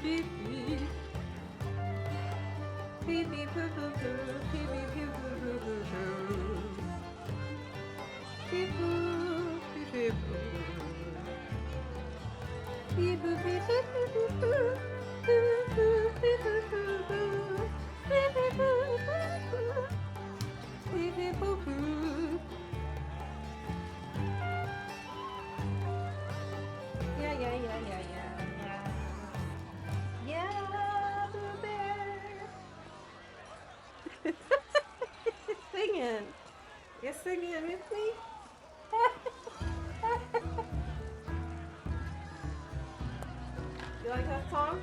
Beep beep. Beep beep boo boo boo. Beep beep boo boo boo boo boo. Beep boo. Beep beep boo. Beep boo beep beep beep beep boo. Boo boo beep boo boo boo. Beep beep boo boo boo. Beep beep boo boo. Yeah, yeah, yeah, yeah, yeah, yeah. Yeah, Boo Bear. Singing. You're singing with me? You like that song?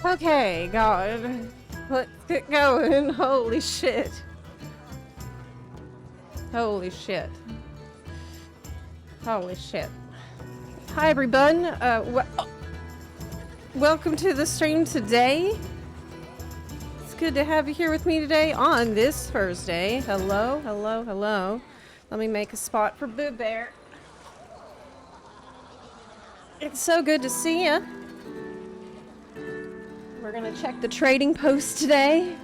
Okay, God. Let's get going. Holy shit. Holy shit. Holy shit. Hi, everyone. Welcome to the stream today. It's good to have you here with me today on this Thursday. Hello, hello, hello. Let me make a spot for Boo Bear. It's so good to see you. We're gonna check the trading post today.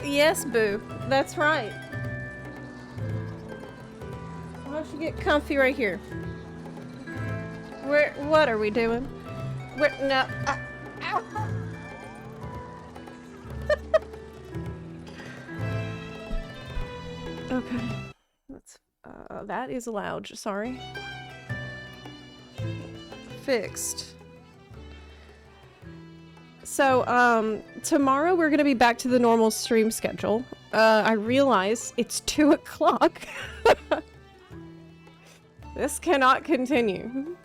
Yes, Boo. That's right. Why don't you get comfy right here? What are we doing? No. Ow. Okay. That's, that is loud. Sorry. Fixed. So, tomorrow we're gonna be back to the normal stream schedule. I realize it's 2 o'clock. This cannot continue.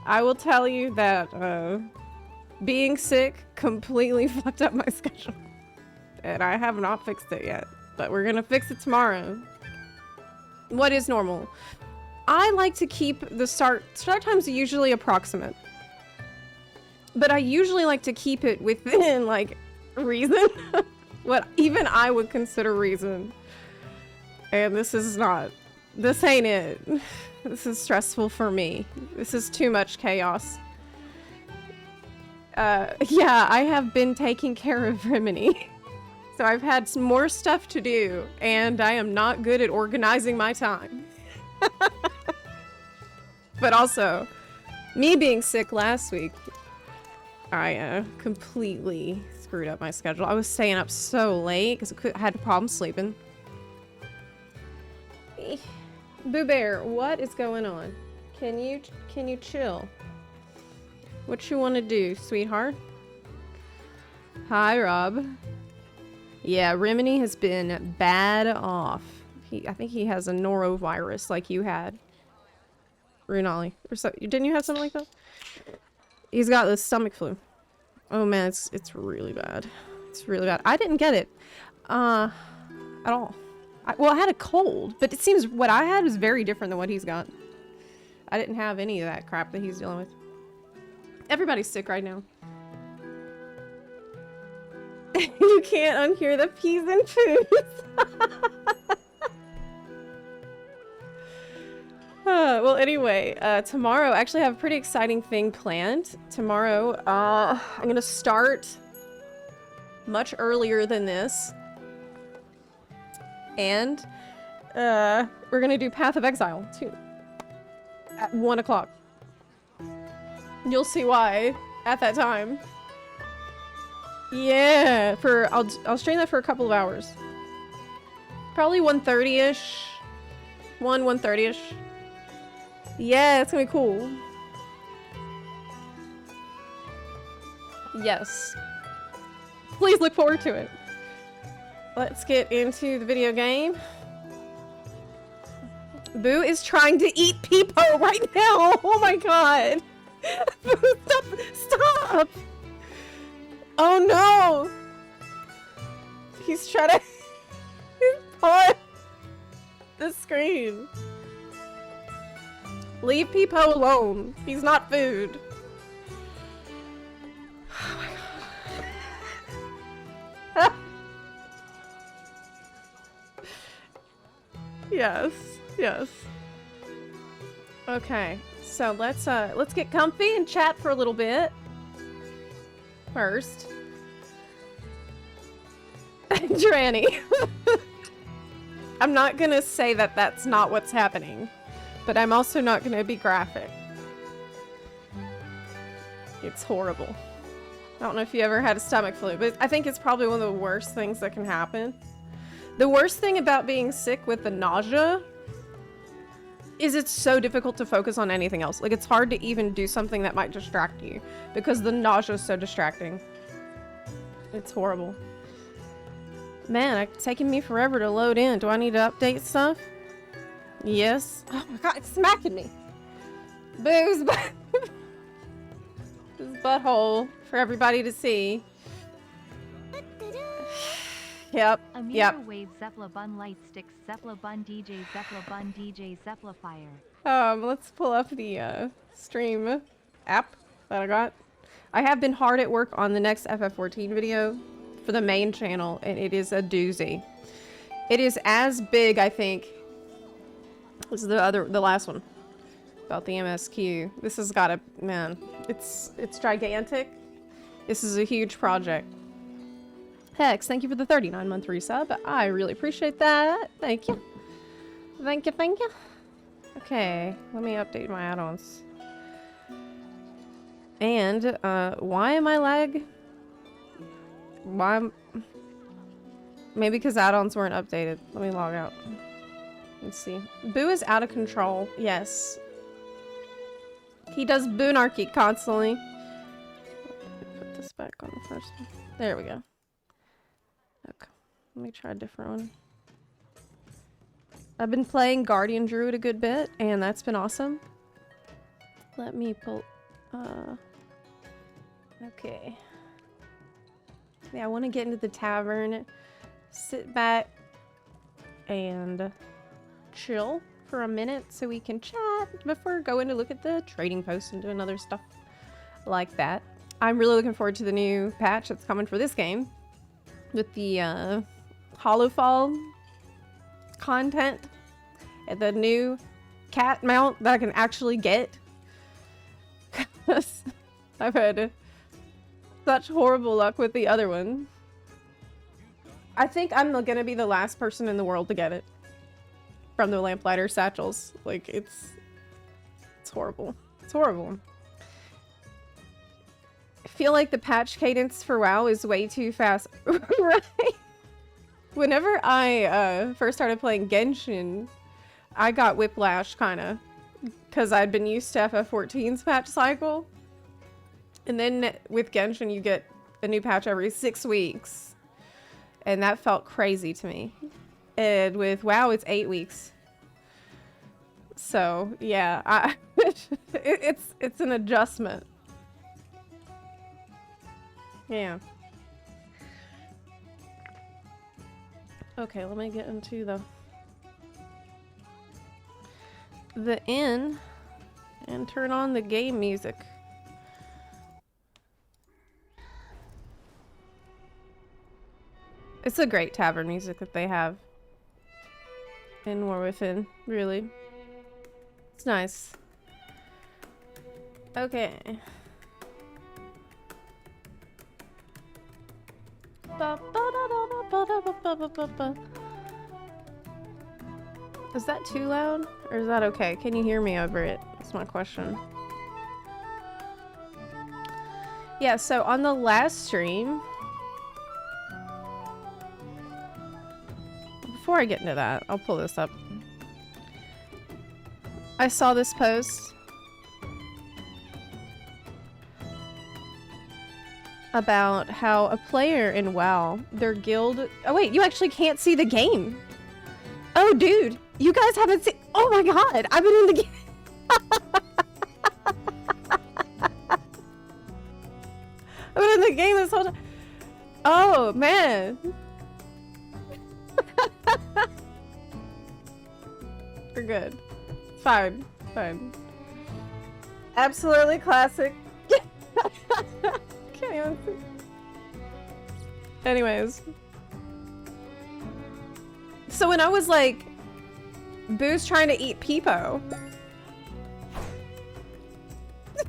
I will tell you that, being sick completely fucked up my schedule. And I have not fixed it yet, but we're gonna fix it tomorrow. What is normal? I like to keep the start times are usually approximate. But I usually like to keep it within, like, reason. What even I would consider reason. And this ain't it. This is stressful for me. This is too much chaos. Yeah, I have been taking care of Rimini. So I've had some more stuff to do, and I am not good at organizing my time. But also, me being sick last week, I completely screwed up my schedule. I was staying up so late because I had a problem sleeping. Boo Bear, what is going on? Can you chill? What you want to do, sweetheart? Hi, Rob. Yeah, Rimini has been bad off. I think he has a norovirus like you had. Runali. Or so, didn't you have something like that? He's got the stomach flu. Oh man, it's really bad. It's really bad. I didn't get it. At all. Well, I had a cold, but it seems what I had was very different than what he's got. I didn't have any of that crap that he's dealing with. Everybody's sick right now. You can't unhear the peas and poos. Well, anyway, tomorrow, I actually have a pretty exciting thing planned. Tomorrow, I'm gonna start much earlier than this. And, we're gonna do Path of Exile, too. At 1 o'clock. You'll see why at that time. Yeah, I'll stream that for a couple of hours. Probably 1:30ish. 1:30ish. Yeah, it's gonna be cool. Yes. Please look forward to it. Let's get into the video game. Boo is trying to eat Peepo right now. Oh my god. Boo, stop. Stop. Oh no. He's trying to paw the screen. Leave Peepo alone. He's not food. Oh my god. Yes, yes. Okay, so let's get comfy and chat for a little bit. First. Tranny. I'm not gonna say that that's not what's happening. But I'm also not gonna be graphic. It's horrible. I don't know if you ever had a stomach flu, but I think it's probably one of the worst things that can happen. The worst thing about being sick with the nausea is it's so difficult to focus on anything else. Like, it's hard to even do something that might distract you because the nausea is so distracting. It's horrible. Man, it's taking me forever to load in. Do I need to update stuff? Yes. Oh my god, it's smacking me. Boo's his butthole for everybody to see. Yep. Yep. Wave Zepla bun light sticks Zepla bun DJ Zepla fire. Let's pull up the stream app that I got. I have been hard at work on the next FF14 video for the main channel, and it is a doozy. It is as big, I think. This is the last one about the MSQ. This has got a, man, it's gigantic. This is a huge project. Hex, thank you for the 39-month resub. I really appreciate that. Thank you. Thank you, thank you. Okay, let me update my add-ons. And, why am I lag? Why? Maybe because add-ons weren't updated. Let me log out. Let's see. Boo is out of control. Yes. He does boonarchy constantly. Put this back on the first one. There we go. Okay. Let me try a different one. I've been playing Guardian Druid a good bit, and that's been awesome. Let me pull... Okay. Yeah, I want to get into the tavern, sit back, and chill for a minute so we can chat before going to look at the trading post and doing other stuff like that. I'm really looking forward to the new patch that's coming for this game with the Hollowfall content and the new cat mount that I can actually get. I've had such horrible luck with the other one. I think I'm gonna be the last person in the world to get it from the Lamplighter satchels. Like, it's horrible. It's horrible. I feel like the patch cadence for WoW is way too fast. Right? Whenever I first started playing Genshin, I got whiplash, kinda, because I'd been used to FF14's patch cycle. And then with Genshin, you get a new patch every 6 weeks. And that felt crazy to me. And with WoW, it's 8 weeks. So, yeah, it's an adjustment. Yeah. Okay, let me get into the inn and turn on the game music. It's a great tavern music that they have in War Within, really. It's nice. Okay. Is that too loud? Or is that okay? Can you hear me over it? That's my question. Yeah, so on the last stream... Before I get into that, I'll pull this up. I saw this post about how a player in WoW, their guild... Oh wait, you actually can't see the game! Oh dude, you guys haven't seen... Oh my god, I've been in the game! I've been in the game this whole time. Oh man! We're good. Fine. Fine. Absolutely classic. Can't even see. Anyways. So when I was like, Boo's trying to eat Peepo.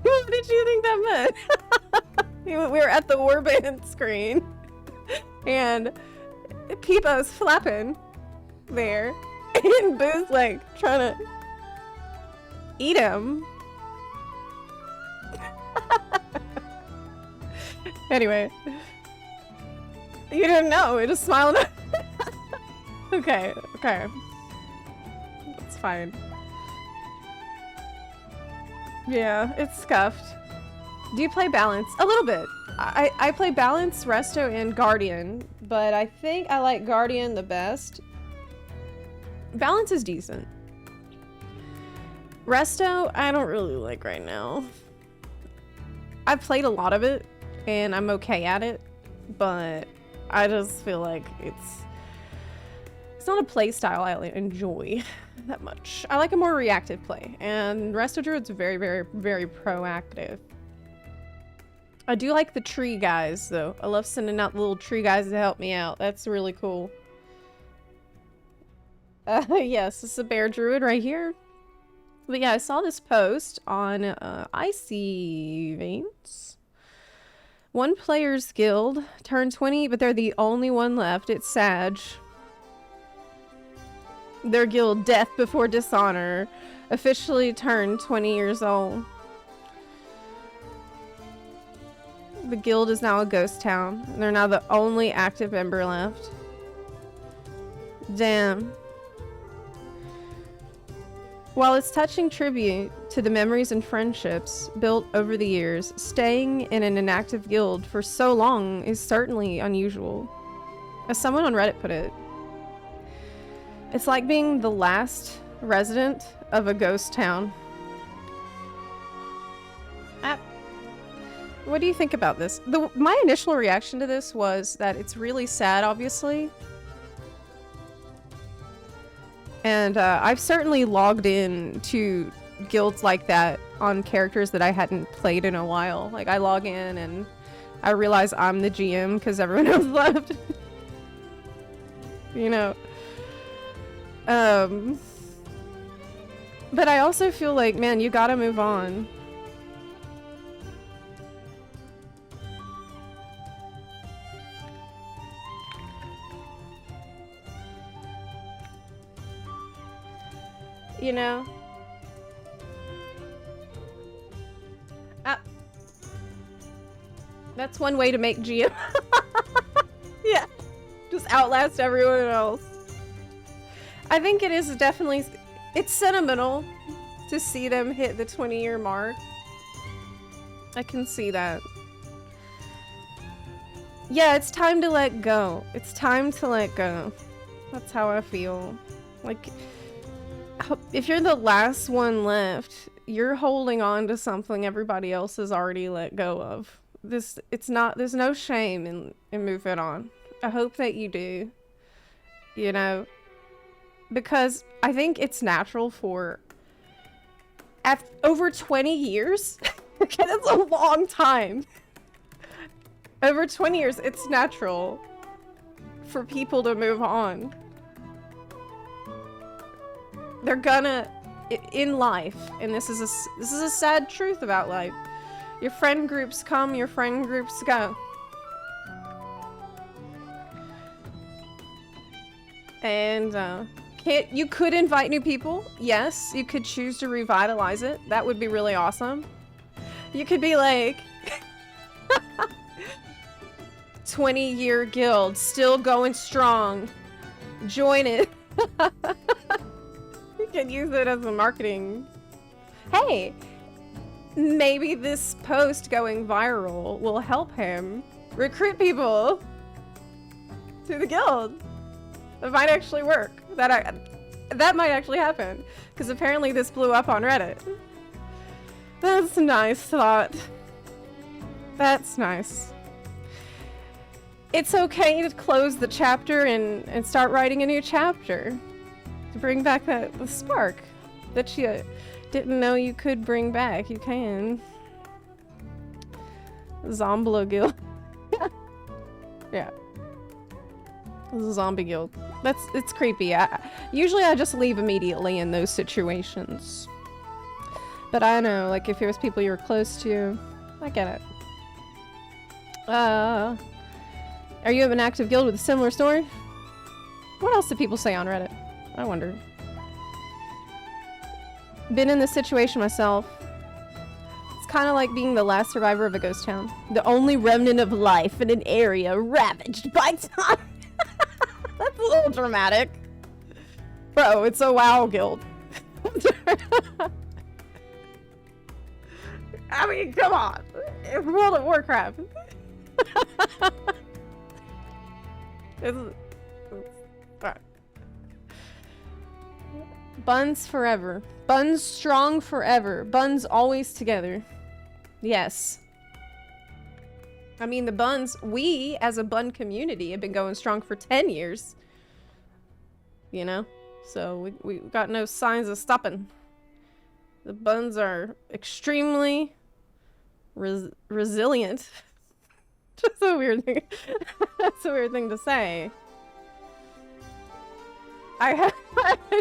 What did you think that meant? We were at the warband screen. And Peepo's flapping there. And Boo's like trying to eat him. Anyway. You didn't know, we just smiled. Okay, okay. It's fine. Yeah, it's scuffed. Do you play Balance? A little bit. I play Balance, Resto, and Guardian, but I think I like Guardian the best. Balance is decent. Resto, I don't really like right now. I've played a lot of it, and I'm okay at it, but I just feel like it's not a play style I enjoy that much. I like a more reactive play, and Resto Druid's very, very, very proactive. I do like the tree guys, though. I love sending out little tree guys to help me out. That's really cool. Yes, this is a bear druid right here. But yeah, I saw this post on Icy Veins. One player's guild turned 20, but they're the only one left. It's Sag. Their guild, Death Before Dishonor, officially turned 20 years old. The guild is now a ghost town. And they're now the only active member left. Damn. While it's touching tribute to the memories and friendships built over the years, staying in an inactive guild for so long is certainly unusual. As someone on Reddit put it, it's like being the last resident of a ghost town. What do you think about this? My initial reaction to this was that it's really sad, obviously. And I've certainly logged in to guilds like that on characters that I hadn't played in a while. Like, I log in and I realize I'm the GM because everyone else left. You know. But I also feel like, man, you gotta move on. You know? That's one way to make GM. Yeah. Just outlast everyone else. I think it is definitely... It's sentimental to see them hit the 20-year mark. I can see that. Yeah, it's time to let go. It's time to let go. That's how I feel. Like, if you're the last one left, you're holding on to something everybody else has already let go of. There's no shame in moving on. I hope that you do. You know, because I think it's natural for over 20 years. Okay, that's a long time. Over 20 years, it's natural for people to move on. They're gonna, in life, and this is a sad truth about life. Your friend groups come, your friend groups go. And you could invite new people. Yes, you could choose to revitalize it. That would be really awesome. You could be like 20-year guild, still going strong. Join it. You can use it as a marketing. Hey, maybe this post going viral will help him recruit people to the guild. It might actually work. That might actually happen. Because apparently this blew up on Reddit. That's a nice thought. That's nice. It's okay to close the chapter and start writing a new chapter. To bring back the spark that you didn't know you could bring back. You can. Zomblo guild. Yeah. This is a zombie guild. It's creepy. Usually I just leave immediately in those situations. But I know, like, if it was people you were close to, I get it. Are you in an active guild with a similar story? What else do people say on Reddit? I wonder. Been in this situation myself. It's kind of like being the last survivor of a ghost town. The only remnant of life in an area ravaged by time. That's a little dramatic. Bro, it's a WoW guild. I mean, come on. It's World of Warcraft. Buns forever. Buns strong forever. Buns always together. Yes. I mean, the buns, we as a bun community have been going strong for 10 years. You know? So we got no signs of stopping. The buns are extremely resilient. Just a weird thing. That's a weird thing to say. I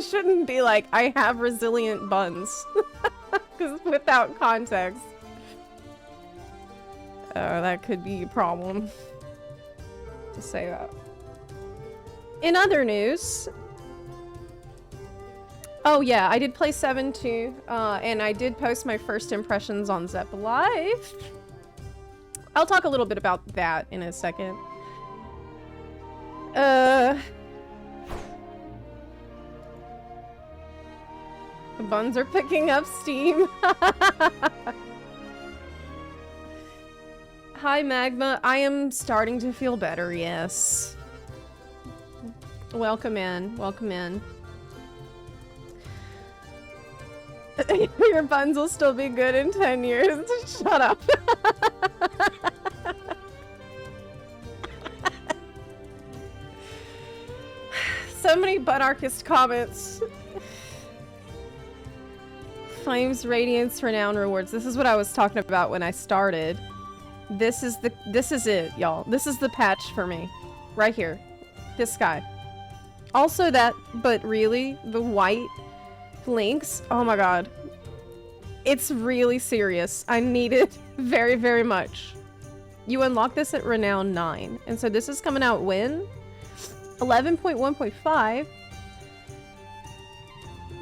shouldn't be like, I have resilient buns. Because without context, that could be a problem to say that. In other news, oh yeah, I did play 7 too, and I did post my first impressions on Zepla Live. I'll talk a little bit about that in a second. The buns are picking up steam. Hi, Magma. I am starting to feel better, yes. Welcome in. Welcome in. Your buns will still be good in 10 years. Shut up. So many Bunarchist comments. Flames, Radiance, Renown, Rewards. This is what I was talking about when I started. This is it, y'all. This is the patch for me. Right here. This guy. Also that, but really, the white links. Oh my god. It's really serious. I need it very, very much. You unlock this at Renown 9. And so this is coming out when? 11.1.5.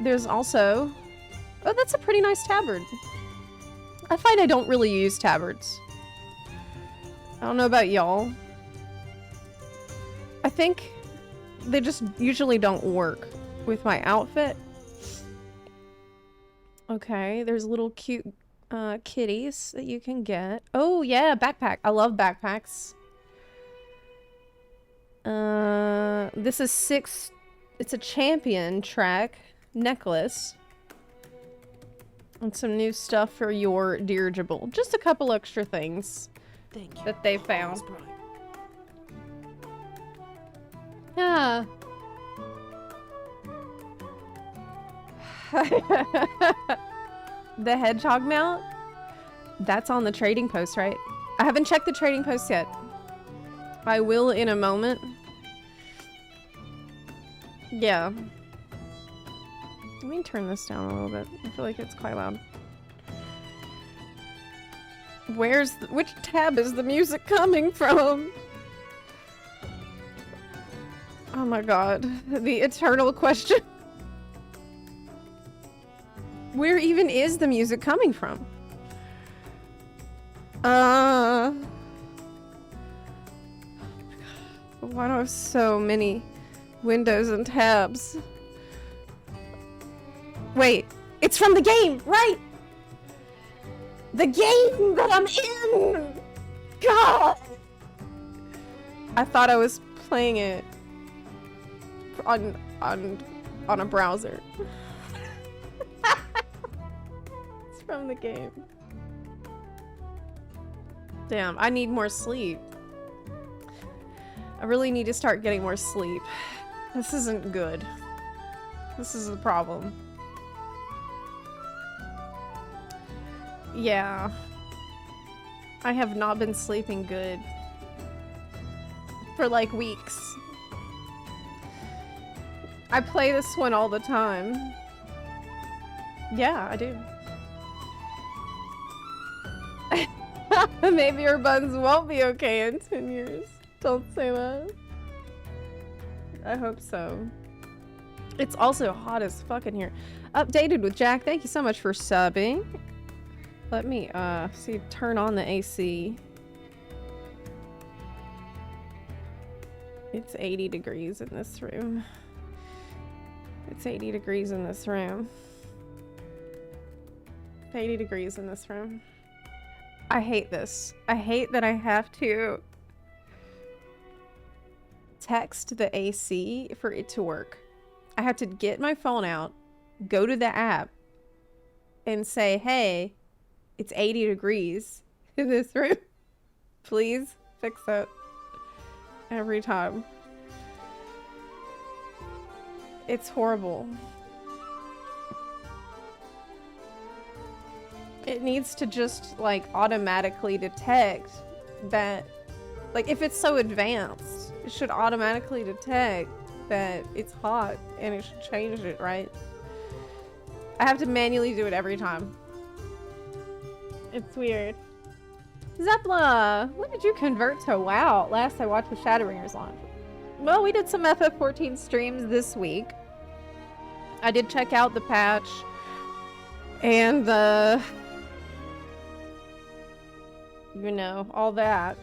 There's also... Oh, that's a pretty nice tabard. I find I don't really use tabards. I don't know about y'all. I think they just usually don't work with my outfit. Okay, there's little cute kitties that you can get. Oh yeah, backpack. I love backpacks. This is 6. It's a champion track necklace. And some new stuff for your dirigible. Just a couple extra things that they found. Yeah. The hedgehog mount? That's on the trading post, right? I haven't checked the trading post yet. I will in a moment. Yeah. Let me turn this down a little bit. I feel like it's quite loud. Which tab is the music coming from? Oh my god. The eternal question. Where even is the music coming from? Why do I have so many windows and tabs? Wait, it's from the game, right? The game that I'm in! God! I thought I was playing it on a browser. It's from the game. Damn, I need more sleep. I really need to start getting more sleep. This isn't good. This is the problem. Yeah. I have not been sleeping good for like weeks. I play this one all the time. Yeah, I do. Maybe your buns won't be okay in 10 years. Don't say that. I hope so. It's also hot as fuck in here. Updated with Jack. Thank you so much for subbing. Let me see, turn on the AC. It's 80 degrees in this room. It's 80 degrees in this room. 80 degrees in this room. I hate this. I hate that I have to text the AC for it to work. I have to get my phone out, go to the app, and say, hey, it's 80 degrees in this room. Please fix it. Every time. It's horrible. It needs to just, like, automatically detect that, like, if it's so advanced, it should automatically detect that it's hot and it should change it, right? I have to manually do it every time. It's weird. Zepla, when did you convert to WoW? Last I watched the Shadowbringers launch. Well, we did some FF14 streams this week. I did check out the patch and the, you know, all that.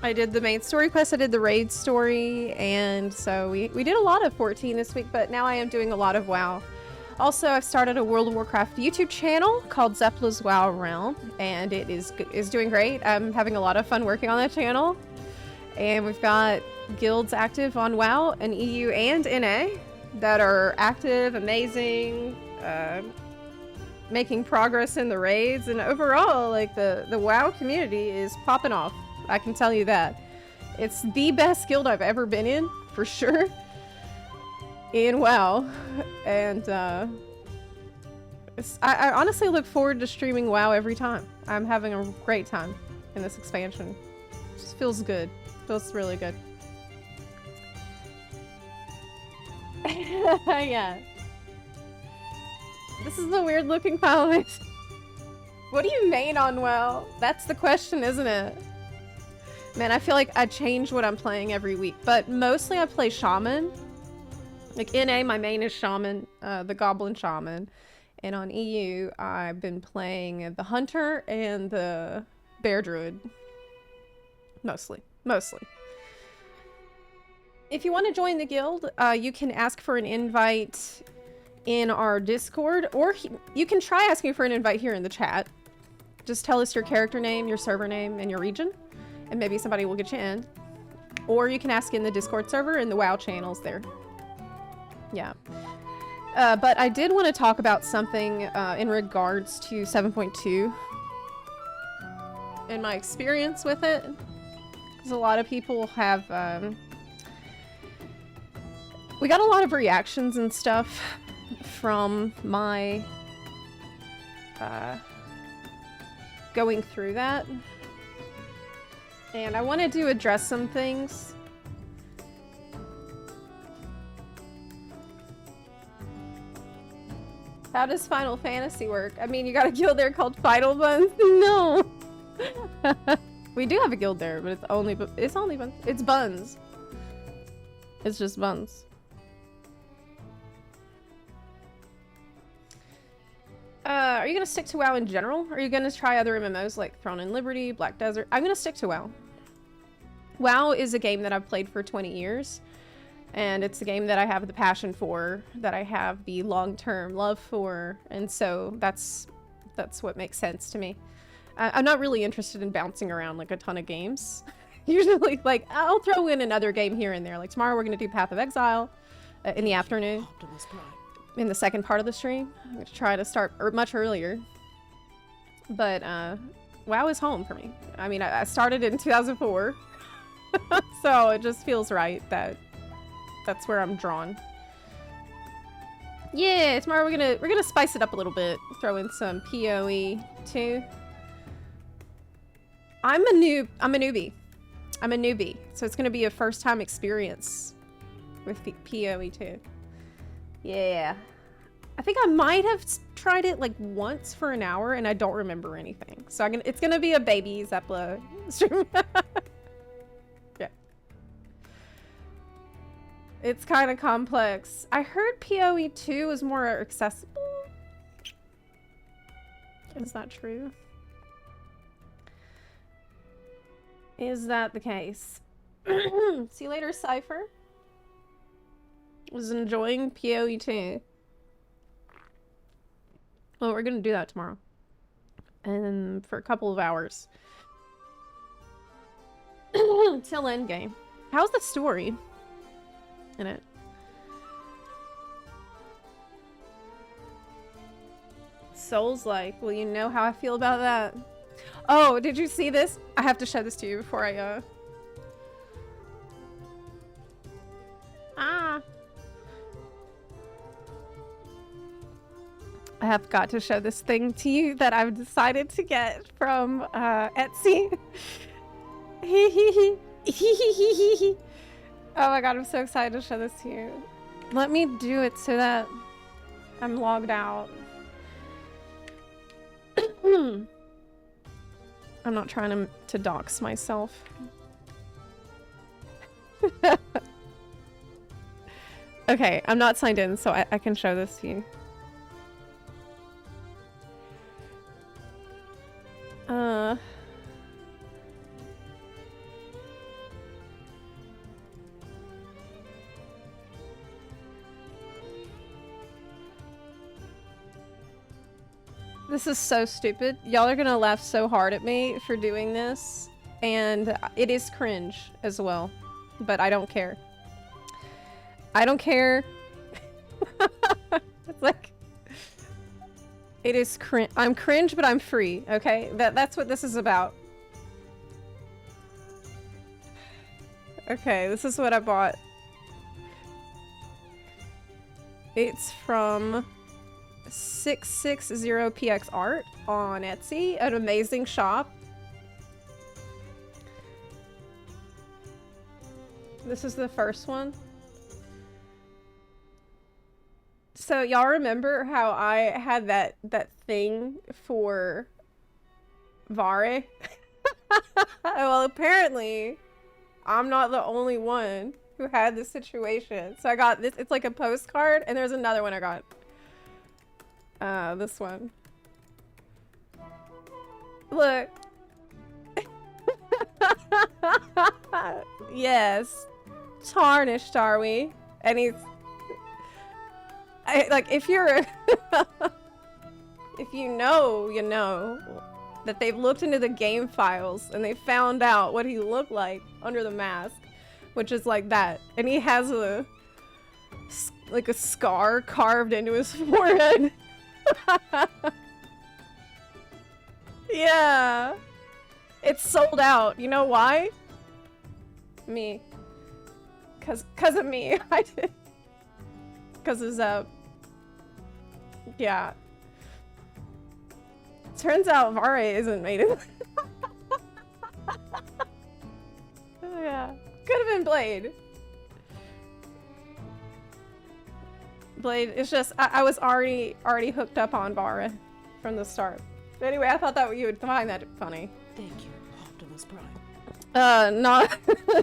I did the main story quest, I did the raid story, and so we did a lot of 14 this week, but now I am doing a lot of WoW. Also, I've started a World of Warcraft YouTube channel called Zepla's WoW Realm, and it is doing great. I'm having a lot of fun working on that channel. And we've got guilds active on WoW and EU and NA that are active, amazing, making progress in the raids, and overall, like, the WoW community is popping off. I can tell you that. It's the best guild I've ever been in, for sure. In WoW, and I honestly look forward to streaming WoW every time. I'm having a great time in this expansion. It just feels good. Feels really good. Yeah. This is a weird looking pile. What do you main on WoW? That's the question, isn't it? Man, I feel like I change what I'm playing every week, but mostly I play Shaman. Like, NA, my main is Shaman, the Goblin Shaman. And on EU, I've been playing the Hunter and the Bear Druid. Mostly. If you want to join the guild, you can ask for an invite in our Discord, or you can try asking for an invite here in the chat. Just tell us your character name, your server name, and your region, and maybe somebody will get you in. Or you can ask in the Discord server and the WoW channels there. Yeah. But I did want to talk about something in regards to 7.2 and my experience with it. Because a lot of people have... we got a lot of reactions and stuff from my going through that. And I wanted to address some things. How does Final Fantasy work? I mean, you got a guild there called Final Buns? No! We do have a guild there, but it's only buns. It's buns. It's just buns. Are you gonna stick to WoW in general? Or are you gonna try other MMOs like Throne and Liberty, Black Desert? I'm gonna stick to WoW. WoW is a game that I've played for 20 years. And it's a game that I have the passion for, that I have the long-term love for. And so that's what makes sense to me. I'm not really interested in bouncing around like a ton of games. Usually, like, I'll throw in another game here and there. Like tomorrow we're gonna do Path of Exile in the afternoon. In the second part of the stream. I'm going to try to start much earlier. But WoW is home for me. I mean, I started in 2004. So it just feels right that that's where I'm drawn. Yeah, tomorrow we're gonna spice it up a little bit. Throw in some PoE too. I'm a newbie. I'm a newbie. So it's gonna be a first time experience with PoE too. Yeah. I think I might have tried it like once for an hour and I don't remember anything. So it's gonna be a baby Zepla stream. Yeah. It's kind of complex. I heard PoE 2 is more accessible. Is that true? Is that the case? See you later, Cypher. Was enjoying PoE 2. Well, we're gonna do that tomorrow. And for a couple of hours. Till endgame. How's the story in it? Souls-like. Well, you know how I feel about that. Oh, did you see this? I have to show this to you before I, I have got to show this thing to you that I've decided to get from Etsy. Oh my god, I'm so excited to show this to you. Let me do it so that I'm logged out. I'm not trying to dox myself. Okay, I'm not signed in, so I can show this to you. This is so stupid. Y'all are gonna laugh so hard at me for doing this, and it is cringe as well, but I don't care. I don't care. It's like, it is cringe. I'm cringe, but I'm free, okay? That's what this is about. Okay, this is what I bought. It's from 660px art on Etsy, an amazing shop. This is the first one. So y'all remember how I had that thing for Vare? Well, apparently I'm not the only one who had this situation. So I got this. It's like a postcard, and there's another one I got. This one. Look. Yes. Tarnished, are we? And he's... like, if you're... if you know that they've looked into the game files and they found out what he looked like under the mask. which is like that. And he has like a scar carved into his forehead. Yeah. It's sold out. You know why? Me. Cause of me. I did. Cause of Zep. Yeah. Turns out Vare isn't made of. Oh, yeah. Could have been Blade. Blade, it's just I was already hooked up on Vara from the start. But anyway, I thought that you would find that funny. Thank you, Optimus Prime.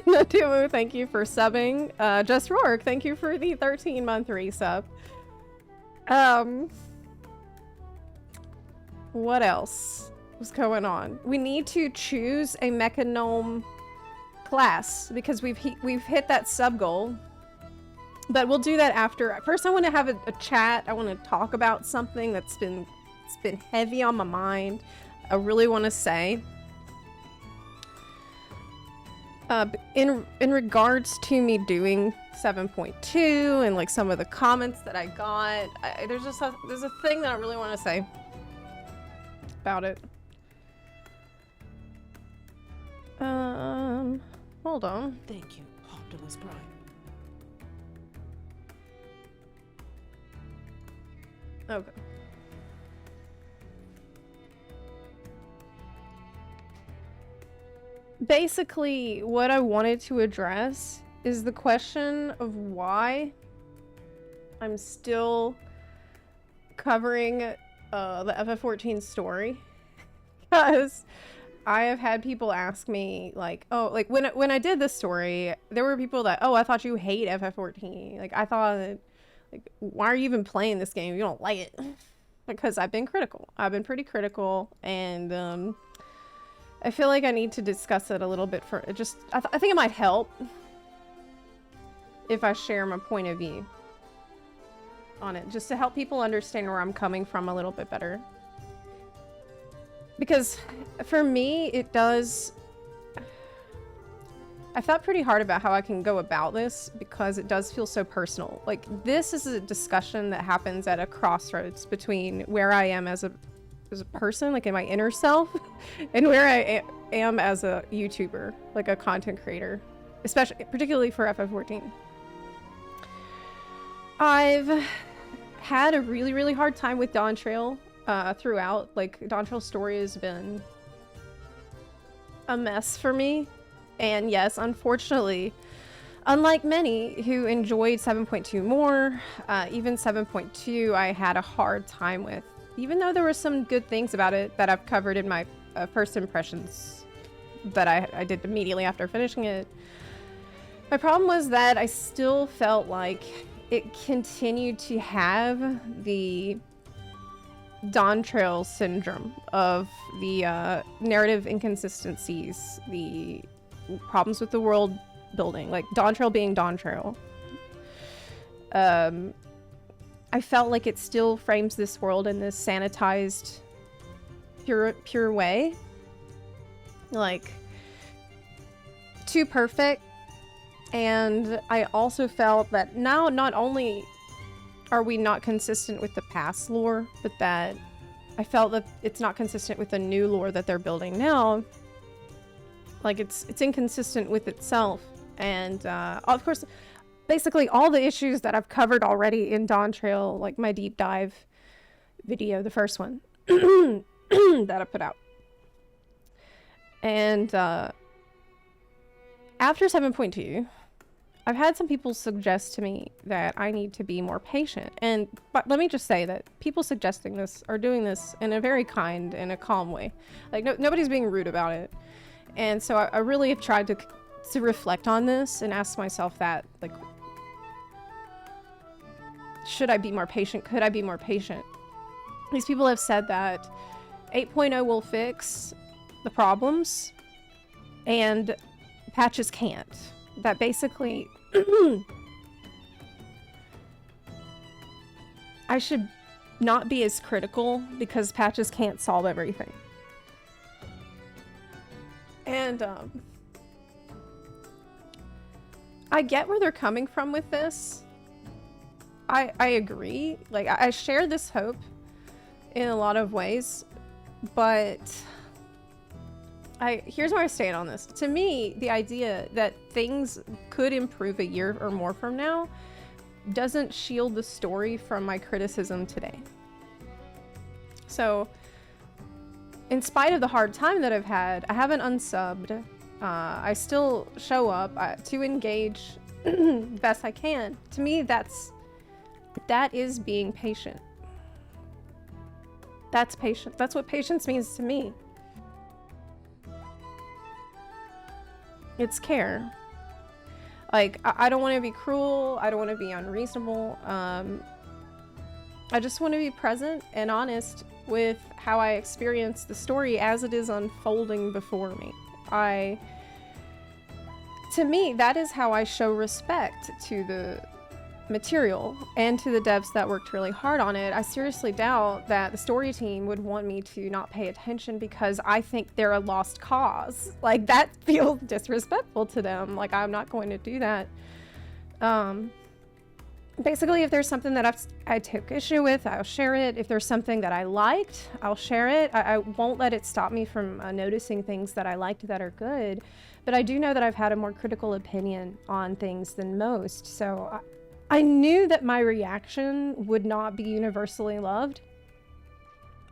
Natumu, thank you for subbing. Just Rourke, thank you for the 13-month resub. What else was going on? We need to choose a Mecha Gnome class because we've hit that sub goal. But we'll do that after. First, I want to have a chat. I want to talk about something that's been heavy on my mind. I really want to say. In regards to me doing 7.2 and like some of the comments that I got, there's a thing that I really want to say about it. Hold on. Thank you, Optimus Prime. Okay. Basically, what I wanted to address is the question of why I'm still covering the FF14 story. Because I have had people ask me, like, oh, like, when I did this story, there were people that, oh, I thought you hate FF14. Like, I thought that, like, why are you even playing this game if you don't like it? Because I've been critical. I've been pretty critical, and I feel like I need to discuss it a little bit for just. I think it might help if I share my point of view on it, just to help people understand where I'm coming from a little bit better. Because for me, it does. I thought pretty hard about how I can go about this because it does feel so personal. Like, this is a discussion that happens at a crossroads between where I am as a person, like in my inner self, and where I am as a YouTuber, like a content creator, particularly for FF14. I've had a really, really hard time with Dawn Trail throughout. Like, Dawn Trail's story has been a mess for me. And yes, unfortunately, unlike many who enjoyed 7.2 more, even 7.2 I had a hard time with. Even though there were some good things about it that I've covered in my first impressions that I did immediately after finishing it. My problem was that I still felt like it continued to have the Dawn Trail syndrome of the narrative inconsistencies, the problems with the world building, like Dawn Trail being Dawn Trail. I felt like it still frames this world in this sanitized, pure way. Like, too perfect. And I also felt that now not only are we not consistent with the past lore, but that I felt that it's not consistent with the new lore that they're building now. Like, it's inconsistent with itself. And of course, basically all the issues that I've covered already in Dawn Trail, like my deep dive video, the first one that I put out. And after 7.2, I've had some people suggest to me that I need to be more patient. But let me just say that people suggesting this are doing this in a very kind and a calm way. Like, nobody's being rude about it. And so I really have tried to reflect on this and ask myself that, like, should I be more patient? Could I be more patient? These people have said that 8.0 will fix the problems and patches can't. That basically I should not be as critical because patches can't solve everything. And I get where they're coming from with this. I agree. Like, I share this hope in a lot of ways, but here's where I stand on this. To me, the idea that things could improve a year or more from now doesn't shield the story from my criticism today. So, in spite of the hard time that I've had, I haven't unsubbed. I still show up to engage best I can. To me, that is being patient. That's patient. That's what patience means to me. It's care. Like, I don't want to be cruel. I don't want to be unreasonable. I just want to be present and honest with how I experience the story as it is unfolding before me. To me, that is how I show respect to the material and to the devs that worked really hard on it. I seriously doubt that the story team would want me to not pay attention because I think they're a lost cause. Like, that feels disrespectful to them. Like, I'm not going to do that. Basically, if there's something that I took issue with, I'll share it. If there's something that I liked, I'll share it. I won't let it stop me from noticing things that I liked that are good. But I do know that I've had a more critical opinion on things than most. So I knew that my reaction would not be universally loved.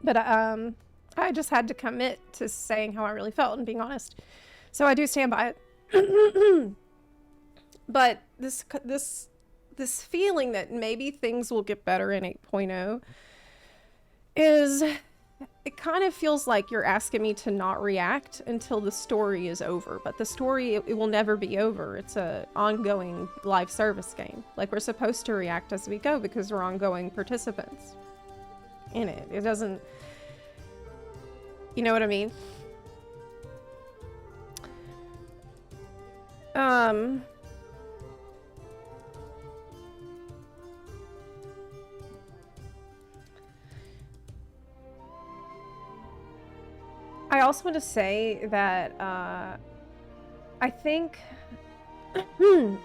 But I just had to commit to saying how I really felt and being honest. So I do stand by it. But this feeling that maybe things will get better in 8.0 is, it kind of feels like you're asking me to not react until the story is over. But the story, it will never be over. It's a ongoing live service game. Like, we're supposed to react as we go because we're ongoing participants in it. It doesn't, you know what I mean? I also want to say that I think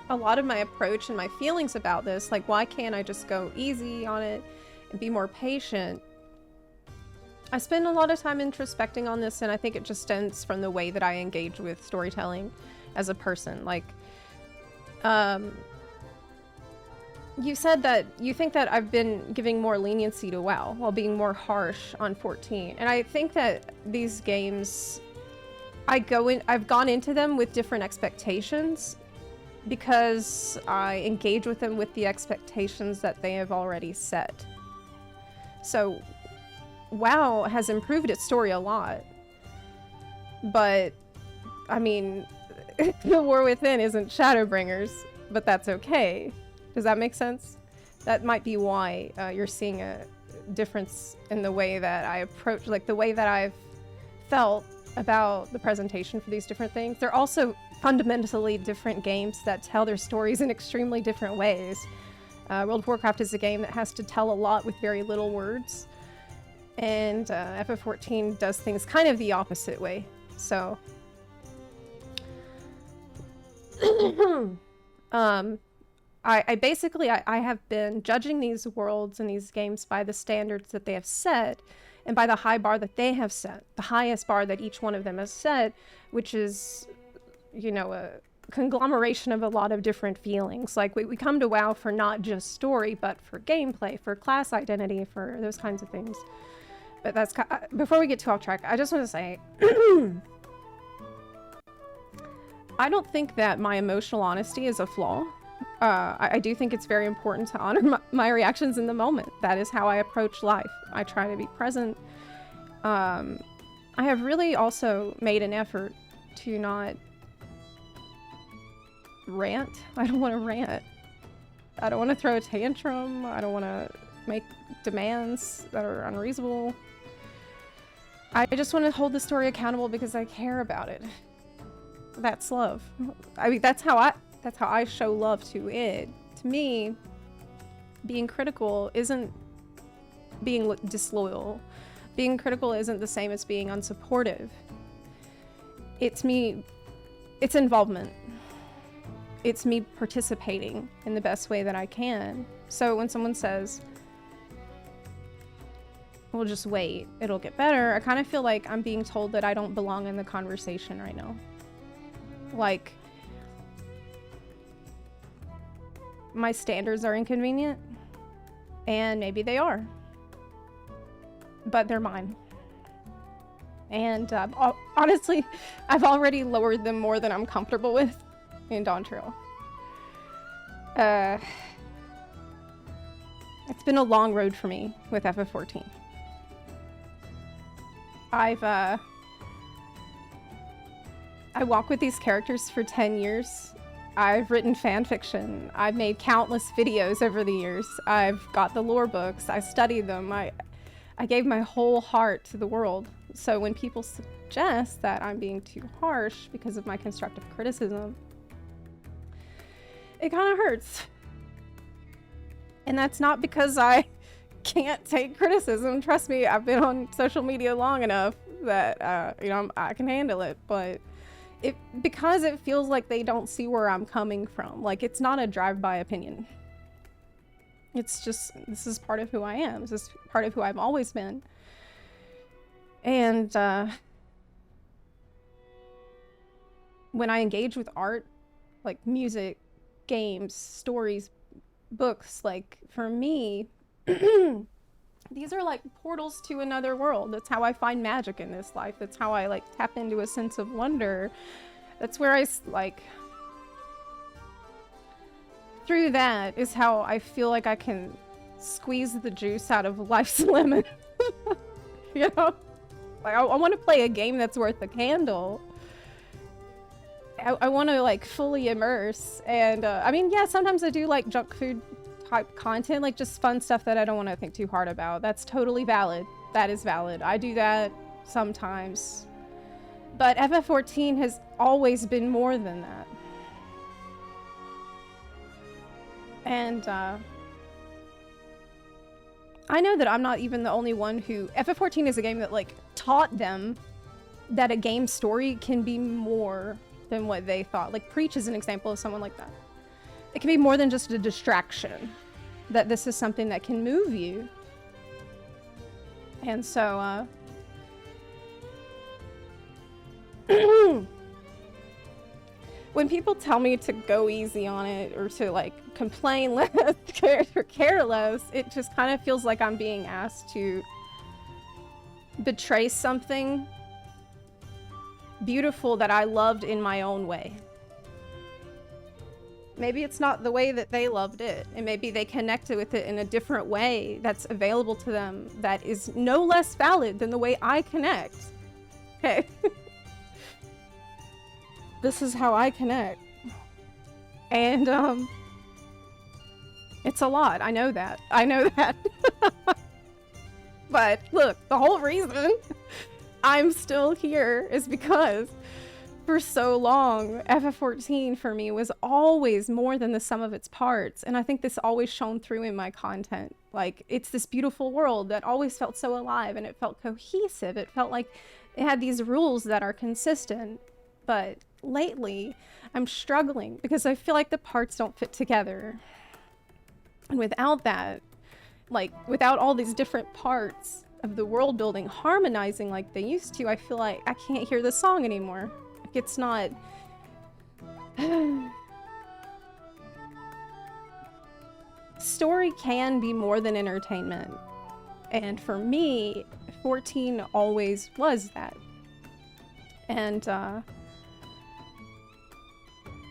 a lot of my approach and my feelings about this, like, why can't I just go easy on it and be more patient? I spend a lot of time introspecting on this, and I think it just stems from the way that I engage with storytelling as a person. Like, you said that you think that I've been giving more leniency to WoW while being more harsh on 14. And I think that these games, I've gone into them with different expectations because I engage with them with the expectations that they have already set. So WoW has improved its story a lot, but I mean, the War Within isn't Shadowbringers, but that's okay. Does that make sense? That might be why you're seeing a difference in the way that I approach, like the way that I've felt about the presentation for these different things. They're also fundamentally different games that tell their stories in extremely different ways. World of Warcraft is a game that has to tell a lot with very little words, and FF14 does things kind of the opposite way. So, I basically have been judging these worlds and these games by the standards that they have set and by the high bar that they have set, the highest bar that each one of them has set, which is, you know, a conglomeration of a lot of different feelings. Like, we come to WoW for not just story, but for gameplay, for class identity, for those kinds of things. But that's, before we get too off track, I just want to say, I don't think that my emotional honesty is a flaw. I do think it's very important to honor my reactions in the moment. That is how I approach life. I try to be present. I have really also made an effort to not rant. I don't want to rant. I don't want to throw a tantrum. I don't want to make demands that are unreasonable. I just want to hold the story accountable because I care about it. That's love. I mean, that's how I show love to it. To me, being critical isn't being disloyal. Being critical isn't the same as being unsupportive. It's involvement. it's me participating in the best way that I can. So when someone says, we'll just wait, it'll get better, I kind of feel like I'm being told that I don't belong in the conversation right now. Like, my standards are inconvenient, and maybe they are, but they're mine. And honestly, I've already lowered them more than I'm comfortable with in Dawn Trail. It's been a long road for me with FF14. I walk with these characters for 10 years. I've written fan fiction. I've made countless videos over the years. I've got the lore books. I studied them. I gave my whole heart to the world. So when people suggest that I'm being too harsh because of my constructive criticism, it kind of hurts. And that's not because I can't take criticism. Trust me, I've been on social media long enough that, you know, I can handle it. But because it feels like they don't see where I'm coming from. Like, it's not a drive-by opinion. It's just, this is part of who I am. This is part of who I've always been. And when I engage with art, like music, games, stories, books, like, for me, these are like portals to another world. That's how I find magic in this life. That's how I, like, tap into a sense of wonder. That's where through that is how I feel like I can squeeze the juice out of life's lemon. You know? Like, I want to play a game that's worth the candle. I want to, like, fully immerse. And, I mean, yeah, sometimes I do, like, junk food type content, like, just fun stuff that I don't want to think too hard about. That's totally valid. That is valid. I do that sometimes. But FF14 has always been more than that. And, I know that I'm not even the only one who... FF14 is a game that, like, taught them that a game story can be more than what they thought. Like, Preach is an example of someone like that. It can be more than just a distraction. That this is something that can move you. And so, when people tell me to go easy on it or to, like, complain less or care less, it just kind of feels like I'm being asked to betray something beautiful that I loved in my own way. Maybe it's not the way that they loved it, and maybe they connected with it in a different way that's available to them that is no less valid than the way I connect. Okay. This is how I connect. And, it's a lot. I know that. I know that. But look, the whole reason I'm still here is because for so long, FF14 for me was always more than the sum of its parts. And I think this always shone through in my content. Like, it's this beautiful world that always felt so alive and it felt cohesive. It felt like it had these rules that are consistent. But lately, I'm struggling because I feel like the parts don't fit together. And without that, like, without all these different parts of the world building harmonizing like they used to, I feel like I can't hear the song anymore. Like, it's not... Story can be more than entertainment. And for me, 14 always was that. And,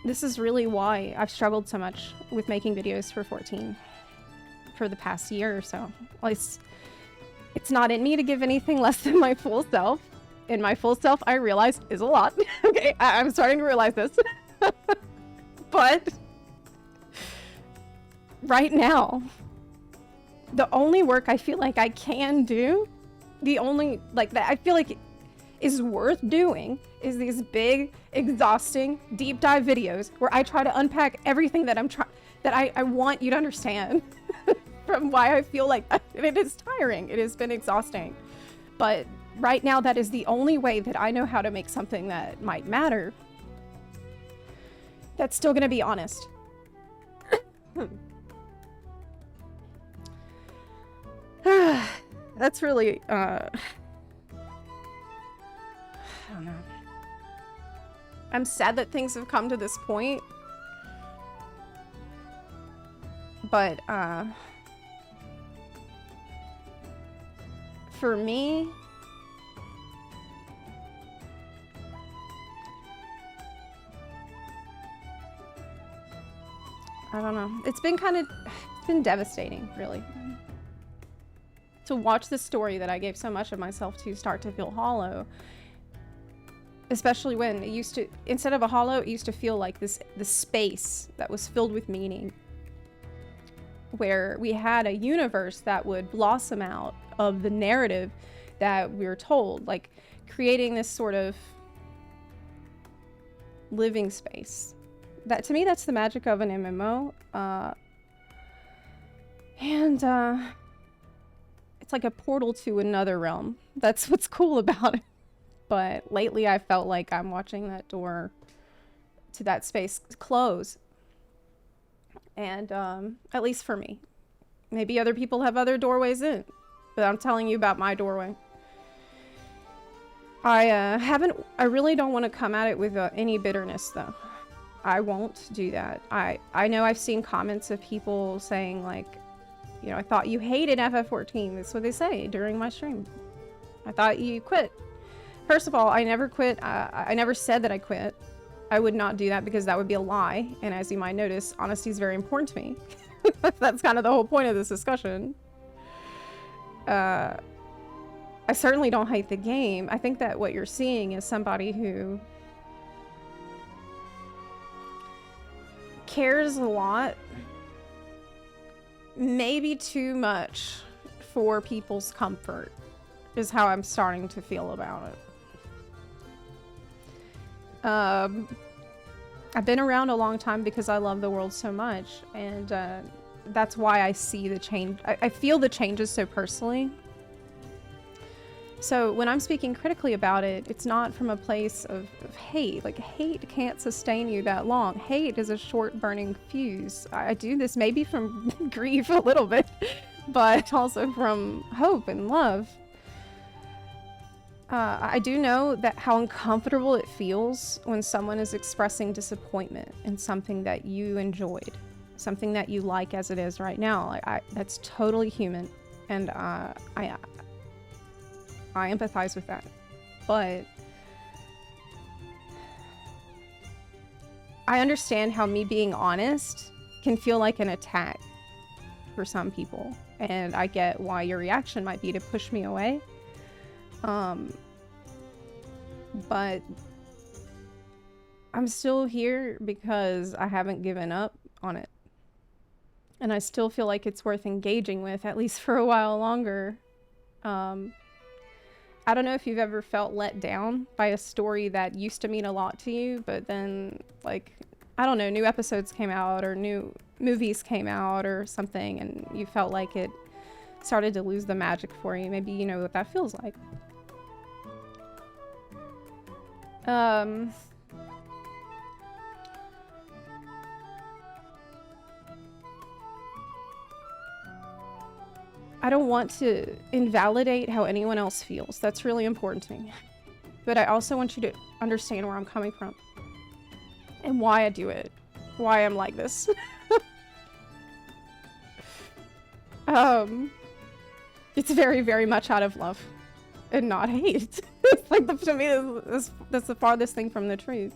this is really why I've struggled so much with making videos for 14 for the past year or so. Well, it's not in me to give anything less than my full self. And my full self, I realize, is a lot. Okay, I'm starting to realize this. But right now, the only work I feel like I can do, the only, like, that I feel like is worth doing is these big, exhausting, deep dive videos where I try to unpack everything that I want you to understand from why I feel like it is tiring. It has been exhausting. But right now, that is the only way that I know how to make something that might matter. that's still gonna be honest. That's really, I don't know. I'm sad that things have come to this point. But, for me, I don't know. It's been devastating, really. To watch this story that I gave so much of myself to start to feel hollow. Especially when it used to, instead of a hollow, it used to feel like this space that was filled with meaning. Where we had a universe that would blossom out of the narrative that we were told. Like, creating this sort of living space. That, to me, that's the magic of an MMO. It's like a portal to another realm. That's what's cool about it. But lately I felt like I'm watching that door to that space close. And at least for me. Maybe other people have other doorways in. But I'm telling you about my doorway. I really don't want to come at it with any bitterness, though. I won't do that. I know I've seen comments of people saying, like, you know, I thought you hated FF14. That's what they say during my stream. I thought you quit. First of all, I never quit. I never said that I quit. I would not do that because that would be a lie. And as you might notice, honesty is very important to me. That's kind of the whole point of this discussion. I certainly don't hate the game. I think that what you're seeing is somebody who cares a lot, maybe too much, for people's comfort, is how I'm starting to feel about it. I've been around a long time because I love the world so much, and that's why I see the change. I feel the changes so personally. So when I'm speaking critically about it, it's not from a place of hate. Like, hate can't sustain you that long. Hate is a short burning fuse. I do this maybe from grief a little bit, but also from hope and love. I do know that how uncomfortable it feels when someone is expressing disappointment in something that you enjoyed, something that you like as it is right now. That's totally human, and I empathize with that. But I understand how me being honest can feel like an attack for some people, and I get why your reaction might be to push me away. But I'm still here because I haven't given up on it. And I still feel like it's worth engaging with, at least for a while longer. I don't know if you've ever felt let down by a story that used to mean a lot to you, but then, like, I don't know, new episodes came out or new movies came out or something, and you felt like it started to lose the magic for you. Maybe you know what that feels like. I don't want to invalidate how anyone else feels. That's really important to me. But I also want you to understand where I'm coming from. And why I do it. Why I'm like this. It's very, very much out of love. And not hate. It's like, to me, that's the farthest thing from the truth.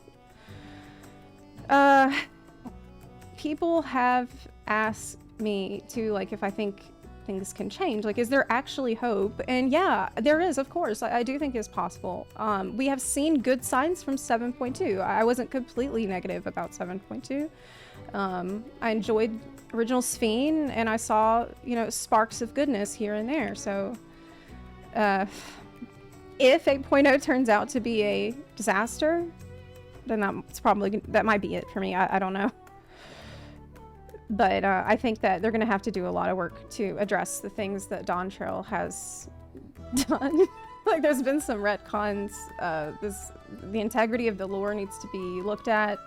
People have asked me to, like, if I think things can change. Like, is there actually hope? And yeah, there is, of course. I do think it's possible. We have seen good signs from 7.2. I wasn't completely negative about 7.2. I enjoyed original Sphene, and I saw, you know, sparks of goodness here and there. So, if 8.0 turns out to be a disaster, then that might be it for me. I don't know. But I think that they're going to have to do a lot of work to address the things that Dawn Trail has done. Like, there's been some retcons. The integrity of the lore needs to be looked at.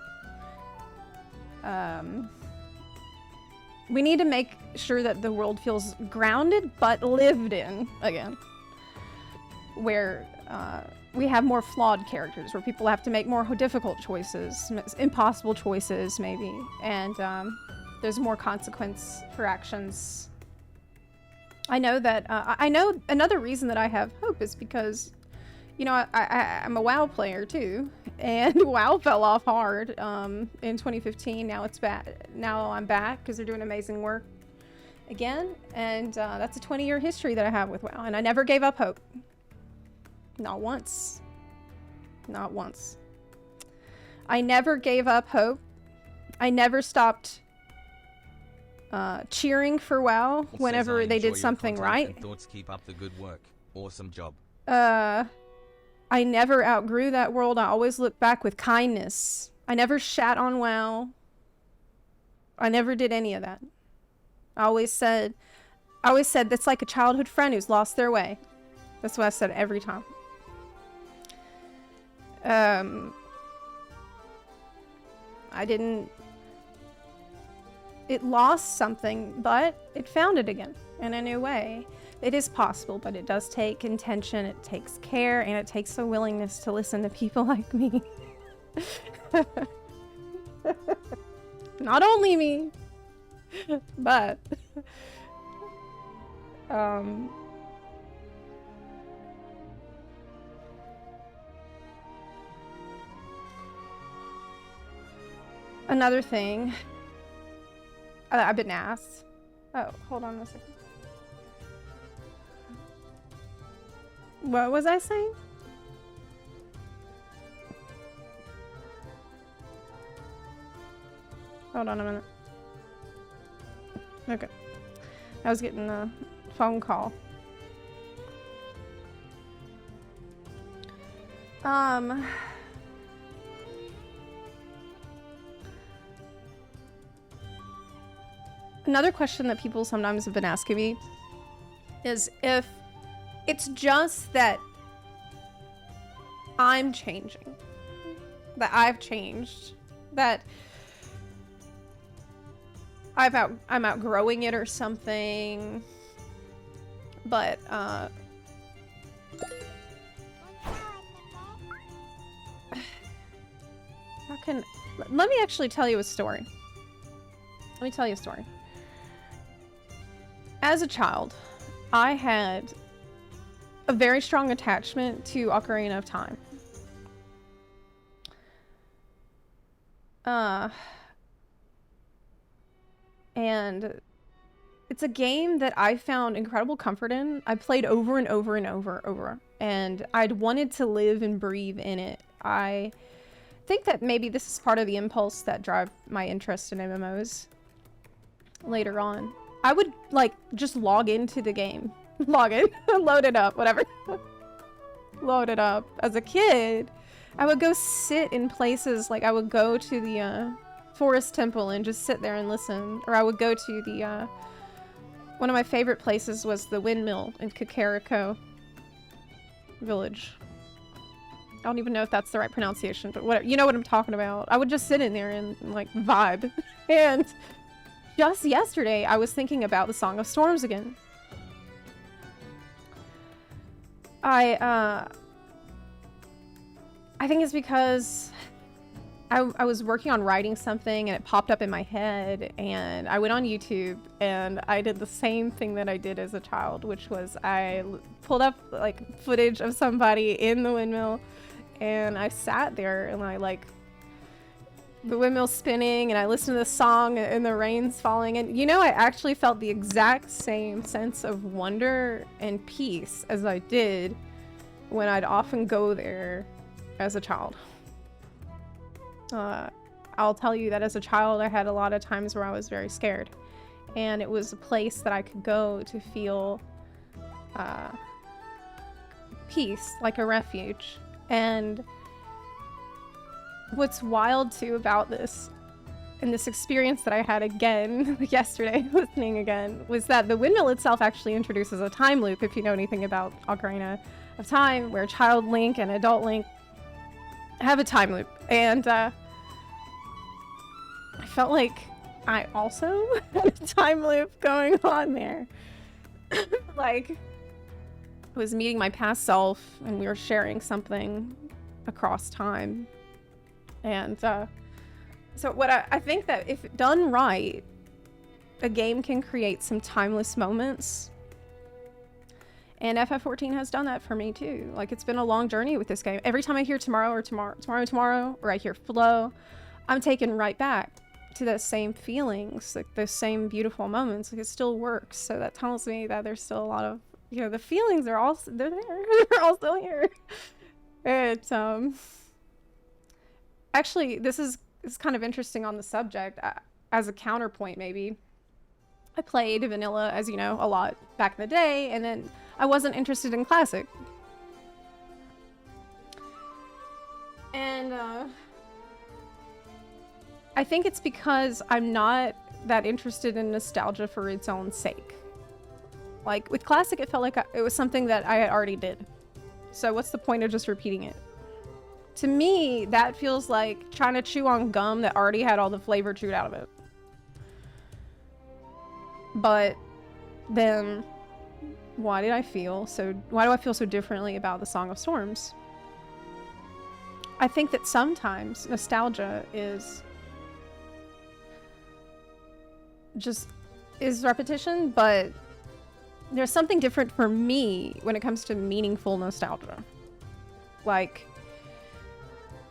We need to make sure that the world feels grounded but lived in again. Where we have more flawed characters, where people have to make more difficult choices, impossible choices maybe, and there's more consequence for actions. I know that, I know another reason that I have hope is because, you know, I'm a WoW player too, and WoW fell off hard in 2015. Now it's back. Now I'm back because they're doing amazing work again, and that's a 20-year history that I have with WoW, and I never gave up hope. Not once. Not once. I never gave up hope. I never stopped cheering for WoW whenever they did something right. Thoughts, keep up the good work. Awesome job. I never outgrew that world. I always look back with kindness. I never shat on WoW. I never did any of that. I always said that's like a childhood friend who's lost their way. That's what I said every time. I didn't... It lost something, but it found it again in a new way. It is possible, but it does take intention, it takes care, and it takes a willingness to listen to people like me. Not only me, but... Another thing I've been asked. Oh, hold on a second. What was I saying? Hold on a minute. Okay. I was getting a phone call. Another question that people sometimes have been asking me is if it's just that I'm changing, that I've changed, that I'm outgrowing it or something, but let me actually tell you a story. Let me tell you a story. As a child, I had a very strong attachment to Ocarina of Time. And it's a game that I found incredible comfort in. I played over and over and over, and I'd wanted to live and breathe in it. I think that maybe this is part of the impulse that drive my interest in MMOs later on. I would, like, just log into the game. Log in. Load it up. Whatever. Load it up. As a kid, I would go sit in places, like, I would go to the, Forest Temple and just sit there and listen. Or I would go to the, one of my favorite places was the windmill in Kakariko Village. I don't even know if that's the right pronunciation, but whatever. You know what I'm talking about. I would just sit in there and, like, vibe. And... just yesterday, I was thinking about the Song of Storms again. I think it's because I was working on writing something and it popped up in my head, and I went on YouTube and I did the same thing that I did as a child, which was I pulled up like footage of somebody in the windmill, and I sat there and I like the windmill spinning, and I listened to the song and the rain's falling, and you know, I actually felt the exact same sense of wonder and peace as I did when I'd often go there as a child. I'll tell you that as a child, I had a lot of times where I was very scared, and it was a place that I could go to feel peace, like a refuge. And what's wild too about this, and this experience that I had again yesterday, listening again, was that the windmill itself actually introduces a time loop, if you know anything about Ocarina of Time, where child Link and adult Link have a time loop. And I felt like I also had a time loop going on there. Like, I was meeting my past self and we were sharing something across time. And so what I think that if done right, a game can create some timeless moments. And FF14 has done that for me too. Like, it's been a long journey with this game. Every time I hear tomorrow, or I hear flow, I'm taken right back to those same feelings, like those same beautiful moments. Like, it still works. So that tells me that there's still a lot of, you know, the feelings are all, they're there. They're all still here. It's, actually, this is kind of interesting on the subject. As a counterpoint, maybe. I played vanilla, as you know, a lot back in the day, and then I wasn't interested in classic. And I think it's because I'm not that interested in nostalgia for its own sake. Like, with classic, it felt like it was something that I already did. So what's the point of just repeating it? To me, that feels like trying to chew on gum that already had all the flavor chewed out of it. But then, why do I feel so differently about the Song of Storms? I think that sometimes nostalgia is repetition, but there's something different for me when it comes to meaningful nostalgia. Like,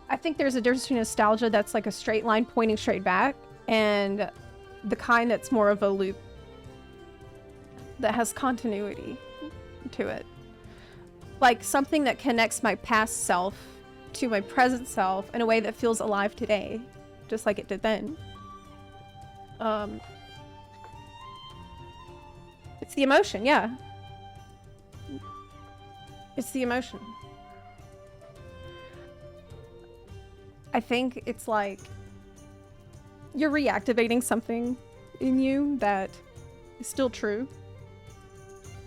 I think there's a difference between nostalgia that's like a straight line pointing straight back and the kind that's more of a loop that has continuity to it. Like something that connects my past self to my present self in a way that feels alive today, just like it did then. It's the emotion, yeah. It's the emotion. I think it's like you're reactivating something in you that is still true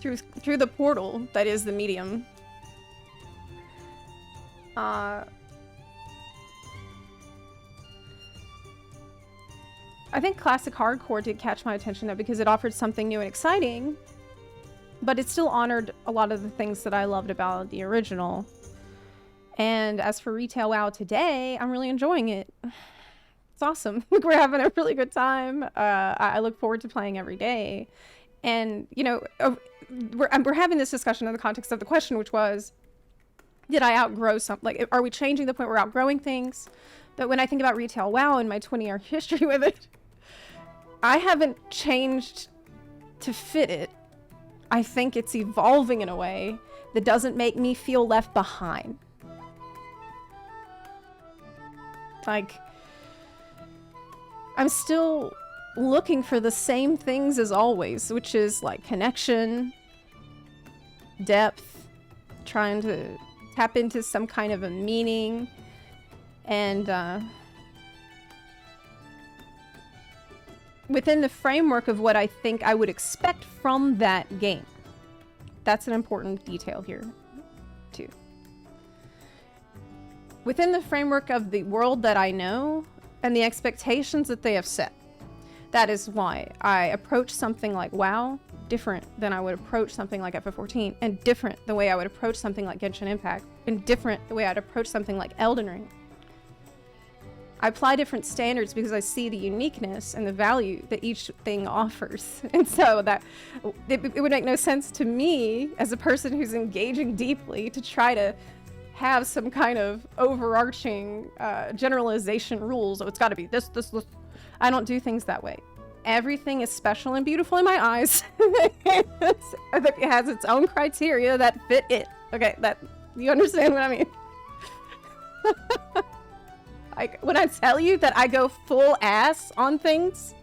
through the portal that is the medium. I think classic hardcore did catch my attention though because it offered something new and exciting, but it still honored a lot of the things that I loved about the original. And as for Retail WoW today, I'm really enjoying it. It's awesome. We're having a really good time. I look forward to playing every day. And, you know, we're having this discussion in the context of the question, which was, did I outgrow something? Like, are we changing the point we're outgrowing things? But when I think about Retail WoW and my 20-year history with it, I haven't changed to fit it. I think it's evolving in a way that doesn't make me feel left behind. Like, I'm still looking for the same things as always, which is like connection, depth, trying to tap into some kind of a meaning, and within the framework of what I think I would expect from that game. That's an important detail here, too. Within the framework of the world that I know and the expectations that they have set. That is why I approach something like WoW different than I would approach something like FF14, and different the way I would approach something like Genshin Impact, and different the way I'd approach something like Elden Ring. I apply different standards because I see the uniqueness and the value that each thing offers. And so that it would make no sense to me as a person who's engaging deeply to try to have some kind of overarching generalization rules. Oh, it's got to be this. I don't do things that way. Everything is special and beautiful in my eyes. It has its own criteria that fit it. Okay, that you understand what I mean? When I tell you that I go full ass on things,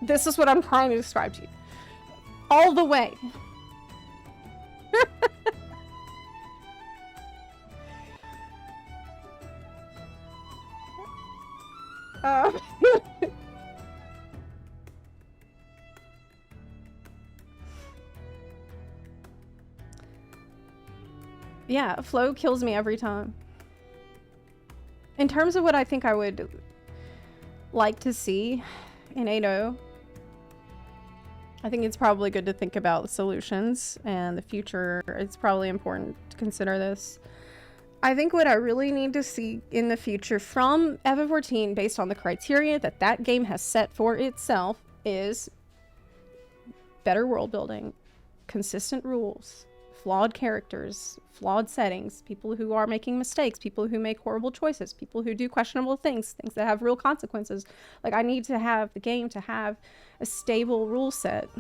this is what I'm trying to describe to you. All the way. Yeah, flow kills me every time. In terms of what I think I would like to see in 8.0. I think it's probably good to think about the solutions and the future. It's probably important to consider this. I think what I really need to see in the future from FF14, based on the criteria that that game has set for itself, is better world building, consistent rules, flawed characters, flawed settings, people who are making mistakes, people who make horrible choices, people who do questionable things, things that have real consequences. Like, I need to have the game to have a stable rule set.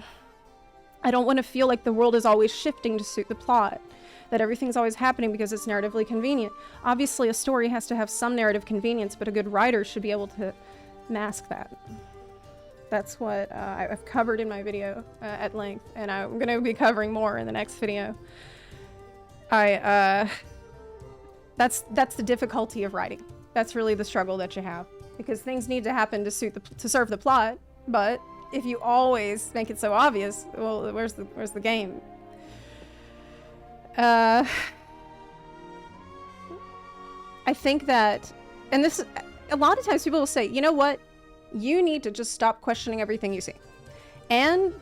I don't want to feel like the world is always shifting to suit the plot, that everything's always happening because it's narratively convenient. Obviously, a story has to have some narrative convenience, but a good writer should be able to mask that. That's what I've covered in my video at length, and I'm going to be covering more in the next video. That's the difficulty of writing. That's really the struggle that you have, because things need to happen to serve the plot. But if you always make it so obvious, well, where's the game? I think that, and this, a lot of times people will say, you know what? You need to just stop questioning everything you see. And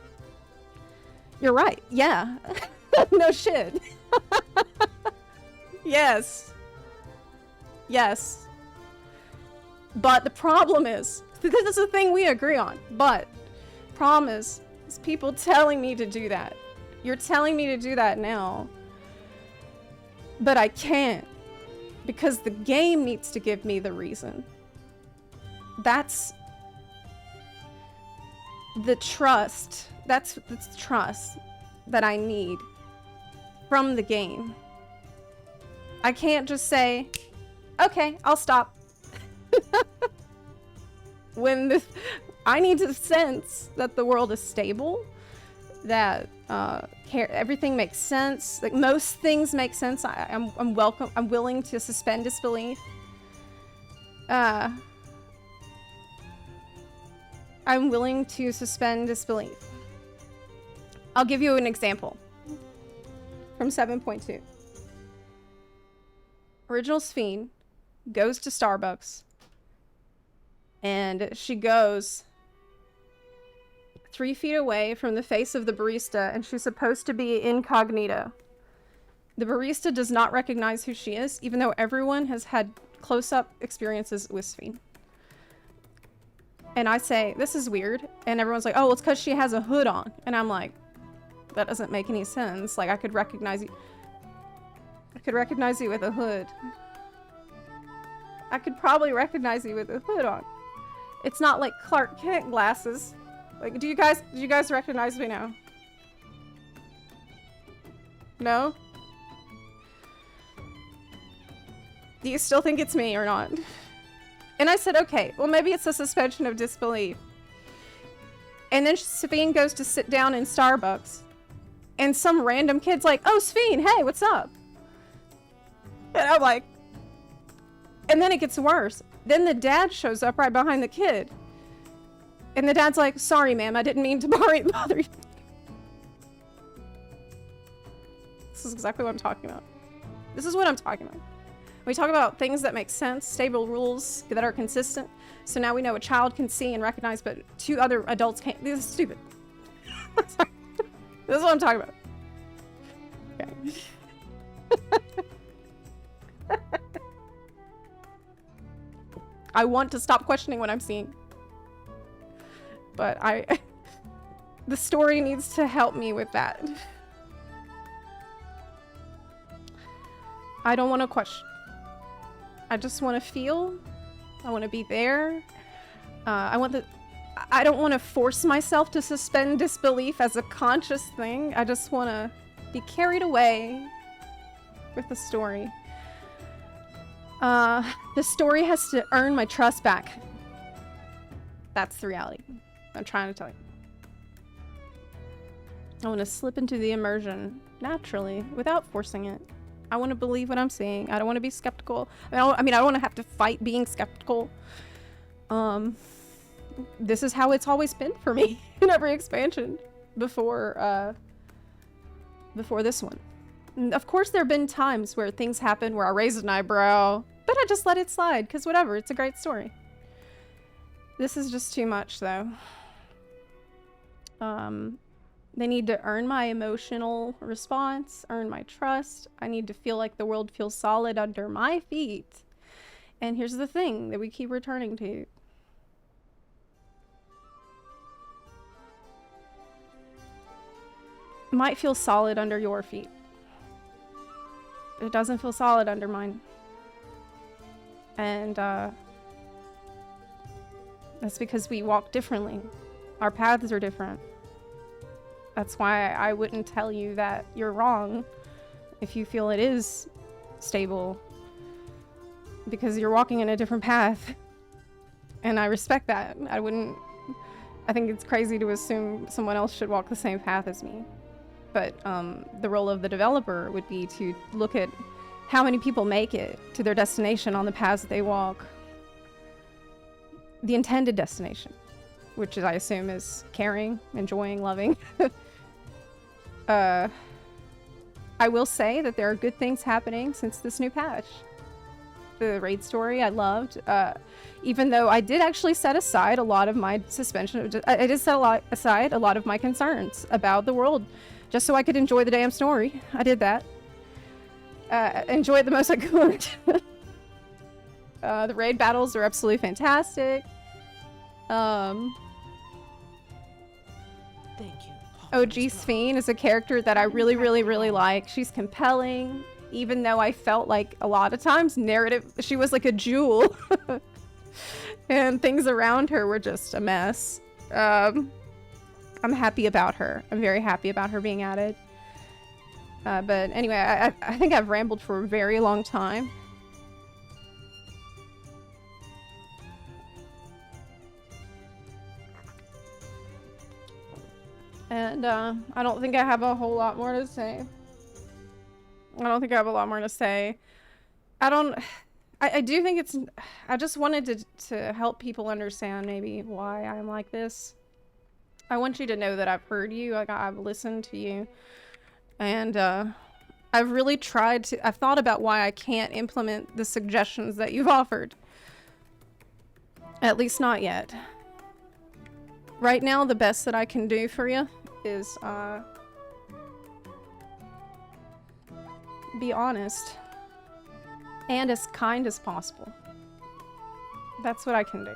you're right. Yeah. No shit. Yes. Yes. But the problem is, this is a thing we agree on, but problem is people telling me to do that. You're telling me to do that now. But I can't, because the game needs to give me the reason. That's the trust. That's the trust that I need from the game. I can't just say, okay, I'll stop. I need to sense that the world is stable, that everything makes sense. Like, most things make sense. I'm willing to suspend disbelief. I'm willing to suspend disbelief. I'll give you an example from 7.2. Original Sphene goes to Starbucks, and she goes 3 feet away from the face of the barista, and she's supposed to be incognito. The barista does not recognize who she is, even though everyone has had close-up experiences with Sphene. And I say, this is weird. And everyone's like, oh, well, it's because she has a hood on. And I'm like, that doesn't make any sense. Like, I could recognize you. I could recognize you with a hood. I could probably recognize you with a hood on. It's not like Clark Kent glasses. Like, do you guys recognize me now? No? Do you still think it's me or not? And I said, okay, well, maybe it's a suspension of disbelief. And then Sphene goes to sit down in Starbucks, and some random kid's like, oh, Sphene, hey, what's up? And I'm like, and then it gets worse. Then the dad shows up right behind the kid. And the dad's like, sorry, ma'am, I didn't mean to bother you. This is exactly what I'm talking about. This is what I'm talking about. We talk about things that make sense, stable rules that are consistent. So now we know a child can see and recognize, but 2 other adults can't. This is stupid. This is what I'm talking about. Okay. I want to stop questioning what I'm seeing. But the story needs to help me with that. I don't want to question. I just want to feel. I want to be there. I don't want to force myself to suspend disbelief as a conscious thing. I just want to be carried away with the story. The story has to earn my trust back. That's the reality I'm trying to tell you. I want to slip into the immersion naturally without forcing it. I want to believe what I'm seeing. I don't want to be skeptical. I don't want to have to fight being skeptical. This is how it's always been for me in every expansion before this one. And of course, there have been times where things happen where I raise an eyebrow, but I just let it slide because whatever, it's a great story. This is just too much, though. They need to earn my emotional response, earn my trust. I need to feel like the world feels solid under my feet. And here's the thing that we keep returning to. Might feel solid under your feet. It doesn't feel solid under mine. And, that's because we walk differently. Our paths are different. That's why I wouldn't tell you that you're wrong if you feel it is stable. Because you're walking in a different path. And I respect that. I think it's crazy to assume someone else should walk the same path as me. But the role of the developer would be to look at how many people make it to their destination on the paths that they walk. The intended destination, which is, I assume, is caring, enjoying, loving. I will say that there are good things happening since this new patch. The raid story I loved, even though I did actually set aside a lot of my suspension. I did set aside a lot of my concerns about the world, just so I could enjoy the damn story. I did that. Enjoy it the most I could. The raid battles are absolutely fantastic. Thank you. OG Sphene is a character that I really, really, really like. She's compelling, even though I felt like a lot of times she was like a jewel. And things around her were just a mess. I'm happy about her. I'm very happy about her being added. But anyway, I think I've rambled for a very long time. And I don't think I have a whole lot more to say. I do think it's... I just wanted to help people understand maybe why I'm like this. I want you to know that I've heard you, like I've listened to you. And I've really tried to... I've thought about why I can't implement the suggestions that you've offered. At least not yet. Right now, the best that I can do for you is be honest and as kind as possible. That's what I can do.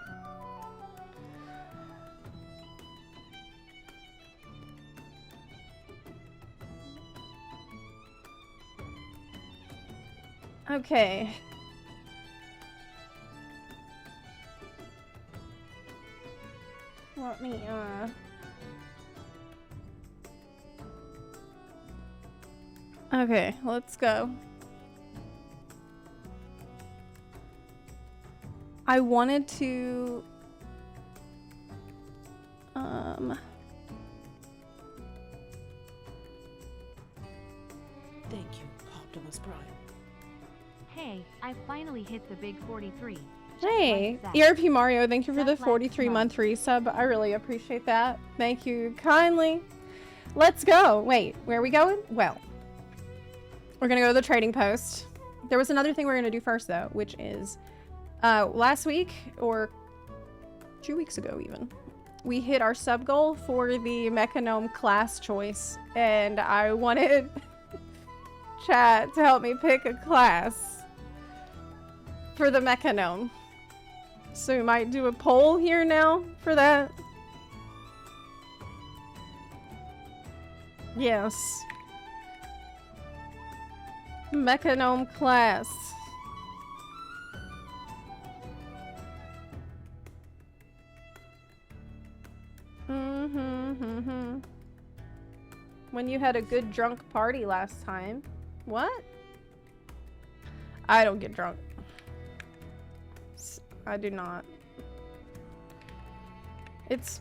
Okay. Let me, Okay, let's go. I wanted to... Thank you, Optimus Prime. Hey, I finally hit the big 43. Hey, Like that. ERP Mario, thank you for the 43-month resub. I really appreciate that. Thank you kindly. Let's go. Wait, where are we going? Well, we're gonna go to the trading post. There was another thing we're gonna do first, though, which is last week, or 2 weeks ago even, we hit our sub goal for the Mechanome class choice, and I wanted chat to help me pick a class for the Mechanome. So we might do a poll here now for that. Yes. Mechanome class. When you had a good drunk party last time. What? I don't get drunk. I do not. It's...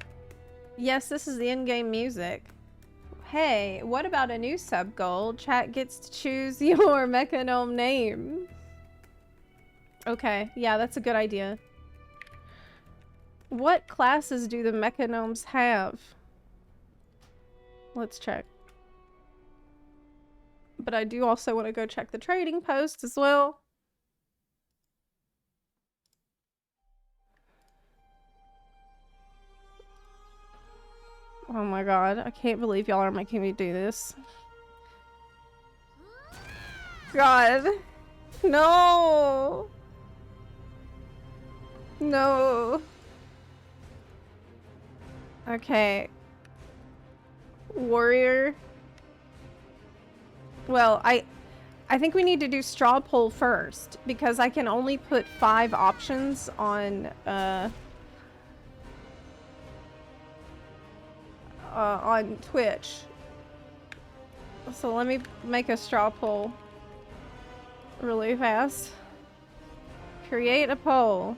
Yes, this is the in-game music. Hey, what about a new sub goal? Chat gets to choose your Mechanome name. Okay, yeah, that's a good idea. What classes do the Mechanomes have? Let's check. But I do also want to go check the trading post as well. Oh my god, I can't believe y'all are making me do this. God. No. No. Okay. Warrior. Well, I think we need to do straw poll first because I can only put 5 options on Twitch. So let me make a straw poll really fast. Create a poll.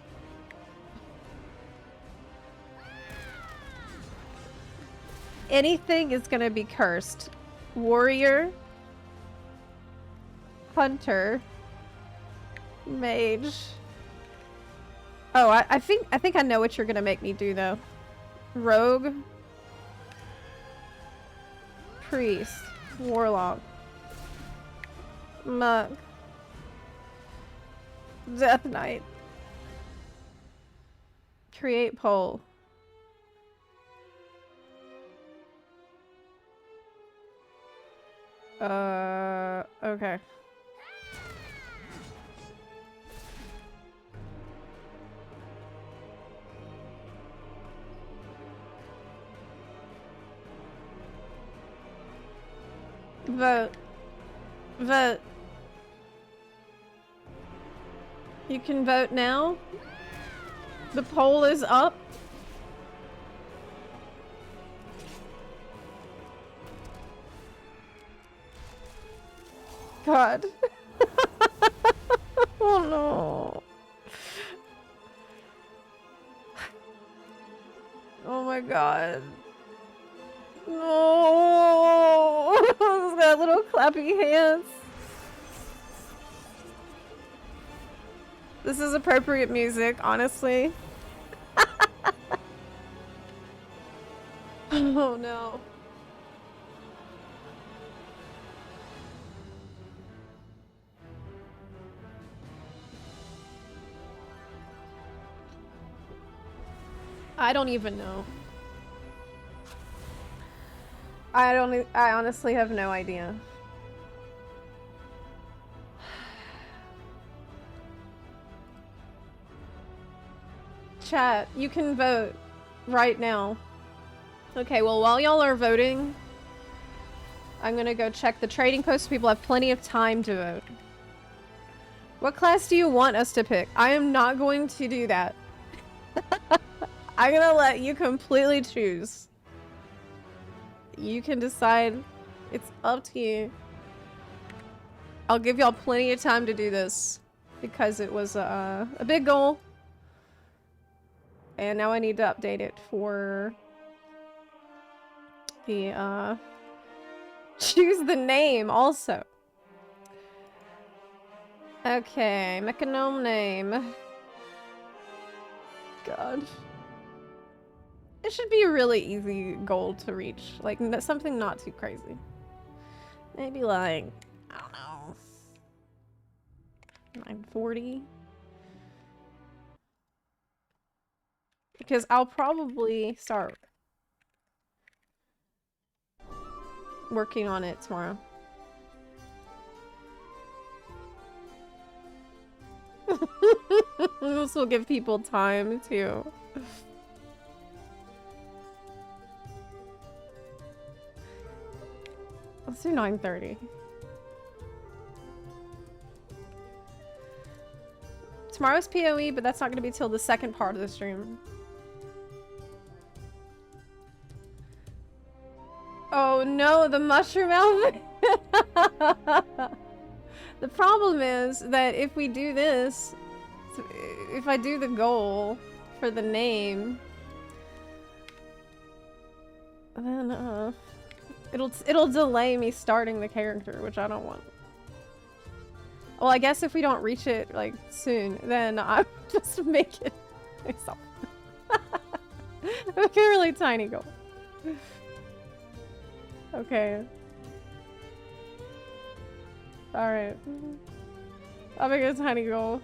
Anything is gonna be cursed. Warrior, hunter, mage. Oh, I think I know what you're gonna make me do though. Rogue, priest, warlock, monk, death knight. Create poll. Okay. Vote. Vote. You can vote now. The poll is up. God. Oh no. Oh my god. No. He's got little clappy hands. This is appropriate music, honestly. Oh no. I don't even know. I honestly have no idea. Chat, you can vote right now. Okay, well, while y'all are voting, I'm gonna go check the trading post. People have plenty of time to vote. What class do you want us to pick? I am not going to do that. I'm gonna let you completely choose. You can decide. It's up to you. I'll give y'all plenty of time to do this because it was a big goal. And now I need to update it for the choose the name also. Okay, Mechanome name. God. It should be a really easy goal to reach. Like, something not too crazy. Maybe like, I don't know, 940? Because I'll probably start working on it tomorrow. This will give people time to... Let's do 9:30. Tomorrow's PoE, but that's not going to be till the second part of the stream. Oh no, the mushroom outfit! The problem is that if we do this, if I do the goal for the name, then it'll delay me starting the character, which I don't want. Well, I guess if we don't reach it like soon, then I'll just make it myself. Make a really tiny goal. Okay. Alright. I'll make a tiny goal.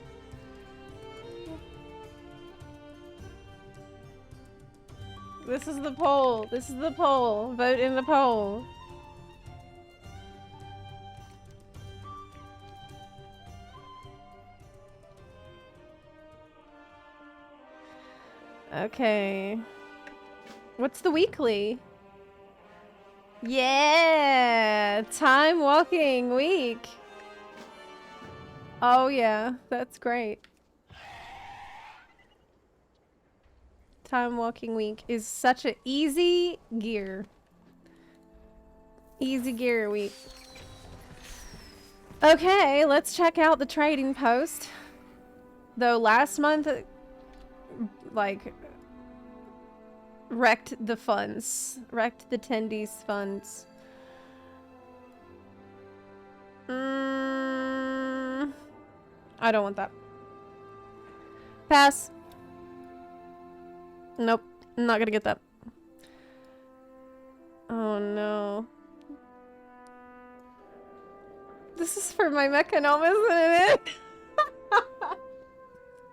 This is the poll. This is the poll. Vote in the poll. Okay. What's the weekly? Yeah! Time walking week. Oh yeah, that's great. Time walking week is such an easy gear. Easy gear week. Okay, let's check out the trading post. Though last month, like, wrecked the funds. Wrecked the attendees' funds. I don't want that. Pass. Nope. I'm not gonna get that. Oh no. This is for my Mechanome, isn't it?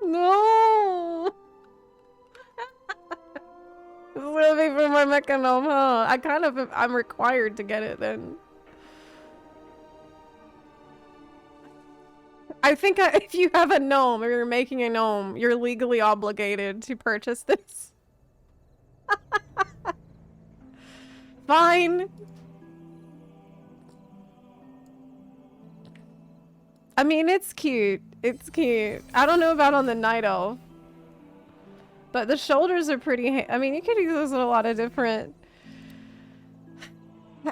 No! This is gonna be for my Mechanome, huh? I'm required to get it then. I think if you have a gnome or you're making a gnome, you're legally obligated to purchase this. Fine. I mean, it's cute. It's cute. I don't know about on the Night Elf. But the shoulders are pretty... I mean, you could use those in a lot of different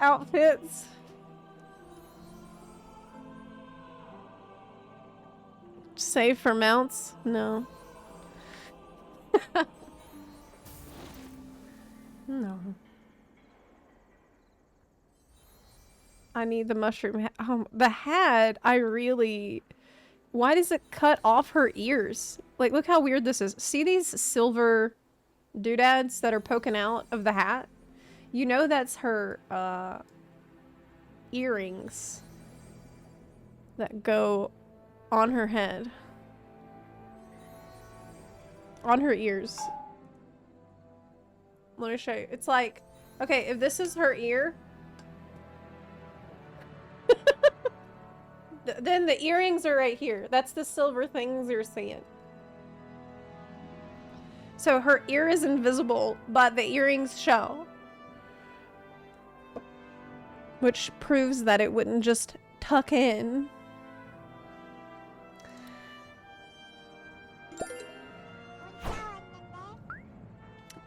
outfits. Save for mounts? No. No. I need the mushroom hat. Oh, the hat, I really... Why does it cut off her ears? Like, look how weird this is. See these silver doodads that are poking out of the hat? You know that's her, earrings that go on her head. On her ears. Let me show you. It's like, okay, if this is her ear, then the earrings are right here. That's the silver things you're seeing. So her ear is invisible, but the earrings show. Which proves that it wouldn't just tuck in.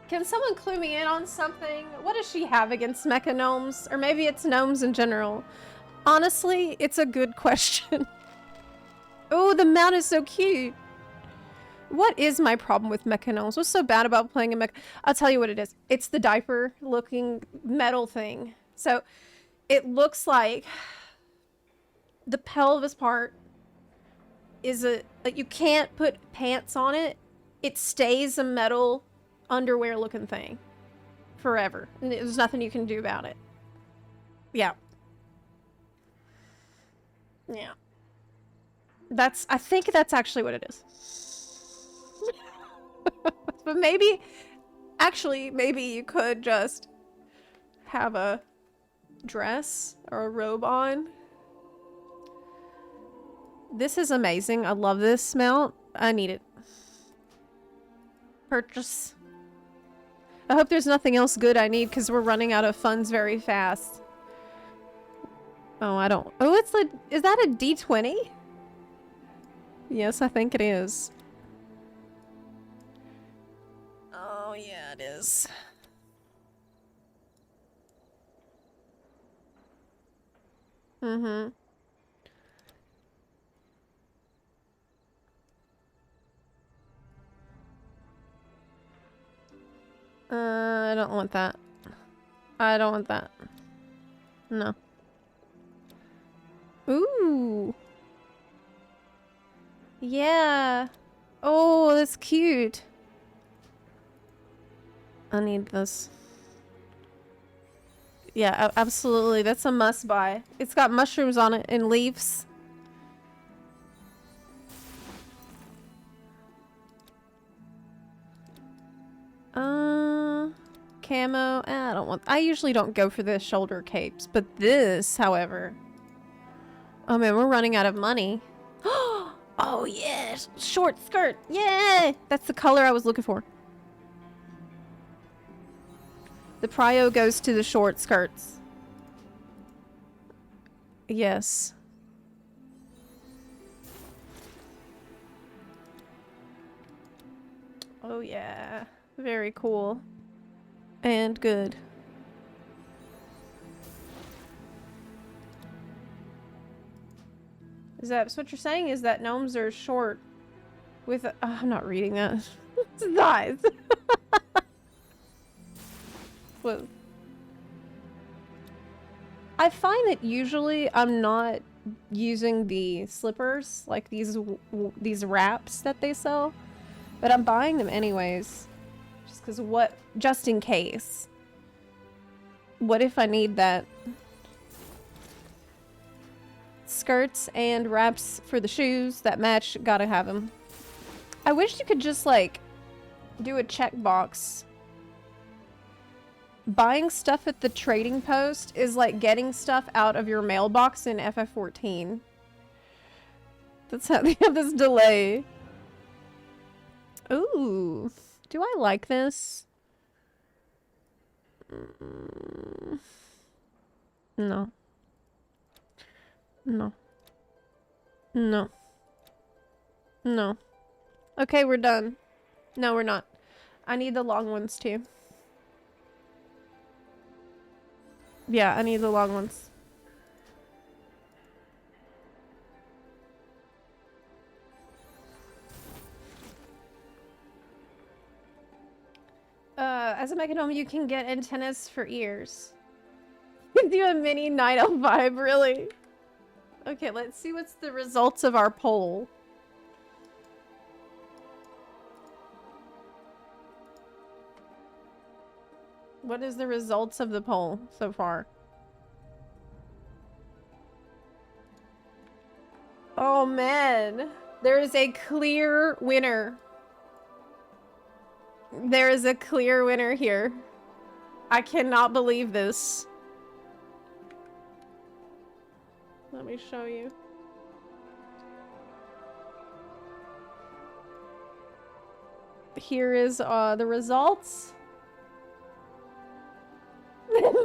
Can someone clue me in on something? What does she have against mecha gnomes? Or maybe it's gnomes in general. Honestly, it's a good question. Oh, the mount is so cute. What is my problem with mecha gnomes? What's so bad about playing a mecha? I'll tell you what it is. It's the diaper looking metal thing. So it looks like the pelvis part is like you can't put pants on it. It stays a metal underwear looking thing forever. And there's nothing you can do about it. Yeah. Yeah. I think that's actually what it is. But maybe, actually, maybe you could just have a dress or a robe on. This is amazing. I love this mount. I need it. Purchase. I hope there's nothing else good I need because we're running out of funds very fast. Oh, I don't... Oh, it's like... Is that a D20? Yes, I think it is. Oh, yeah, it is. Mm-hmm. I don't want that. I don't want that. No. Ooh. Yeah. Oh, that's cute. I need this. Yeah, absolutely. That's a must buy. It's got mushrooms on it and leaves. camo. I don't want. I usually don't go for the shoulder capes, but this, however. Oh man, we're running out of money. Oh yes, short skirt. Yeah, that's the color I was looking for. The prio goes to the short skirts. Yes. Oh yeah, very cool. And good. Is that what you're saying? Is that gnomes are short with I'm not reading that. It's eyes. What? I find that usually I'm not using the slippers, like these wraps that they sell, but I'm buying them anyways. Just because just in case. What if I need that? Skirts and wraps for the shoes that match, gotta have them. I wish you could just like do a checkbox. Buying stuff at the trading post is like getting stuff out of your mailbox in FF14. That's how they have this delay. Ooh, do I like this? No. No. No. No. Okay, we're done. No, we're not. I need the long ones too. Yeah, I need the long ones. As a mechanom, you can get antennas for ears. Do a mini night elf vibe, really? Okay, let's see what's the results of our poll. What is the results of the poll so far? Oh man, there is a clear winner. There is a clear winner here. I cannot believe this. Let me show you. Here is the results.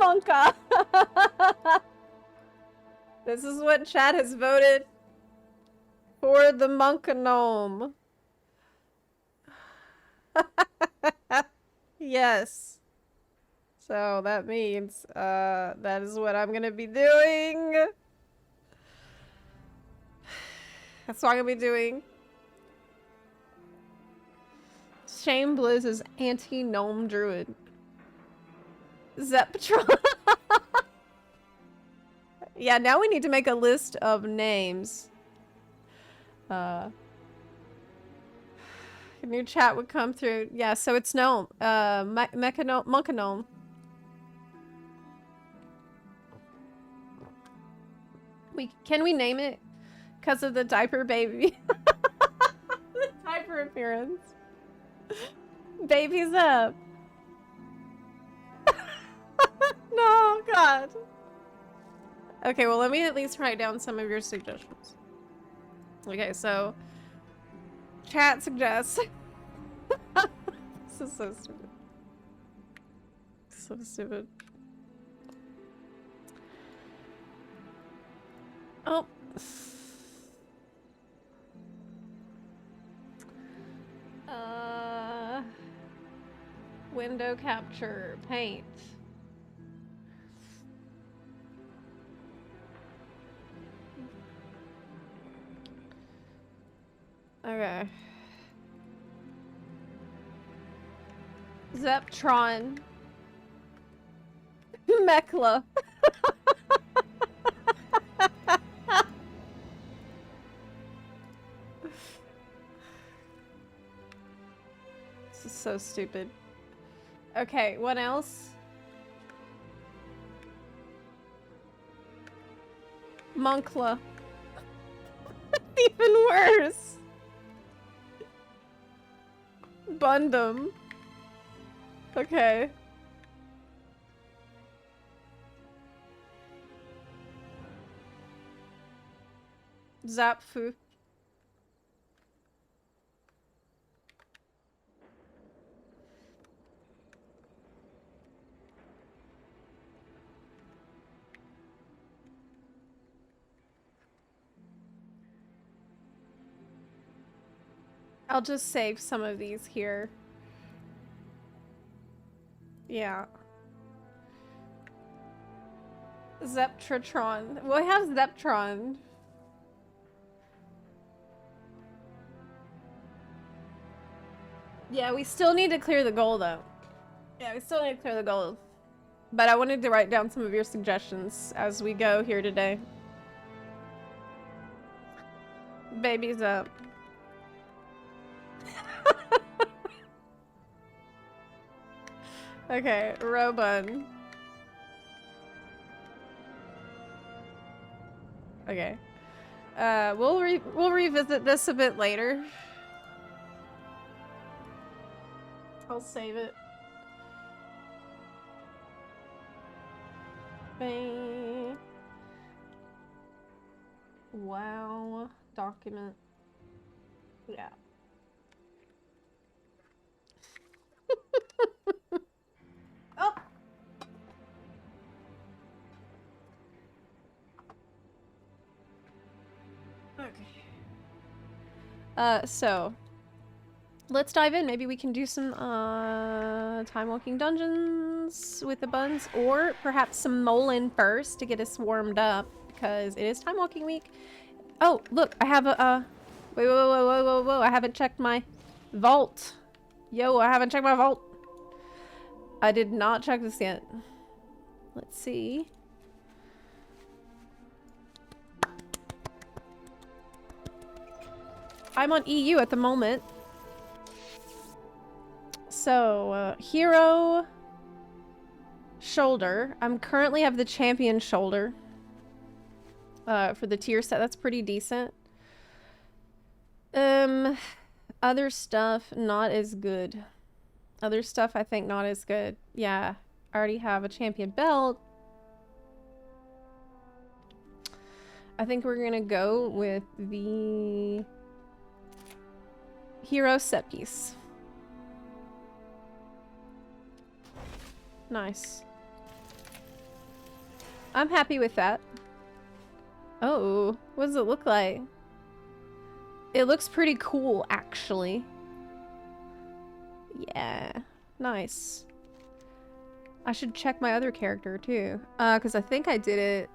Monka. This is what chat has voted for the Monka gnome. Yes. So that means that is what I'm gonna be doing. That's what I'm gonna be doing. Shame Blizz is anti-gnome druid. Zepla. Yeah, now we need to make a list of names. A new chat would come through. Yeah, so it's gnome. Monka-gnome. Can we name it? Because of the diaper baby. The diaper appearance. Baby's up. No, God. Okay, well, let me at least write down some of your suggestions. Okay, so chat suggests. This is so stupid. So stupid. Oh. Window capture, paint. Okay. Zeptron. Mekla. This is so stupid. Okay, what else? Monkla. Even worse. Bundum. Okay. Zapfu. I'll just save some of these here. Yeah. Zeptratron. Well, I have Zeptron. Yeah, we still need to clear the goal, though. Yeah, we still need to clear the goal. But I wanted to write down some of your suggestions as we go here today. Baby's up. Okay, Robun. Okay. We'll revisit this a bit later. I'll save it. Bang. Wow. Document. Yeah. Oh! Okay. So let's dive in. Maybe we can do some time walking dungeons with the buns, or perhaps some Molin first to get us warmed up because it is time walking week. Oh, look, I have a wait, whoa, I haven't checked my vault. Yo, I haven't checked my vault. I did not check this yet. Let's see. I'm on EU at the moment. So, hero shoulder. I'm currently have the champion shoulder. For the tier set, that's pretty decent. Other stuff, not as good. Other stuff, I think, not as good. Yeah, I already have a champion belt. I think we're gonna go with the hero set piece. Nice. I'm happy with that. Oh, what does it look like? It looks pretty cool, actually. Yeah, nice. I should check my other character, too. Because I think I did it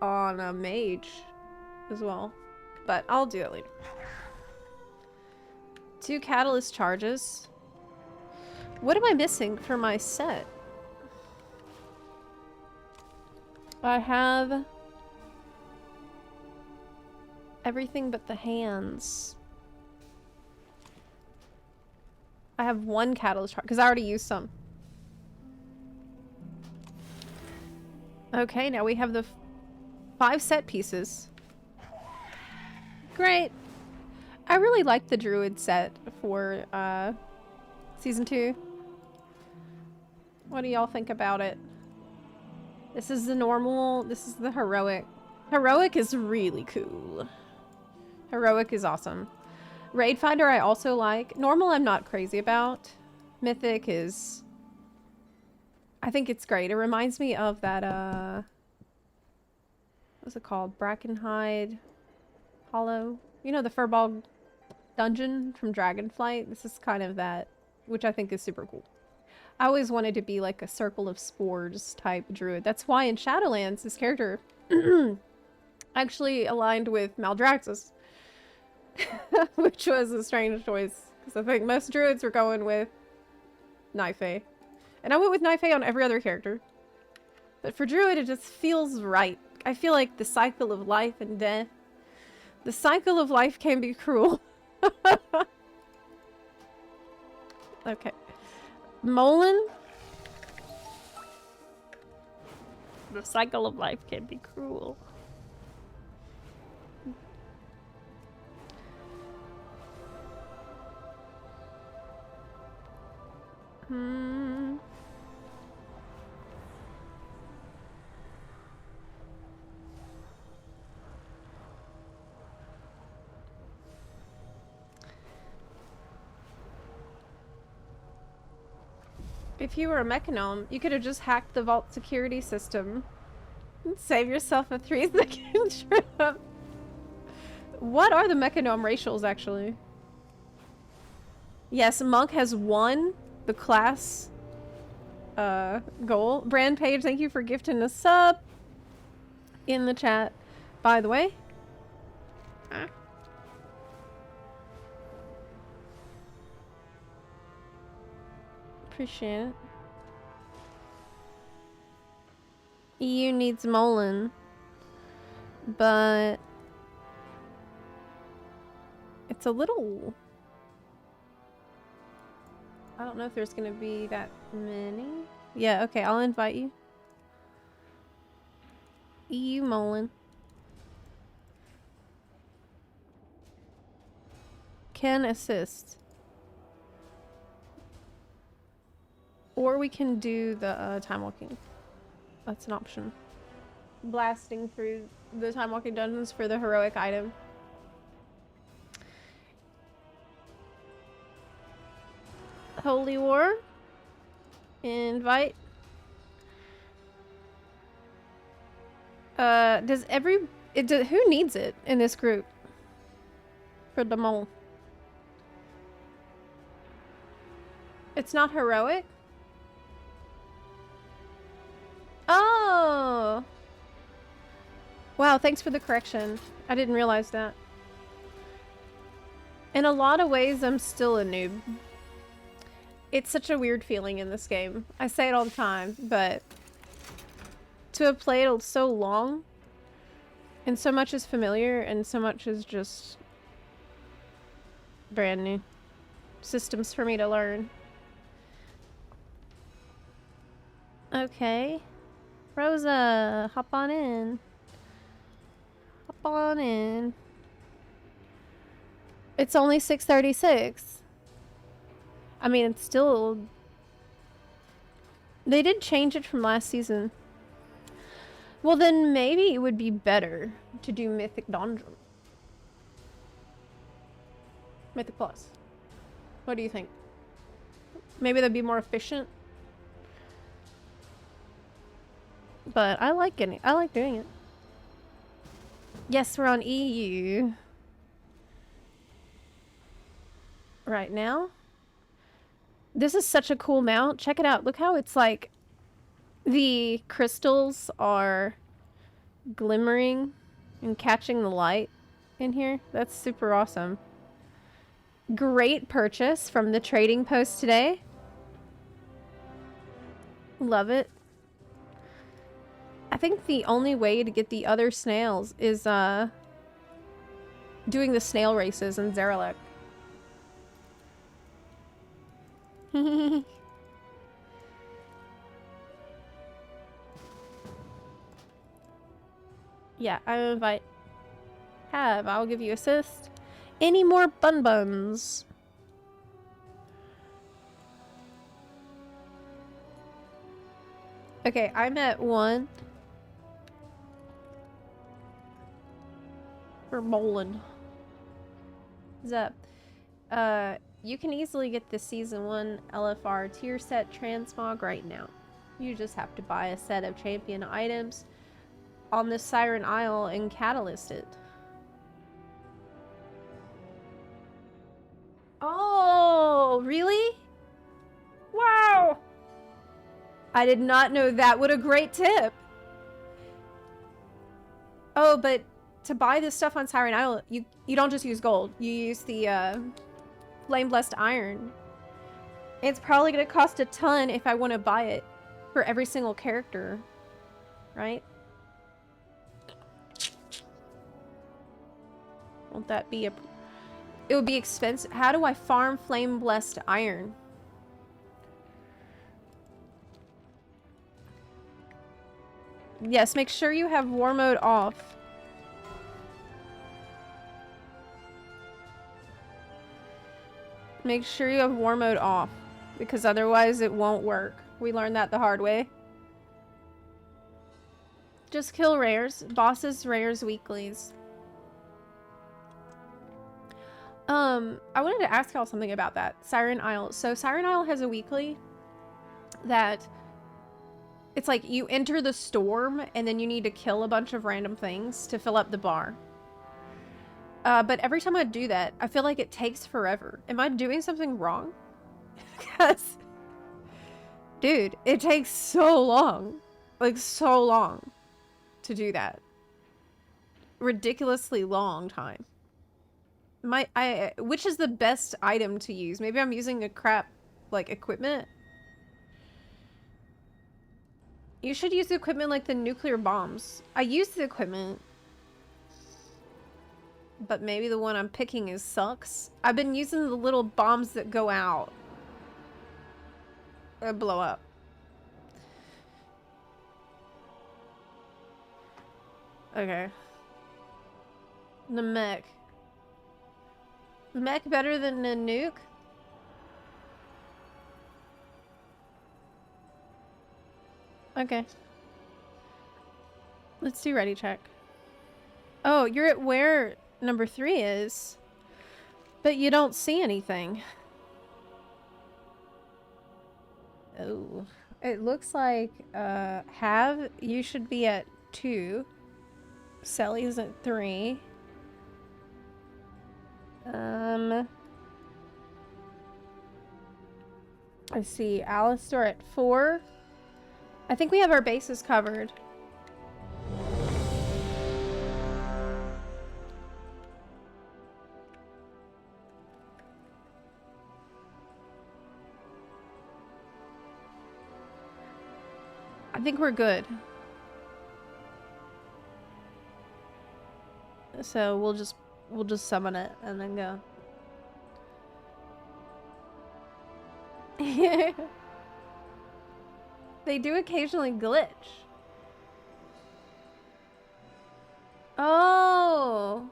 on a mage as well. But I'll do it later. 2 catalyst charges. What am I missing for my set? I have everything but the hands. I have 1 catalyst charge because I already used some. Okay, now we have the 5 set pieces. Great. I really like the druid set for season 2. What do y'all think about it? This is the normal, this is the heroic. Heroic is really cool. Heroic is awesome. Raid Finder I also like. Normal I'm not crazy about. Mythic is... I think it's great. It reminds me of that, what's it called? Brackenhide Hollow. You know, the Furball dungeon from Dragonflight? This is kind of that, which I think is super cool. I always wanted to be like a Circle of Spores type druid. That's why in Shadowlands, this character actually aligned with Maldraxxus. Which was a strange choice. Because I think most druids were going with Naife. And I went with Naife on every other character. But for druid, it just feels right. I feel like the cycle of life and death. The cycle of life can be cruel. Okay. Molin. The cycle of life can be cruel. If you were a mechanome, you could have just hacked the vault security system and save yourself a 3-second trip. What are the mechanome racials, actually? Yes, Monk has won the class goal. Brand Page, thank you for gifting a sub in the chat, by the way. Appreciate it. EU needs Molin, but it's a little... I don't know if there's gonna be that many. Yeah, okay, I'll invite you. EU Molin. Can assist. Or we can do the time walking. That's an option. Blasting through the time walking dungeons for the heroic item. Holy War. Invite. Who needs it in this group? For the mole. It's not heroic? Oh! Wow, thanks for the correction. I didn't realize that. In a lot of ways, I'm still a noob. It's such a weird feeling in this game. I say it all the time, but to have played it so long, and so much is familiar, and so much is just brand new systems for me to learn. Okay. Rosa, hop on in. Hop on in. It's only 6:36. I mean, it's still... They did change it from last season. Well, then maybe it would be better to do Mythic Dungeon. Mythic Plus. What do you think? Maybe that'd be more efficient? But I like getting, I like doing it. Yes, we're on EU. Right now. This is such a cool mount. Check it out. Look how it's like the crystals are glimmering and catching the light in here. That's super awesome. Great purchase from the trading post today. Love it. I think the only way to get the other snails is doing the snail races in Zeralek. Yeah, I invite. I'll give you assist. Any more buns? Okay, I'm at 1. For Moland. Zep. You can easily get the Season 1 LFR tier set transmog right now. You just have to buy a set of champion items on the Siren Isle and catalyst it. Oh, really? Wow! I did not know that. What a great tip! Oh, but to buy this stuff on Siren Isle, you don't just use gold. You use the Flame Blessed Iron. It's probably gonna cost a ton if I want to buy it for every single character, right? Won't that be a... It would be expensive. How do I farm Flame Blessed Iron? Yes, make sure you have war mode off. Make sure you have war mode off, because otherwise it won't work. We learned that the hard way. Just kill rares. Bosses, rares, weeklies. I wanted to ask y'all something about that. Siren Isle. So Siren Isle has a weekly. that it's like you enter the storm and then you need to kill a bunch of random things to fill up the bar. But every time I do that, I feel like it takes forever. Am I doing something wrong? Because, dude, it takes so long. Like, so long to do that. Ridiculously long time. Which is the best item to use? Maybe I'm using a crap, like, equipment. You should use the equipment like the nuclear bombs. I use the equipment. But maybe the one I'm picking is sucks. I've been using the little bombs that go out. Or blow up. Okay. The mech. Mech better than a nuke? Okay. Let's do ready check. Oh, you're at where number 3 is, but you don't see anything. Oh, it looks like you should be at 2. Sally's at 3. I see Alistair at 4. I think we have our bases covered. I think we're good. So we'll just summon it and then go. They do occasionally glitch. Oh,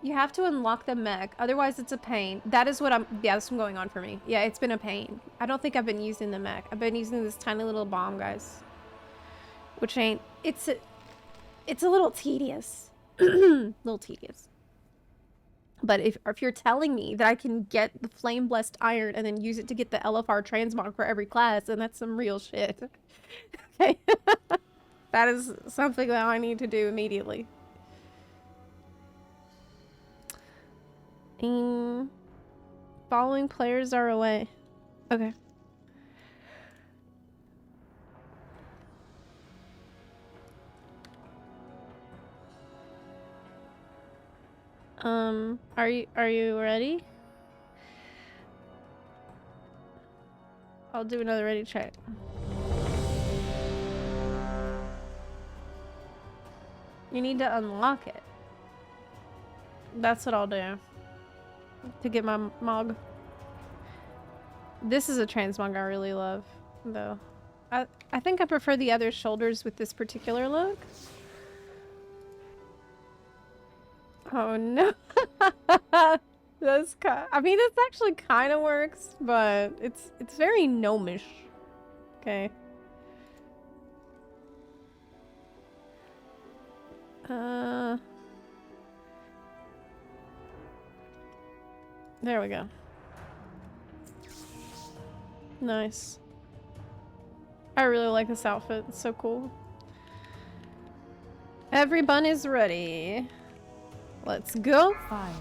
you have to unlock the mech, otherwise it's a pain. That is what that's what's going on for me. Yeah, it's been a pain. I don't think I've been using the mech. I've been using this tiny little bomb, guys. Which ain't, it's a little tedious. Little tedious. But if you're telling me that I can get the Flame Blessed Iron and then use it to get the LFR transmog for every class, then that's some real shit. Okay. That is something that I need to do immediately. Following players are away. Okay. Are you ready? I'll do another ready check. You need to unlock it. That's what I'll do. To get my mog. This is a transmog I really love, though. I think I prefer the other shoulders with this particular look. Oh no. That's I mean, this actually kind of works, but it's very gnomish. Okay. There we go. Nice. I really like this outfit. It's so cool. Every bun is ready. Let's go. 5,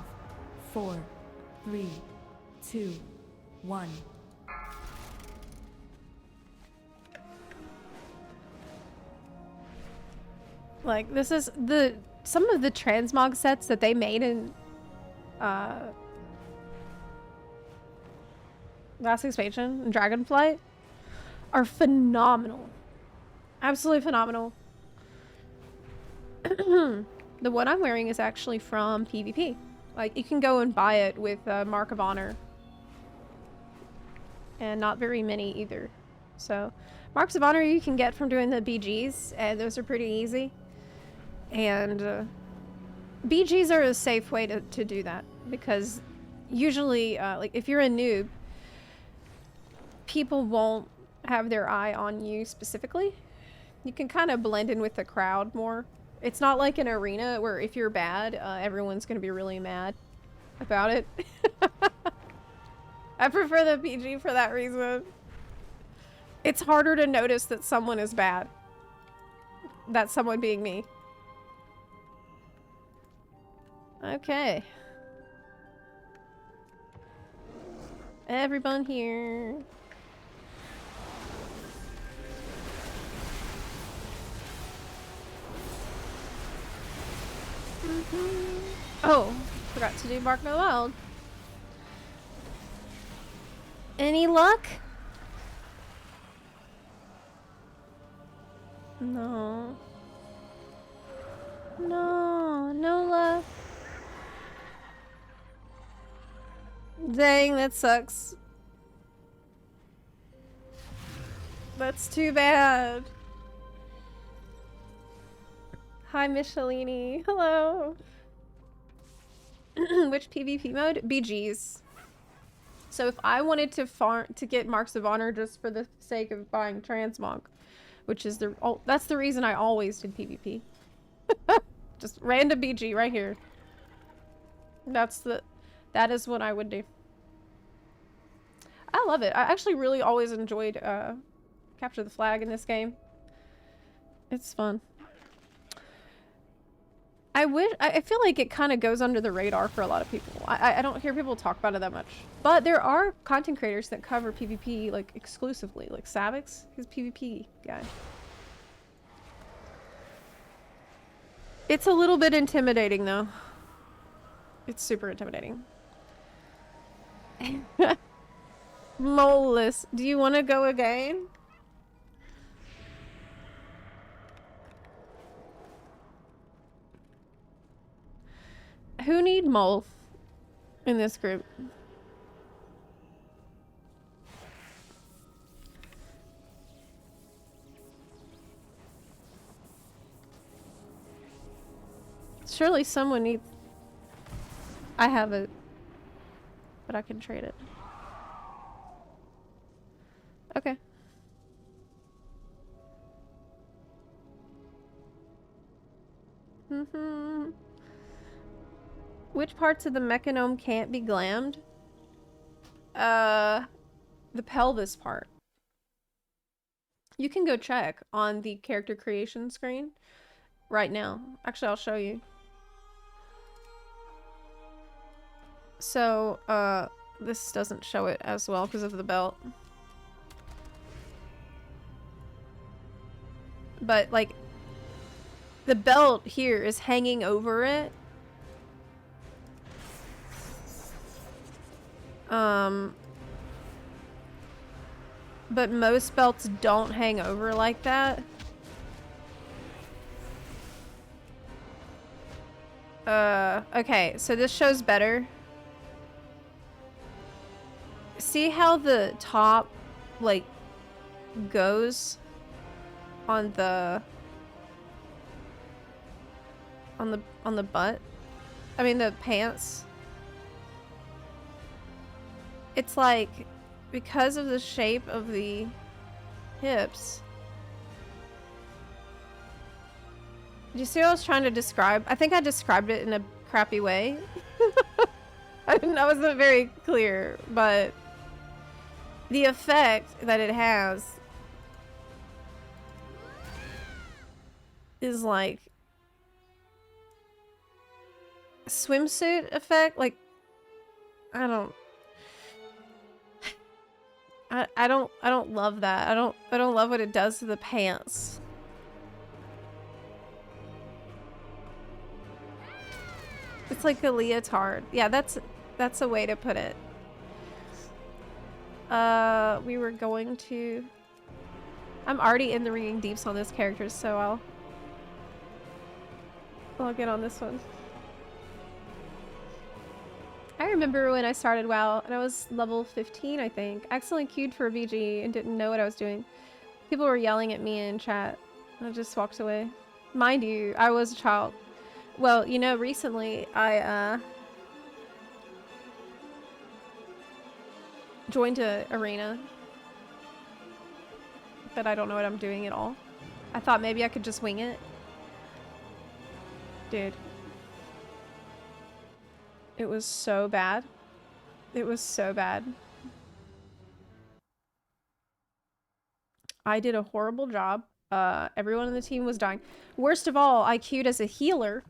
4, 3, 2, 1. Like, this is some of the transmog sets that they made in last expansion in Dragonflight are phenomenal. Absolutely phenomenal. The one I'm wearing is actually from PvP. Like, you can go and buy it with Mark of Honor. And not very many either. So, Marks of Honor you can get from doing the BGs, and those are pretty easy. And BGs are a safe way to do that. Because usually, like, if you're a noob, people won't have their eye on you specifically. You can kind of blend in with the crowd more. It's not like an arena where if you're bad, everyone's going to be really mad about it. I prefer the PG for that reason. It's harder to notice that someone is bad. That someone being me. Okay. Everyone here. Oh, forgot to do Bark No Wild. Any luck? No. No, no luck. Dang, that sucks. That's too bad. Hi, Michelini. Hello. Which PvP mode? BGs. So if I wanted to get Marks of Honor just for the sake of buying Transmog, which is that's the reason I always did PvP. Just random BG right here. That is what I would do. I love it. I actually really always enjoyed Capture the Flag in this game. It's fun. I feel like it kind of goes under the radar for a lot of people. I don't hear people talk about it that much. But there are content creators that cover PvP like exclusively, like Savix, he's a PvP guy. It's a little bit intimidating though. It's super intimidating. Moleless, do you want to go again? Who need mole in this group? Surely someone needs... I have it, but I can trade it. Okay. Which parts of the mechanome can't be glammed? The pelvis part. You can go check on the character creation screen right now. Actually, I'll show you. So, this doesn't show it as well because of the belt. But, like, the belt here is hanging over it. But most belts don't hang over like that. Okay, so this shows better. See how the top, like, goes on the butt? I mean the pants. It's like, because of the shape of the hips. Do you see what I was trying to describe? I think I described it in a crappy way. I wasn't very clear, but the effect that it has is like a swimsuit effect. Like, I don't love that. I don't love what it does to the pants. It's like a leotard. Yeah, that's a way to put it. We were going to... I'm already in the Ringing Deeps on this character, so I'll get on this one. I remember when I started WoW, and I was level 15, I think. I accidentally queued for a VG and didn't know what I was doing. People were yelling at me in chat, and I just walked away. Mind you, I was a child. Well, you know, recently I joined an arena, but I don't know what I'm doing at all. I thought maybe I could just wing it. Dude. It was so bad. It was so bad. I did a horrible job. Everyone on the team was dying. Worst of all, I queued as a healer.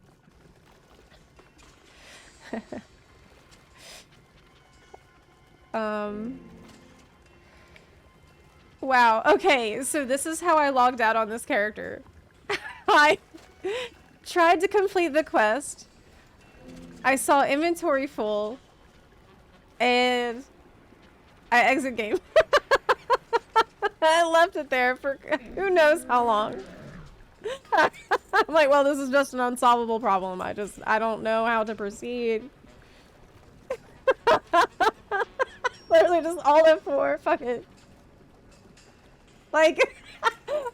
Wow, okay, so this is how I logged out on this character. I tried to complete the quest. I saw inventory full. And I exit game. I left it there for who knows how long. I'm like, well, this is just an unsolvable problem. I don't know how to proceed. Literally just all F4, fuck it. Like,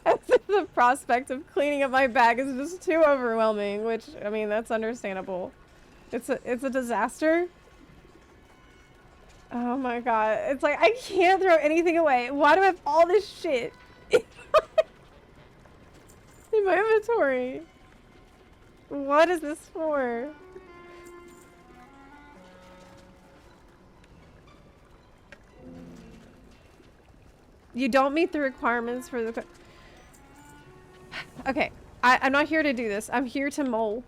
the prospect of cleaning up my bag is just too overwhelming, which, I mean, that's understandable. It's a disaster. Oh my god. It's like, I can't throw anything away. Why do I have all this shit in my inventory? What is this for? You don't meet the requirements for the... Okay, I'm not here to do this. I'm here to mole.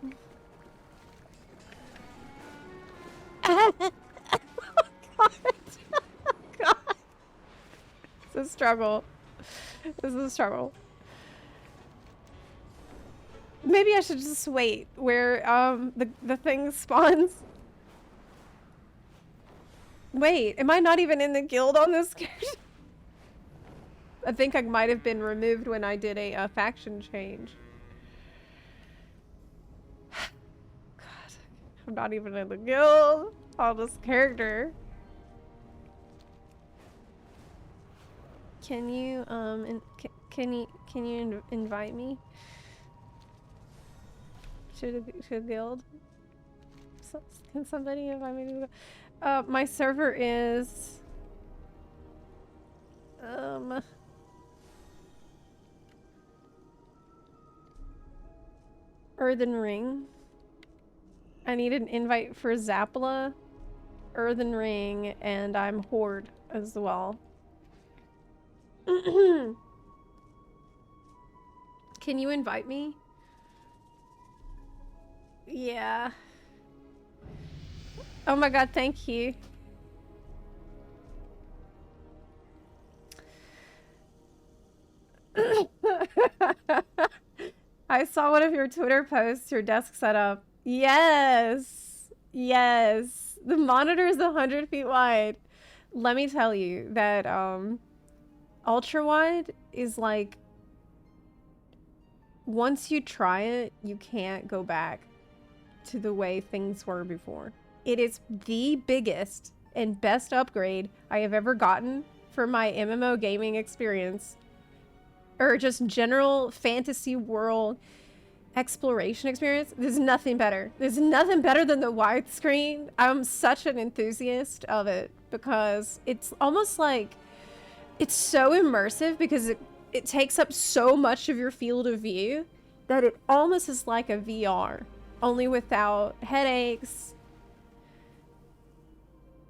Oh god. God. It's a struggle. This is a struggle. Maybe I should just wait where the thing spawns. Wait, am I not even in the guild on this character? I think I might have been removed when I did a faction change. God, I'm not even in the guild on this character. Can you can you invite me to the guild? Can somebody invite me to the my server is Earthen Ring. I need an invite for Zepla, Earthen Ring, and I'm Horde as well. Can you invite me? Yeah. Oh my god, thank you. I saw one of your Twitter posts, your desk setup. Yes. Yes. The monitor is 100 feet wide. Let me tell you that ultra wide is like, once you try it, you can't go back to the way things were before. It is the biggest and best upgrade I have ever gotten for my MMO gaming experience, or just general fantasy world exploration experience. There's nothing better. There's nothing better than the widescreen. I'm such an enthusiast of it because it's almost like, it's so immersive because it takes up so much of your field of view that it almost is like a VR, only without headaches.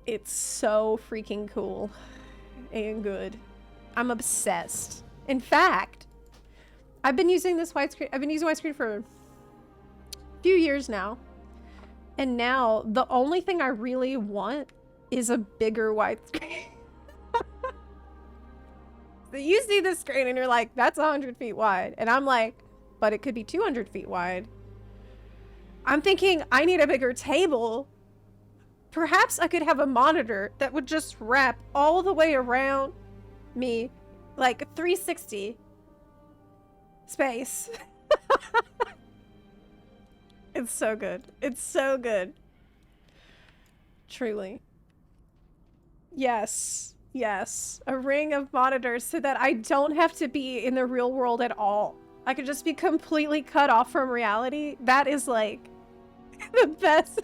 It's so freaking cool and good. I'm obsessed. In fact, I've been using this widescreen. I've been using widescreen for a few years now. And now the only thing I really want is a bigger widescreen. So you see this screen and you're like, that's 100 feet wide. And I'm like, but it could be 200 feet wide. I'm thinking I need a bigger table. Perhaps I could have a monitor that would just wrap all the way around me, like 360 space. It's so good. It's so good. Truly. Yes. Yes. A ring of monitors so that I don't have to be in the real world at all. I could just be completely cut off from reality. That is like the best.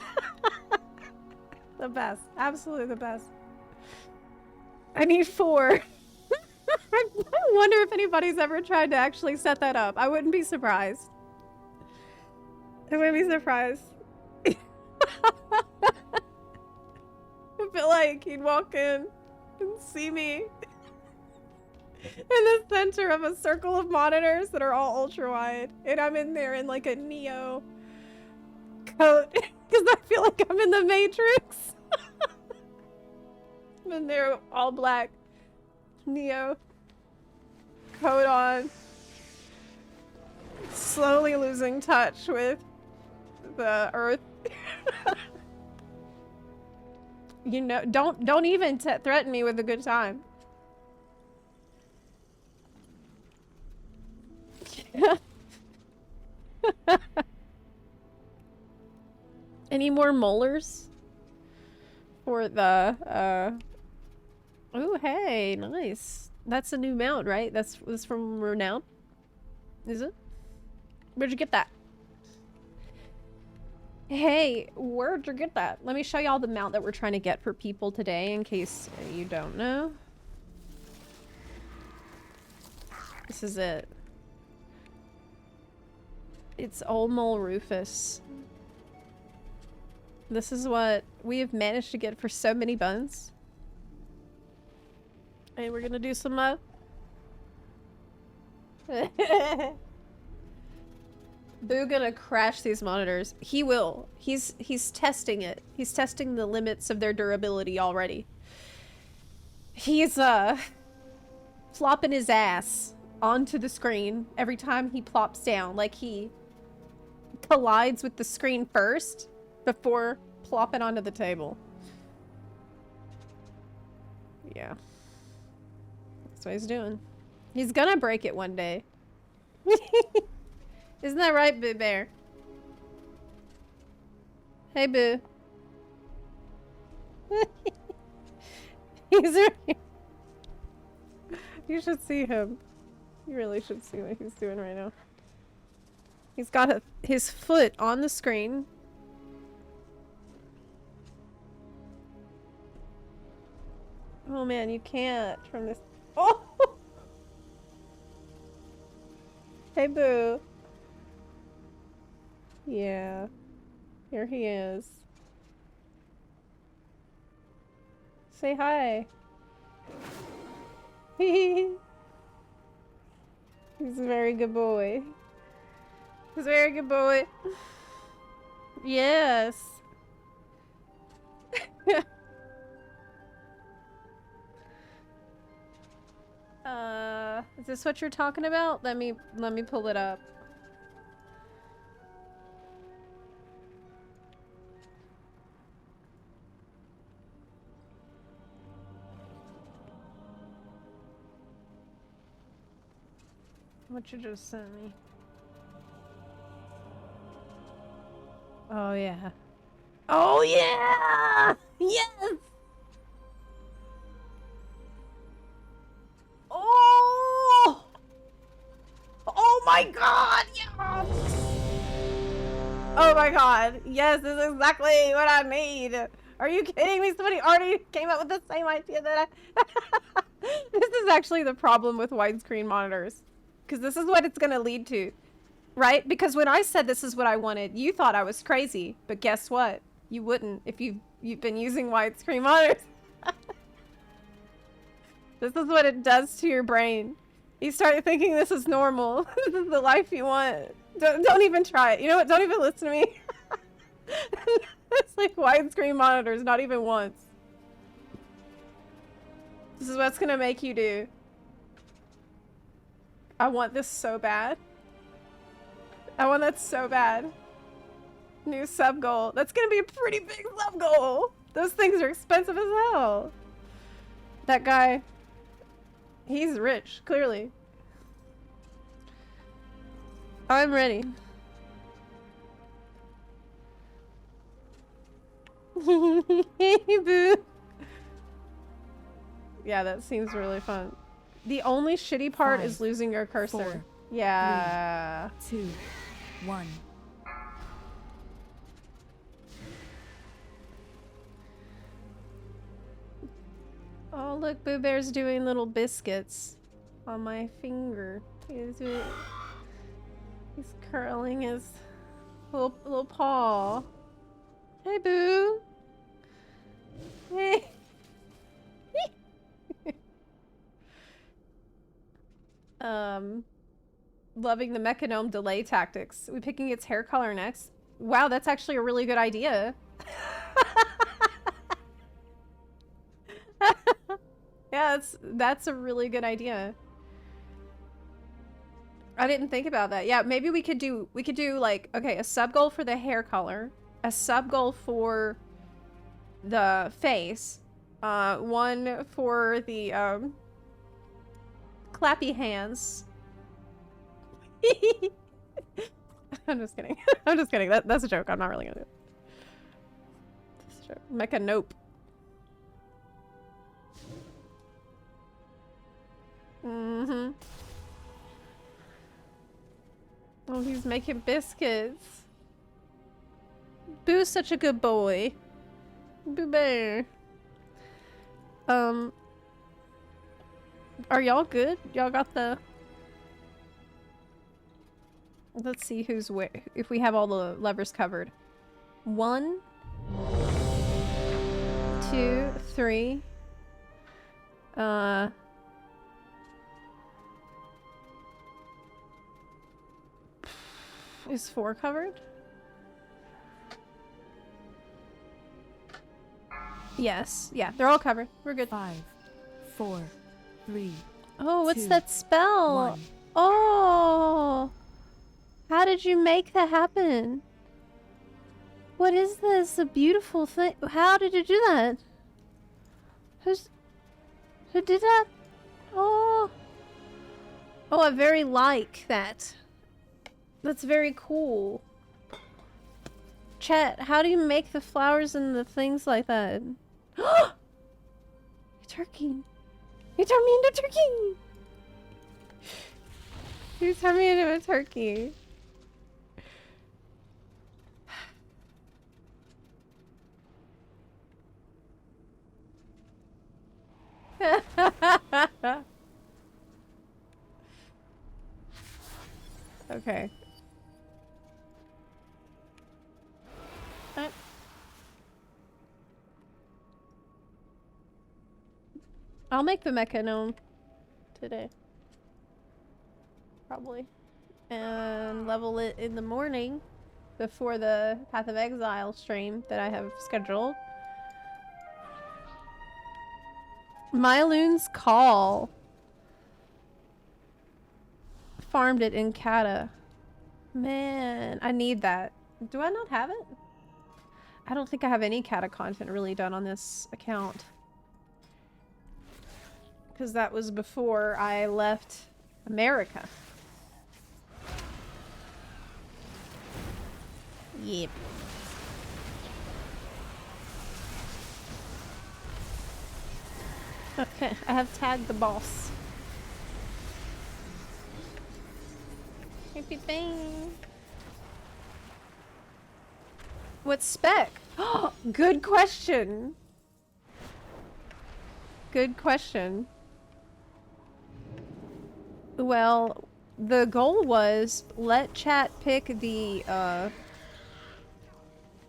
The best. Absolutely the best. I need 4. I wonder if anybody's ever tried to actually set that up. I wouldn't be surprised. I wouldn't be surprised. I feel like he'd walk in and see me the center of a circle of monitors that are all ultra wide, and I'm in there in like a Neo coat because I feel like I'm in the Matrix. I'm in there all black, Neo coat on, slowly losing touch with the earth. You know, don't even threaten me with a good time. Any more molars for the oh, hey, nice. That's a new mount, right? That's from Renown. Is it? Where'd you get that? Hey, where'd you get that? Let me show y'all the mount that we're trying to get for people today in case you don't know. This is it. It's Old Mole Rufus. This is what we have managed to get for so many buns. And we're gonna do some Boo gonna crash these monitors. He will. He's testing it. He's testing the limits of their durability already. He's flopping his ass onto the screen every time he plops down. Like he collides with the screen first before plopping onto the table. Yeah. That's what he's doing. He's gonna break it one day. Isn't that right, Boo Bear? Hey, Boo. He's right. You should see him. You really should see what he's doing right now. He's got his foot on the screen. Oh man, you can't from this. Oh! Hey, Boo. Yeah. Here he is. Say hi. He's a very good boy. He's a very good boy. Yes. Is this what you're talking about? Let me pull it up. What you just sent me. Oh yeah. Oh yeah! Yes! Oh! Oh my god! Yeah! Oh my god! Yes, this is exactly what I need. Are you kidding me? Somebody already came up with the same idea that I... This is actually the problem with widescreen monitors. Because this is what it's going to lead to. Right? Because when I said this is what I wanted, you thought I was crazy. But guess what? You wouldn't if you've been using widescreen monitors. This is what it does to your brain. You start thinking this is normal. This is the life you want. Don't even try it. You know what? Don't even listen to me. It's like widescreen monitors, not even once. This is what's gonna make you do. I want this so bad. I want that so bad. New sub goal. That's gonna be a pretty big sub goal. Those things are expensive as hell. That guy, he's rich, clearly. I'm ready. Hey, boo. Yeah, that seems really fun. The only shitty part is losing your cursor. 4, yeah. 3, 2, 1. Oh, look, Boo Bear's doing little biscuits on my finger. He's curling his little paw. Hey, Boo. Hey. Loving the Mechanome delay tactics. We picking its hair color next. Wow, that's actually a really good idea. Yeah, that's a really good idea. I didn't think about that. Yeah, maybe we could do like, okay, a sub goal for the hair color, a sub goal for the face, one for the clappy hands. I'm just kidding. I'm just kidding. That's a joke. I'm not really gonna do it. That's a joke. Mecha nope. Mm-hmm. Oh, he's making biscuits. Boo's such a good boy. Boo Bear. Are y'all good? Y'all got the... Let's see who's where. If we have all the levers covered. 1, 2, 3. Is 4 covered? Yes. Yeah, they're all covered. We're good. 5, 4, 3. Oh, what's 2, that spell? 1. Oh! How did you make that happen? What is this? A beautiful thing. How did you do that? Who did that? Oh. Oh, I very like that. That's very cool. Chat, how do you make the flowers and the things like that? You turkey. You turned me into a turkey. You turned me into a turkey. Okay. I'll make the Mechanome today. Probably. And level it in the morning before the Path of Exile stream that I have scheduled. Myloon's Call. Farmed it in Kata. Man, I need that. Do I not have it? I don't think I have any Kata content really done on this account. Because that was before I left America. Yep. Okay, I have tagged the boss. Hippie bang. What spec? Good question. Good question. Well, the goal was let chat pick the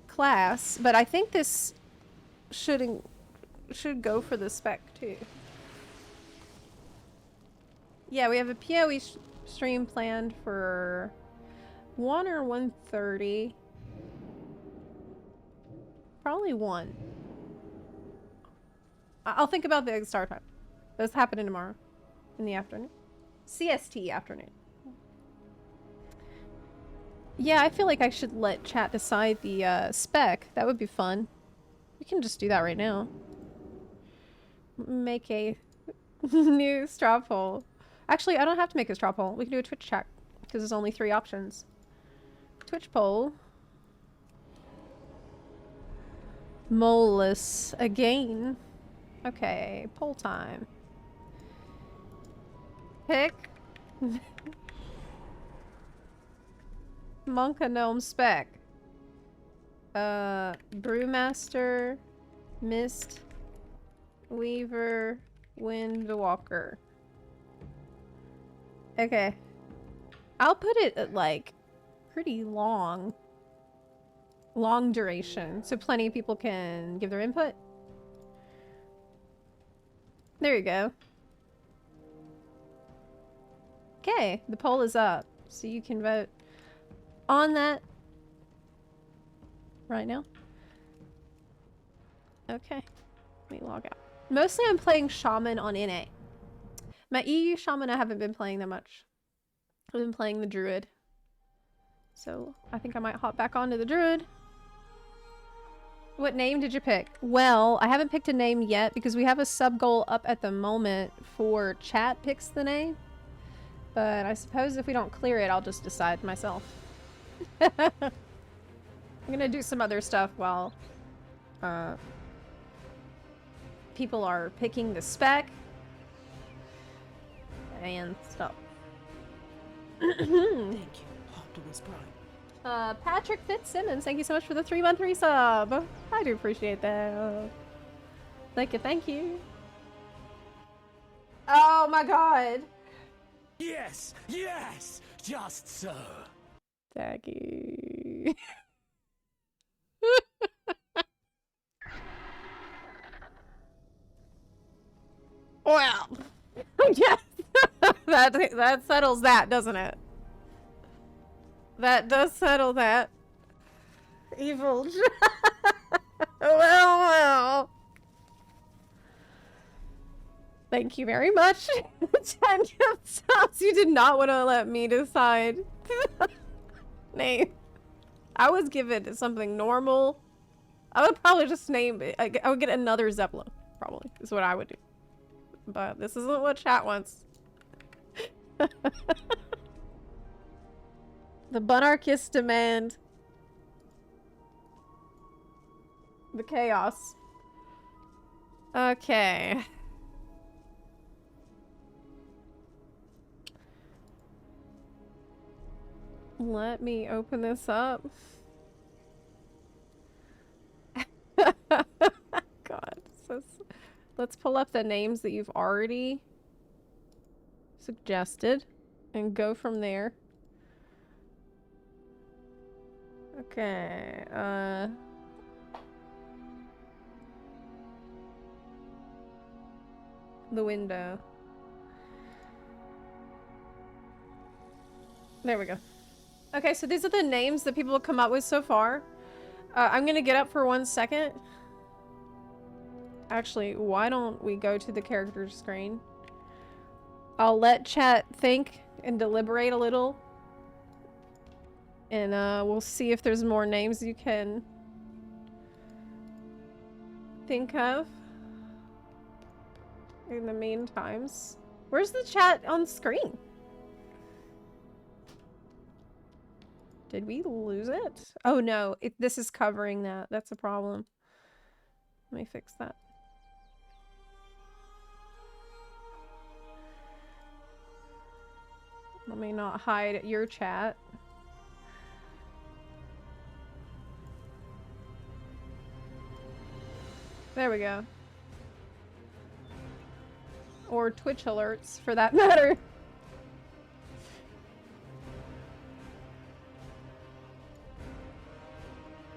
class, but I think this should go for the spec too. Yeah, we have a PoE stream planned for 1 or 1:30. Probably 1. I'll think about the start time. That's happening tomorrow in the afternoon. CST afternoon. Yeah, I feel like I should let chat decide the spec. That would be fun. We can just do that right now. Make a new straw poll. Actually, I don't have to make a straw poll. We can do a Twitch chat because there's only 3 options. Twitch poll. Moleless again. Okay, poll time. Pick. Monka spec. Brewmaster, Mist, Weaver, Windwalker. Okay. I'll put it at like pretty long duration so plenty of people can give their input. There you go. Okay, the poll is up, so you can vote on that right now. Okay, let me log out. Mostly I'm playing Shaman on NA. My EU Shaman I haven't been playing that much. I've been playing the Druid. So I think I might hop back onto the Druid. What name did you pick? Well, I haven't picked a name yet because we have a sub goal up at the moment for chat picks the name. But I suppose if we don't clear it, I'll just decide myself. I'm gonna do some other stuff while people are picking the spec and stuff. Thank you, Optimus Prime. Patrick Fitzsimmons, thank you so much for the 3-month resub. I do appreciate that. Thank you, thank you. Oh my god. Yes, yes, just so. Daggy. Well, yes, that settles that, doesn't it? That does settle that. Evil. Well. Thank you very much. 10 gift subs. You did not want to let me decide. Name. I was given something normal. I would probably just name it. I would get another Zepla, probably, is what I would do. But this isn't what chat wants. The Bunarchists demand the chaos. Okay. Let me open this up. God. Let's pull up the names that you've already suggested and go from there. Okay, the window. There we go. Okay, so these are the names that people have come up with so far. I'm gonna get up for 1 second. Actually, why don't we go to the character screen? I'll let chat think and deliberate a little. And we'll see if there's more names you can think of in the meantimes. Where's the chat on screen? Did we lose it? Oh no, this is covering that. That's a problem. Let me fix that. Let me not hide your chat. There we go. Or Twitch alerts, for that matter.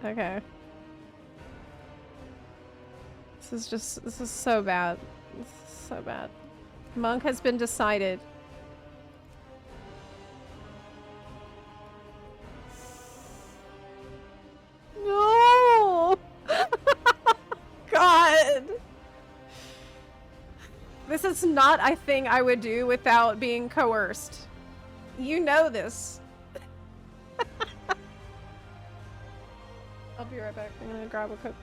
Okay. This is so bad. This is so bad. Monk has been decided. No! God! This is not a thing I would do without being coerced. You know this. I'll be right back. I'm gonna grab a Coke.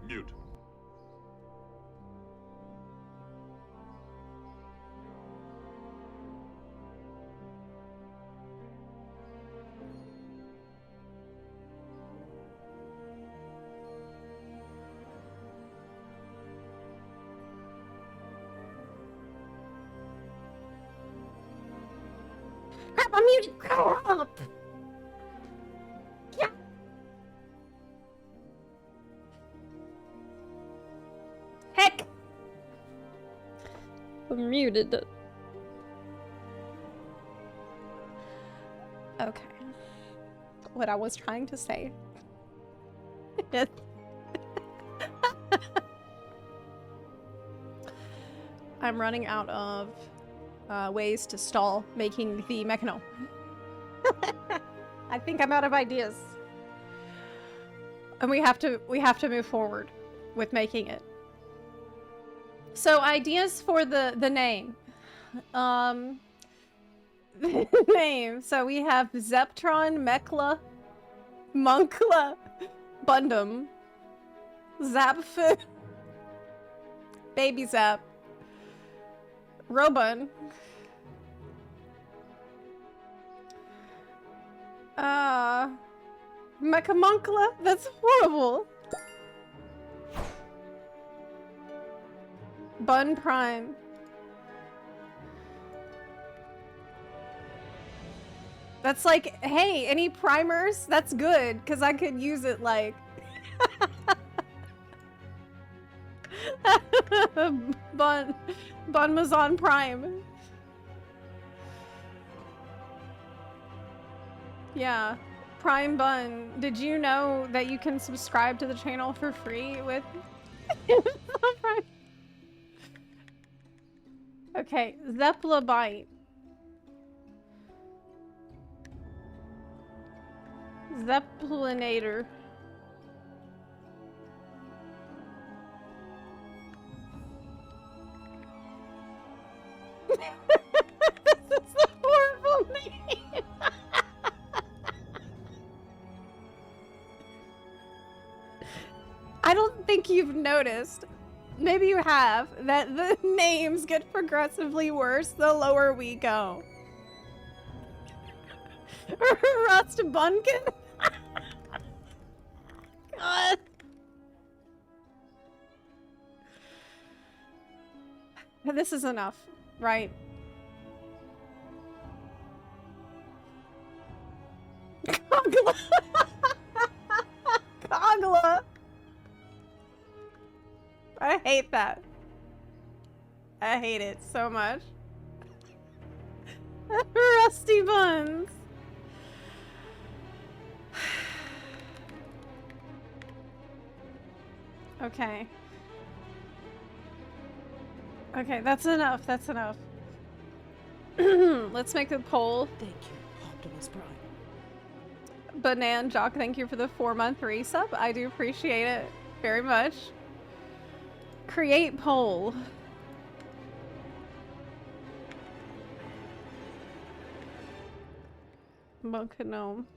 Mute. Crap, I'm muted. Crap. Yeah. Heck. I'm muted. Okay. What I was trying to say. I'm running out of ways to stall making the mechano. I think I'm out of ideas. And we have to move forward with making it. So ideas for the name. The name. So we have Zeptron, Mekla, Munkla, Bundum, Zapf, Baby Zap, Robun, Mechamunkla? That's horrible. Bun Prime. That's like, hey, any primers? That's good, because I could use it like... Bunmazon Prime. Yeah. Prime Bun. Did you know that you can subscribe to the channel for free with Prime? Okay, Zepla Bite. Zeplinator. This is a horrible name. I don't think you've noticed, maybe you have, that the names get progressively worse the lower we go. Rust Bunkin? God. This is enough, right? Kogla. Kogla. I hate that. I hate it so much. Rusty Buns. Okay. Okay, that's enough. That's enough. Let's make a poll. Thank you, Optimus Prime. Banan Jock, thank you for the 4-month resub. I do appreciate it very much. Create poll. Monk gnome.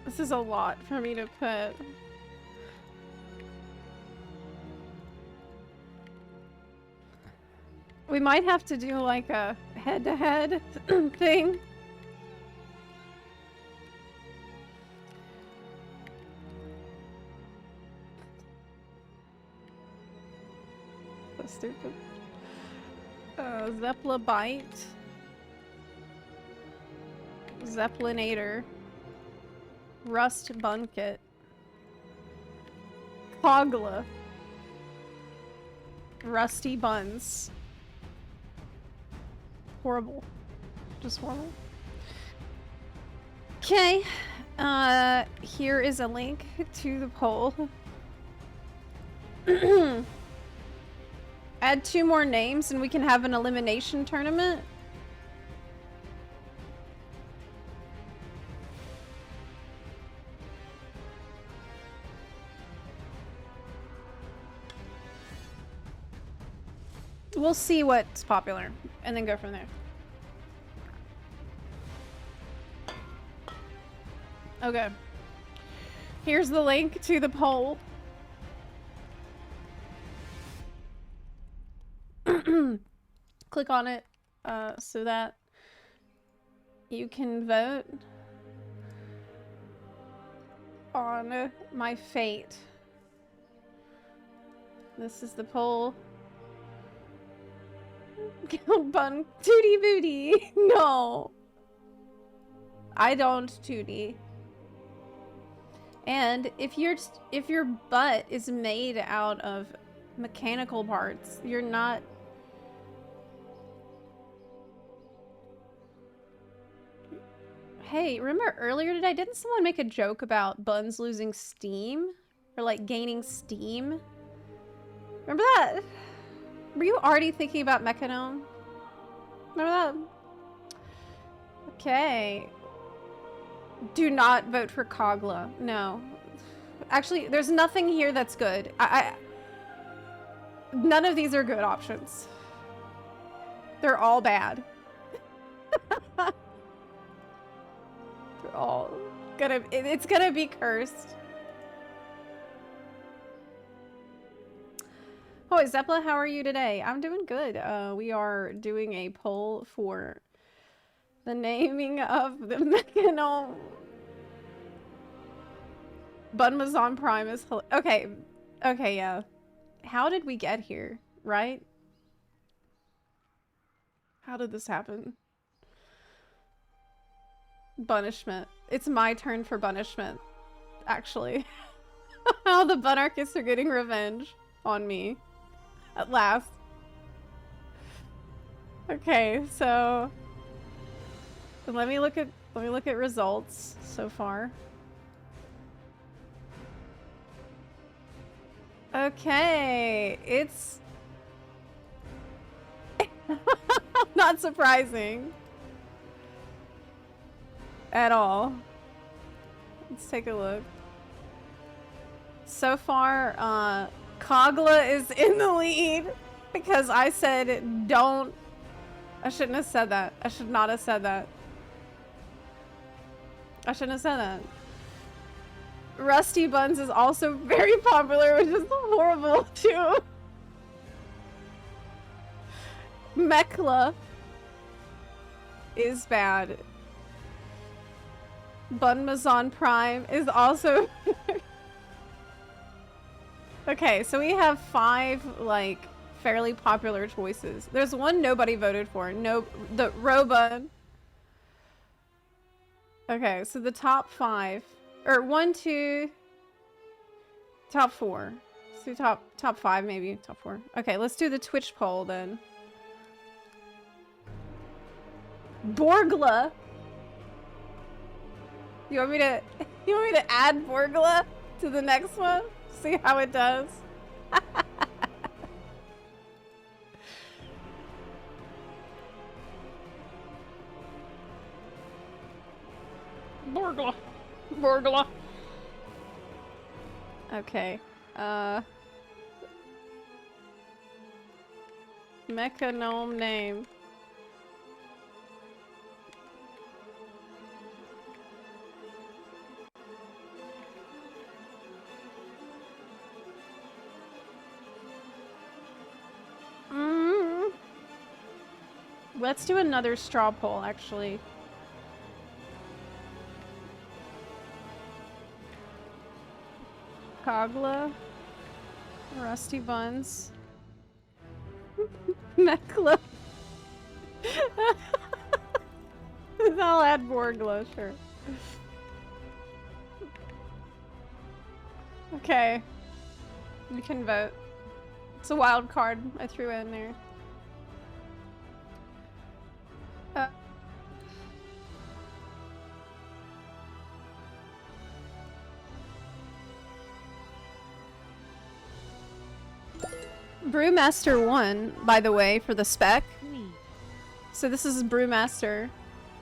This is a lot for me to put. We might have to do like a head-to-head thing. So stupid. Zepla Bite. Zeplinator. Rust Bunket. Kogla. Rusty Buns. Horrible. Just horrible. Okay. Here is a link to the poll. Add 2 more names and we can have an elimination tournament. We'll see what's popular and then go from there. Okay. Here's the link to the poll. Click on it so that you can vote on my fate. This is the poll. Bun Tootie Booty. No. I don't Tootie. And if your butt is made out of mechanical parts, you're not. Hey, remember earlier today, didn't someone make a joke about buns losing steam? Or like gaining steam? Remember that? Were you already thinking about Mechanome? Remember that? Okay. Do not vote for Kogla. No. Actually, there's nothing here that's good. None of these are good options. They're all bad. They're all gonna... It's gonna be cursed. Oh, Zepla, how are you today? I'm doing good. We are doing a poll for the naming of the Mechanome. Bunmazon Prime is okay. Okay, yeah. How did we get here, right? How did this happen? Punishment. It's my turn for punishment, actually. How the Bunarchists are getting revenge on me. At last. Okay, so let me look at results so far. Okay, it's not surprising at all. Let's take a look. So far, Kogla is in the lead because I said don't. I shouldn't have said that. I should not have said that. I shouldn't have said that. Rusty Buns is also very popular, which is horrible too. Mekla is bad. Bunmazon Prime is also okay, so we have 5 like fairly popular choices. There's one nobody voted for. No, the Robun. Okay, so the top 5 or 1, 2, top 4. Let's do top 5 maybe, top 4. Okay, let's do the Twitch poll then. Borgla. You want me to add Borgla to the next one? See how it does. Borgla. Borgla. Okay. Mechanome name. Let's do another straw poll, actually. Kogla. Rusty Buns. Mekla. I'll add Borgla, sure. Okay. You can vote. It's a wild card I threw in there. Brewmaster won, by the way, for the spec. So this is Brewmaster.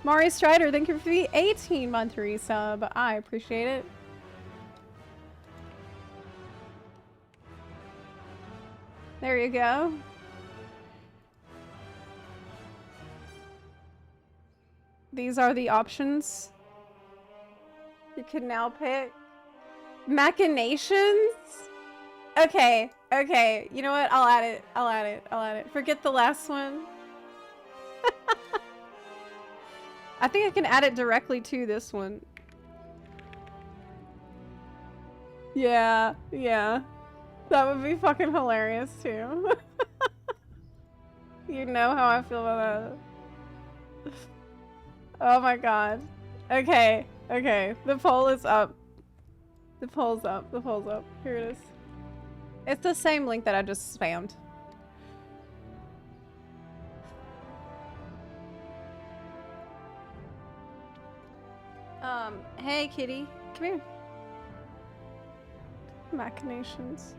Mari Strider, thank you for the 18-month resub. I appreciate it. There you go. These are the options you can now pick. Machinations? Okay, okay. You know what? I'll add it. I'll add it. I'll add it. Forget the last one. I think I can add it directly to this one. Yeah, yeah. That would be fucking hilarious too. You know how I feel about that. Oh my god. Okay, okay. The poll is up. The poll's up. The poll's up. Here it is. It's the same link that I just spammed. Hey kitty. Come here. Machinations.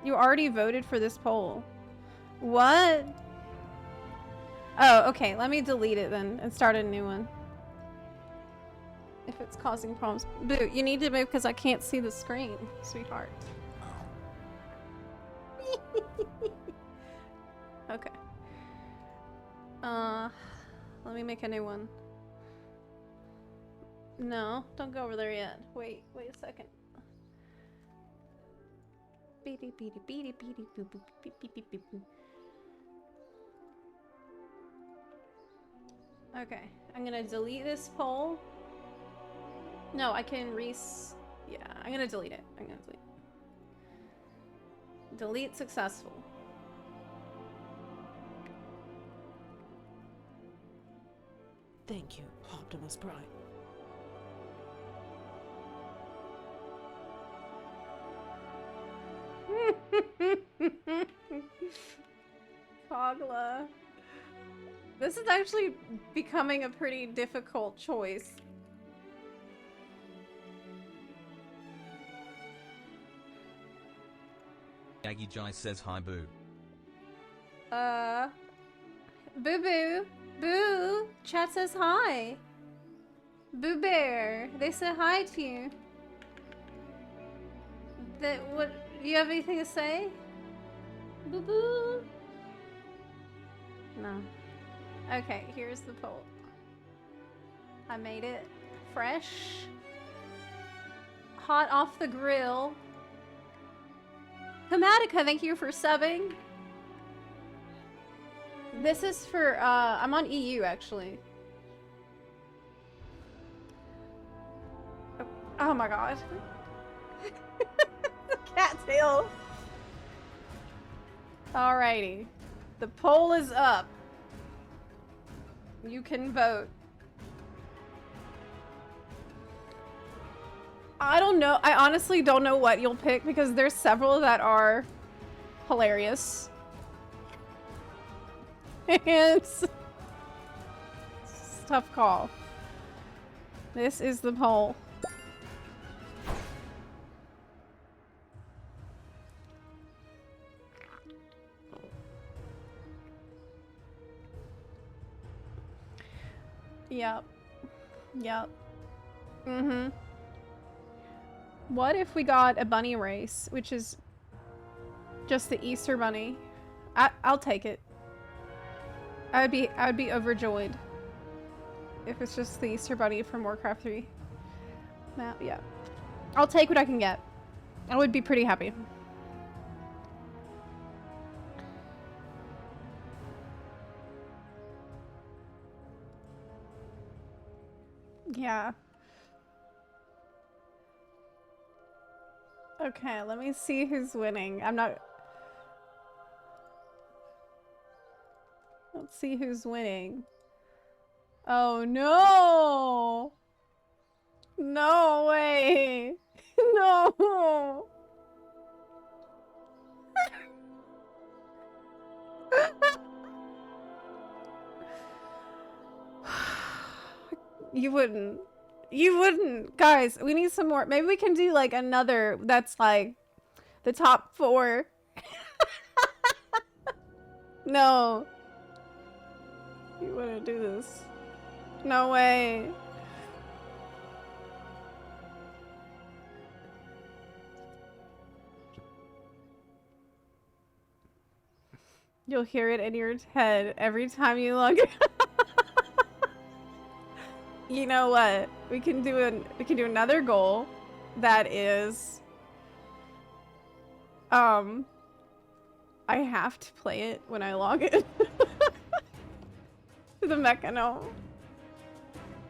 You already voted for this poll. What? Oh, okay. Let me delete it then and start a new one. If it's causing problems. Boo, you need to move because I can't see the screen, sweetheart. Okay. Let me make a new one. No, don't go over there yet. Wait a second. Beady beady beady beady boo boo beep beep beep beep boo. Okay, I'm gonna delete this poll. No, I can yeah, I'm gonna delete it. I'm gonna delete it. Delete successful. Thank you, Optimus Prime. Pogla. This is actually becoming a pretty difficult choice. Aggie Jai says hi boo. Boo boo. Boo. Chat says hi. Boo Bear. They said hi to you. What? Do you have anything to say? Boo boo. No. Okay, here's the poll. I made it fresh. Hot off the grill. Hematica, thank you for subbing. This is for, I'm on EU actually. Oh my god. Cattail. Alrighty. The poll is up. You can vote. I don't know. I honestly don't know what you'll pick because there's several that are hilarious. And it's a tough call. This is the poll. Yep. Yep. Mm-hmm. What if we got a bunny race, which is just the Easter bunny? I'll take it. I would be overjoyed if it's just the Easter bunny from Warcraft 3. Map, yeah. I'll take what I can get. I would be pretty happy. Yeah. Okay, let me see who's winning. Let's see who's winning. Oh no! No way! No! You wouldn't. You wouldn't. Guys, we need some more. Maybe we can do like another that's like the top 4. No. You wouldn't do this. No way. You'll hear it in your head every time you log in. You know what? We can do another goal. that is, I have to play it when I log in to the Mechanome.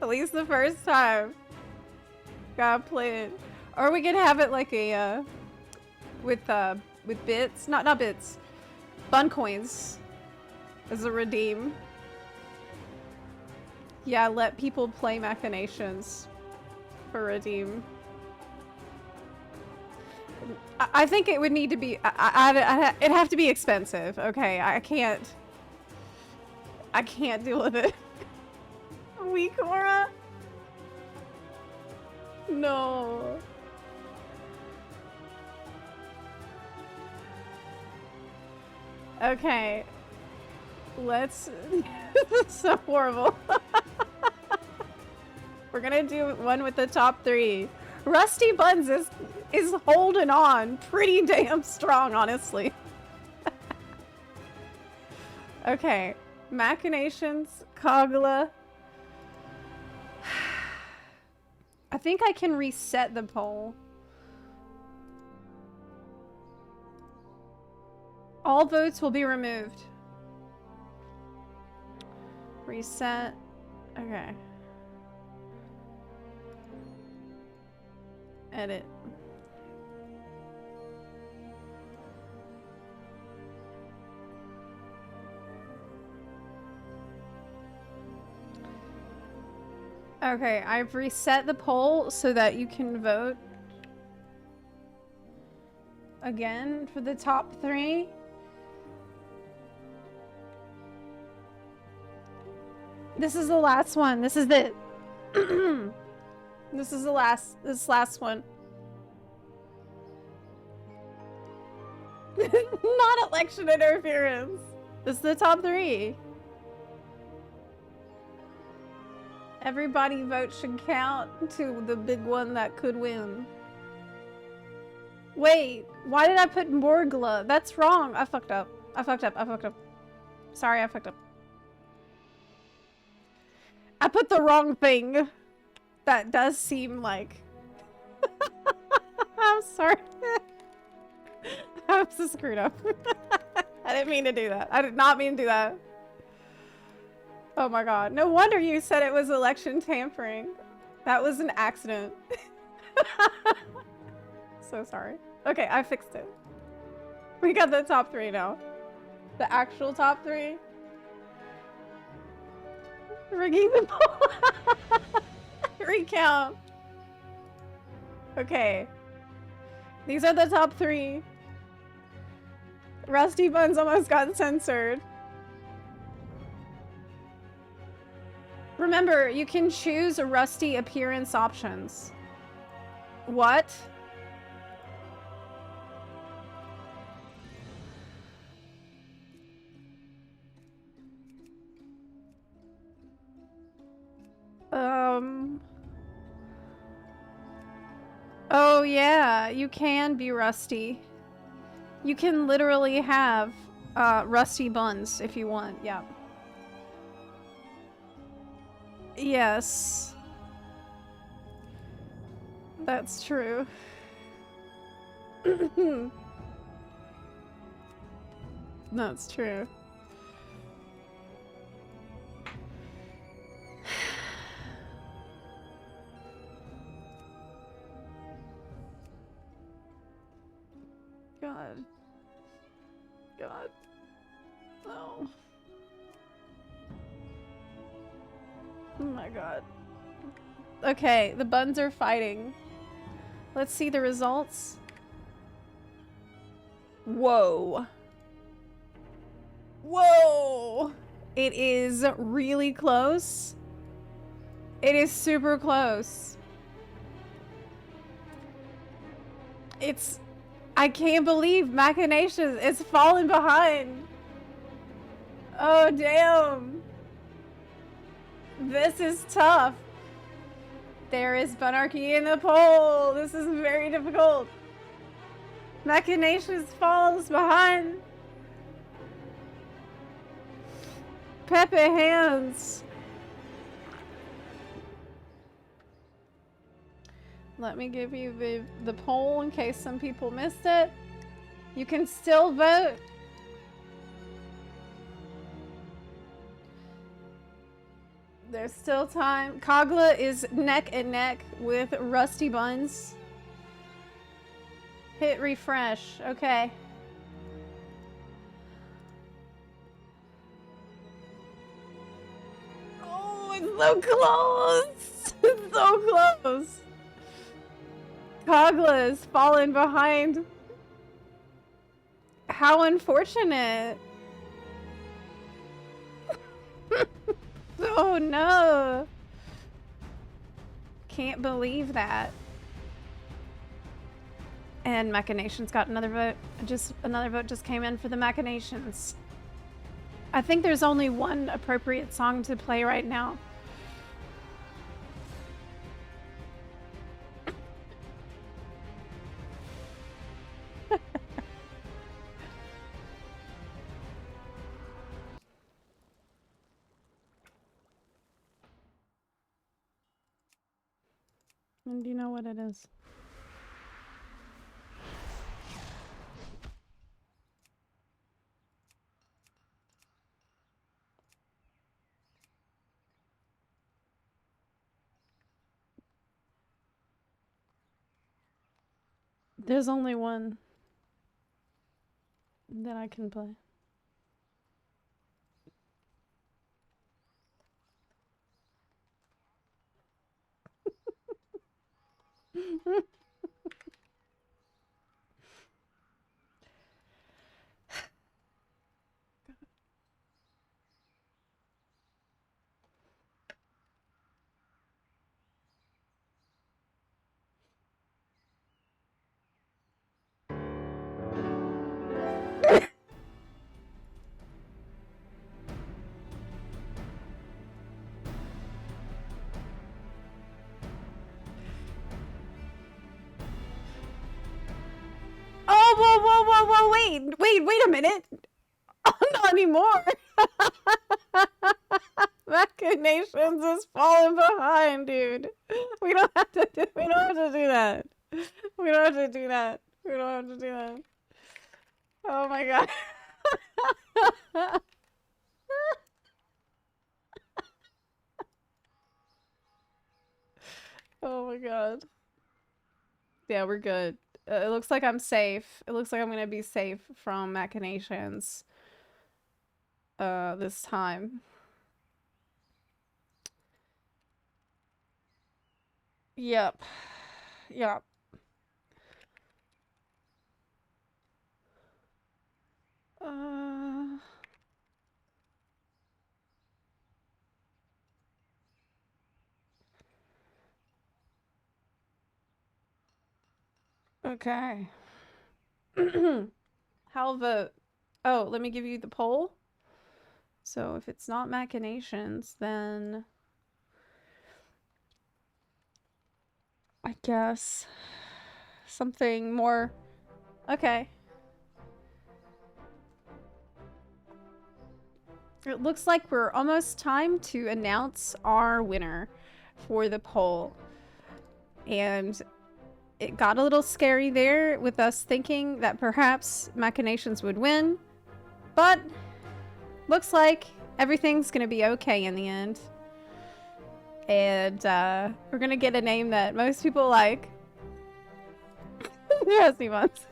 At least the first time. Gotta play it. Or we could have it like a, with bits, not bits, bun coins as a redeem. Yeah, let people play Machinations for redeem. I think it would need to be, it'd have to be expensive. Okay, I can't deal with it. Weak aura? No. Okay. Let's... This is so horrible. We're gonna do one with the top 3. Rusty Buns is holding on pretty damn strong, honestly. Okay. Machinations, Kagla. I think I can reset the poll. All votes will be removed. Reset. Okay. Edit. Okay, I've reset the poll so that you can vote again for the top 3. This is the last one. This is the this is the last one. Not election interference. This is the top 3. Everybody vote should count to the big one that could win. Wait, why did I put Morgla? That's wrong. I fucked up. I fucked up. Sorry, I fucked up. I put the wrong thing. That does seem like... I'm sorry. I'm so screwed up. I didn't mean to do that. I did not mean to do that. Oh my god. No wonder you said it was election tampering. That was an accident. So sorry. Okay, I fixed it. We got the top 3 now. The actual top 3. Rigging the poll. Recount. Okay. These are the top 3. Rusty Buns almost got censored. Remember, you can choose Rusty appearance options. What? Oh yeah, you can be Rusty. You can literally have Rusty Buns if you want, yeah. Yes. That's true. That's true. God. God. No. Oh my god. Okay, the buns are fighting. Let's see the results. Whoa. Whoa! It is really close. It is super close. It's... I can't believe Machinations is falling behind. Oh, damn. This is tough. There is Bunarchy in the poll. This is very difficult. Machinations falls behind. Pepe hands. Let me give you the poll in case some people missed it. You can still vote. There's still time. Kagla is neck and neck with Rusty Buns. Hit refresh. Okay. Oh, it's so close. It's so close. Kagla is falling behind. How unfortunate. Oh no. Can't believe that. And Machinations got another vote. Another vote just came in for the Machinations. I think there's only one appropriate song to play right now. And do you know what it is? There's only one that I can play. Oh, whoa, wait a minute. Oh, not anymore. Machinations is falling behind, dude. We don't have to do that. We don't have to do that. We don't have to do that. Oh my god. Oh my god. Yeah, we're good. It looks like I'm safe. It looks like I'm gonna be safe from Machinations this time. Yep. Yep. Okay. How vote? Oh, let me give you the poll. So if it's not Machinations, then I guess something more. Okay. It looks like we're almost time to announce our winner for the poll. And it got a little scary there with us thinking that perhaps Machinations would win. But looks like everything's gonna be okay in the end. And we're gonna get a name that most people like. Rusty Buns.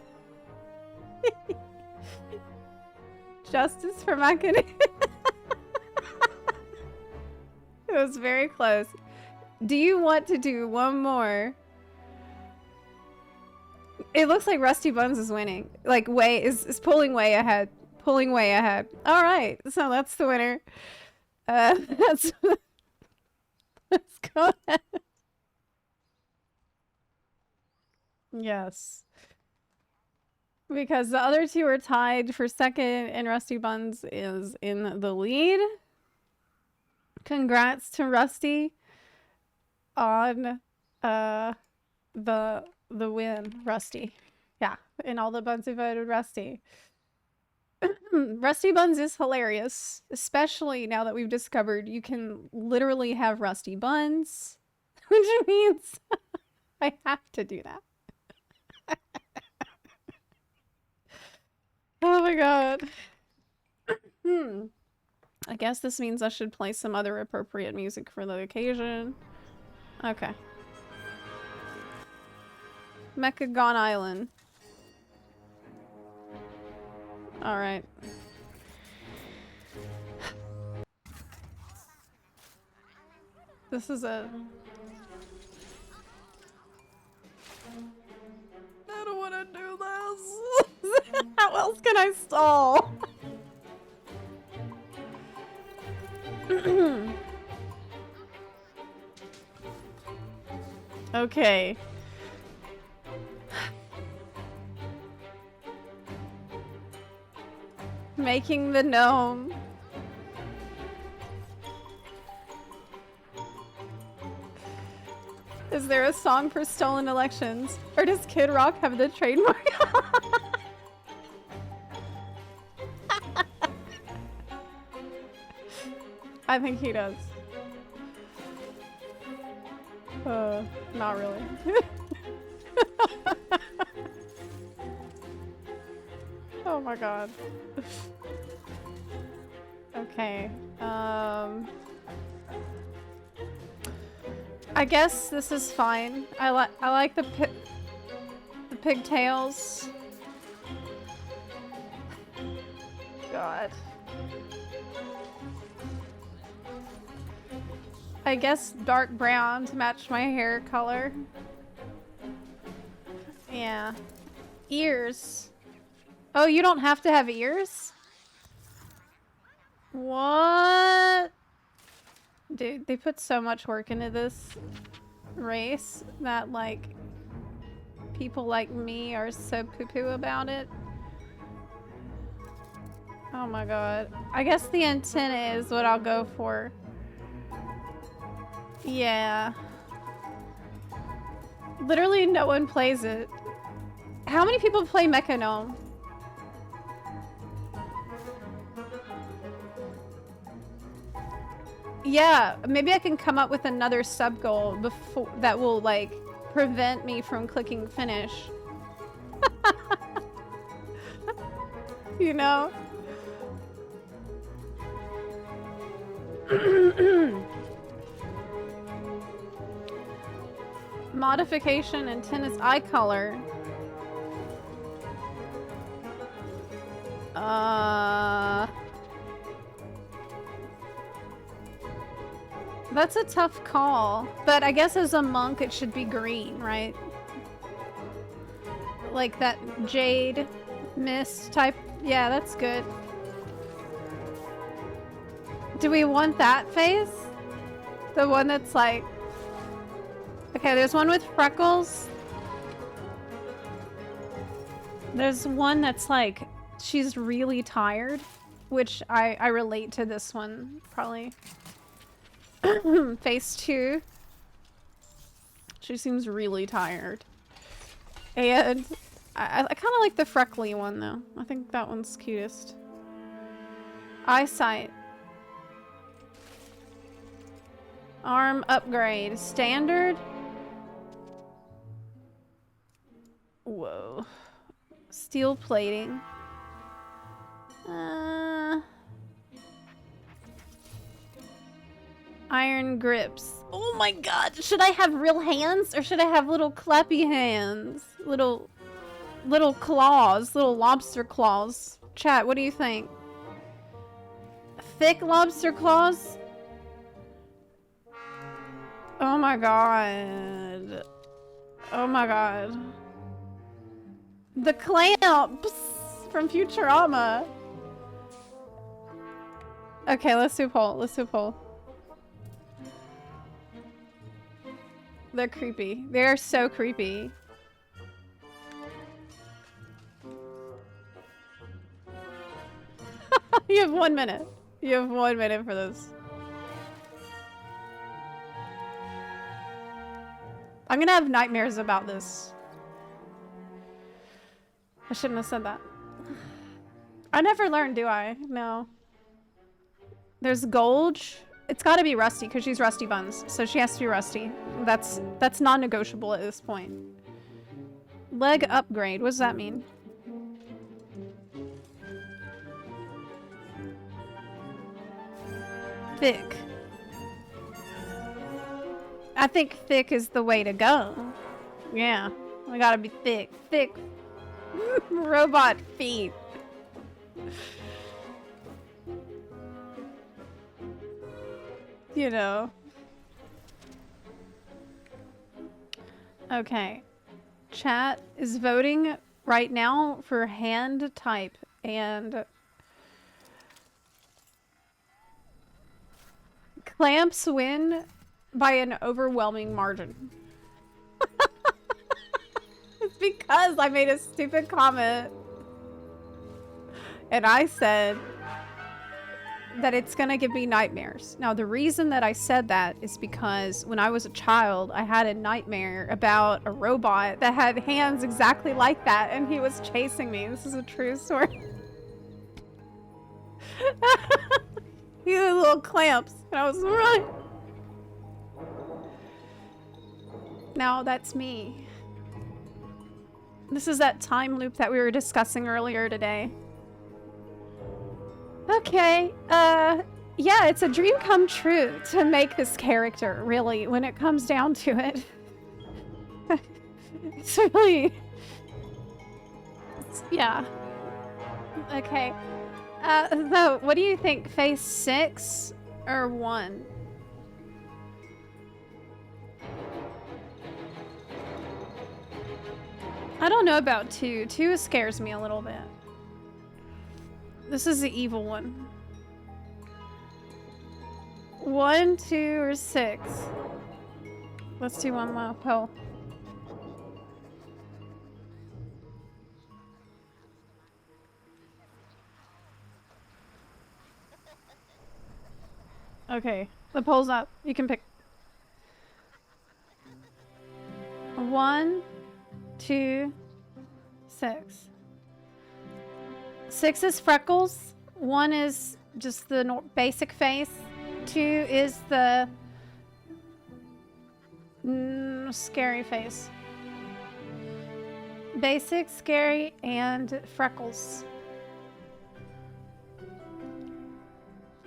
Justice for Machinations. It was very close. Do you want to do one more? It looks like Rusty Buns is winning. Like, is pulling way ahead. Pulling way ahead. All right, so that's the winner. Let's go ahead. Yes. Because the other two are tied for second, and Rusty Buns is in the lead. Congrats to Rusty on the win, Rusty. Yeah, and all the Buns who voted Rusty. Rusty Buns is hilarious, especially now that we've discovered you can literally have Rusty Buns, which means I have to do that. Oh my god. I guess this means I should play some other appropriate music for the occasion. Okay. Mechagon Island. Alright. This is it. I don't want to do this. How else can I stall? Okay. Making the gnome. Is there a song for stolen elections? Or does Kid Rock have the trademark? I think he does. Not really. Oh my god. Okay. I guess this is fine. I like the pigtails. God. I guess dark brown to match my hair color. Yeah. Ears. Oh, you don't have to have ears? What? Dude, they put so much work into this race that, like, people like me are so poo-poo about it. Oh my god. I guess the antenna is what I'll go for. Yeah. Literally no one plays it. How many people play Mecha Gnome? Yeah, maybe I can come up with another sub goal before that will like prevent me from clicking finish. You know? Modification and tennis eye color. That's a tough call, but I guess as a monk it should be green, right? Like that jade mist type. Yeah, that's good. Do we want that face? The one that's like... Okay, there's one with freckles. There's one that's like, she's really tired, which I relate to this one, probably. Face 2. She seems really tired. And I kind of like the freckly one, though. I think that one's cutest. Eyesight. Arm upgrade. Standard? Whoa. Steel plating. Iron grips. Oh my god, should I have real hands or should I have little clappy hands? Little claws, little lobster claws. Chat, what do you think? Thick lobster claws? Oh my god. Oh my god. The clamps from Futurama. Okay, let's do poll. Let's do poll. They're creepy. They're so creepy. You have 1 minute. You have 1 minute for this. I'm gonna have nightmares about this. I shouldn't have said that. I never learned, do I? No. There's Golge. it's got to be Rusty because she's Rusty Buns, so she has to be Rusty. That's non-negotiable at this point. Leg upgrade. What does that mean? Thick. I think thick is the way to go. Yeah, we gotta be thick. Thick robot feet. You know. Okay. Chat is voting right now for hand type, and clamps win by an overwhelming margin. It's because I made a stupid comment and I said that it's gonna give me nightmares. Now, the reason that I said that is because when I was a child, I had a nightmare about a robot that had hands exactly like that, and he was chasing me. This is a true story. He had little clamps, and I was running. Now that's me. This is that time loop that we were discussing earlier today. Okay, yeah, it's a dream come true to make this character, really, when it comes down to it. It's really... yeah. Okay. So, what do you think? Phase 6 or 1? I don't know about 2. 2 scares me a little bit. This is the evil one. 1, 2, or 6? Let's do one more poll. Okay, the poll's up. You can pick. 1, 2, 6. 6 is freckles. 1 is just the basic face. 2 is the scary face. Basic, scary, and freckles.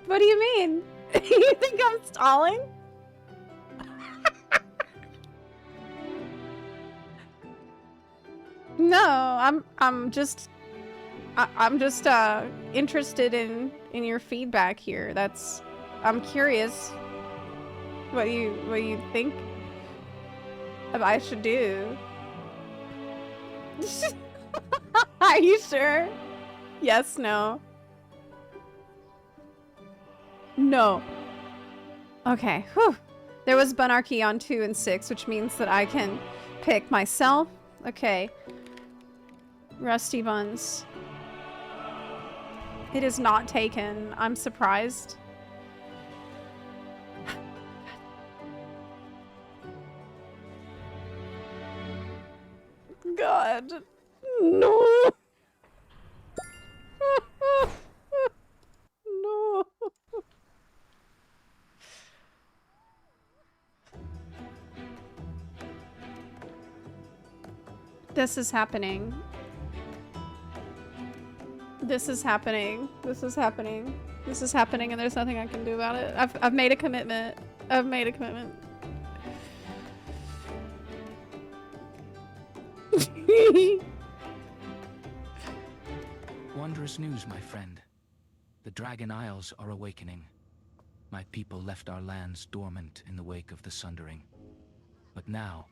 What do you mean? You think I'm stalling? No, I'm just interested in your feedback here. I'm curious what you think I should do. Are you sure? Yes, no. No. Okay, whew. There was Bunarchy on 2 and 6, which means that I can pick myself. Okay. Rusty Buns. It is not taken. I'm surprised. God. No. No. This is happening. This is happening. This is happening. This is happening, and there's nothing I can do about it. I've made a commitment. I've made a commitment. Wondrous news, my friend. The Dragon Isles are awakening. My people left our lands dormant in the wake of the Sundering. But now,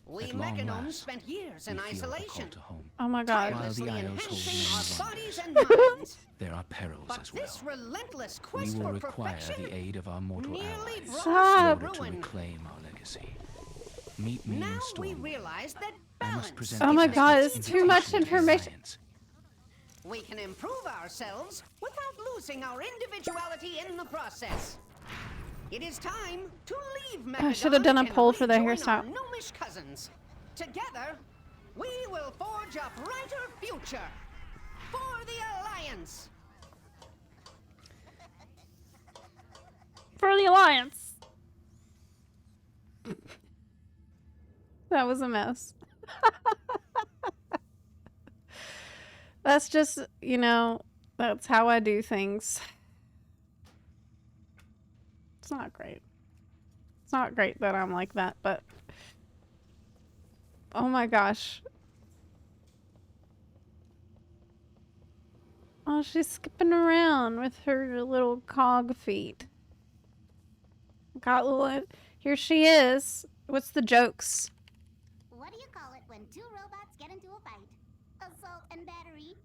we at long Mechanomes last, spent years we in feel the isolation. call to home. Oh my God. While the Isles Enhancing hold our many bodies and wonders, minds. there are perils But as well. this relentless We quest will for require perfection the aid of our mortal nearly allies brought Stop. in us to order to ruin. reclaim our legacy. Meet me Now in we Stormwood. realize that I balance. must present Oh the my best God, it's too much invitation to information. science. We can improve ourselves without losing our individuality in the process. It is time to leave Mechagon I should have done a and poll for the rejoin hairstyle. our gnomish cousins. Together, we will forge a brighter future for the Alliance. for the Alliance. That was a mess. That's just, you know, that's how I do things. It's not great. It's not great that I'm like that, but... Oh my gosh. Oh, she's skipping around with her little cog feet. Got little... Here she is. What's the jokes? What do you call it when two robots get into a fight? Assault and battery.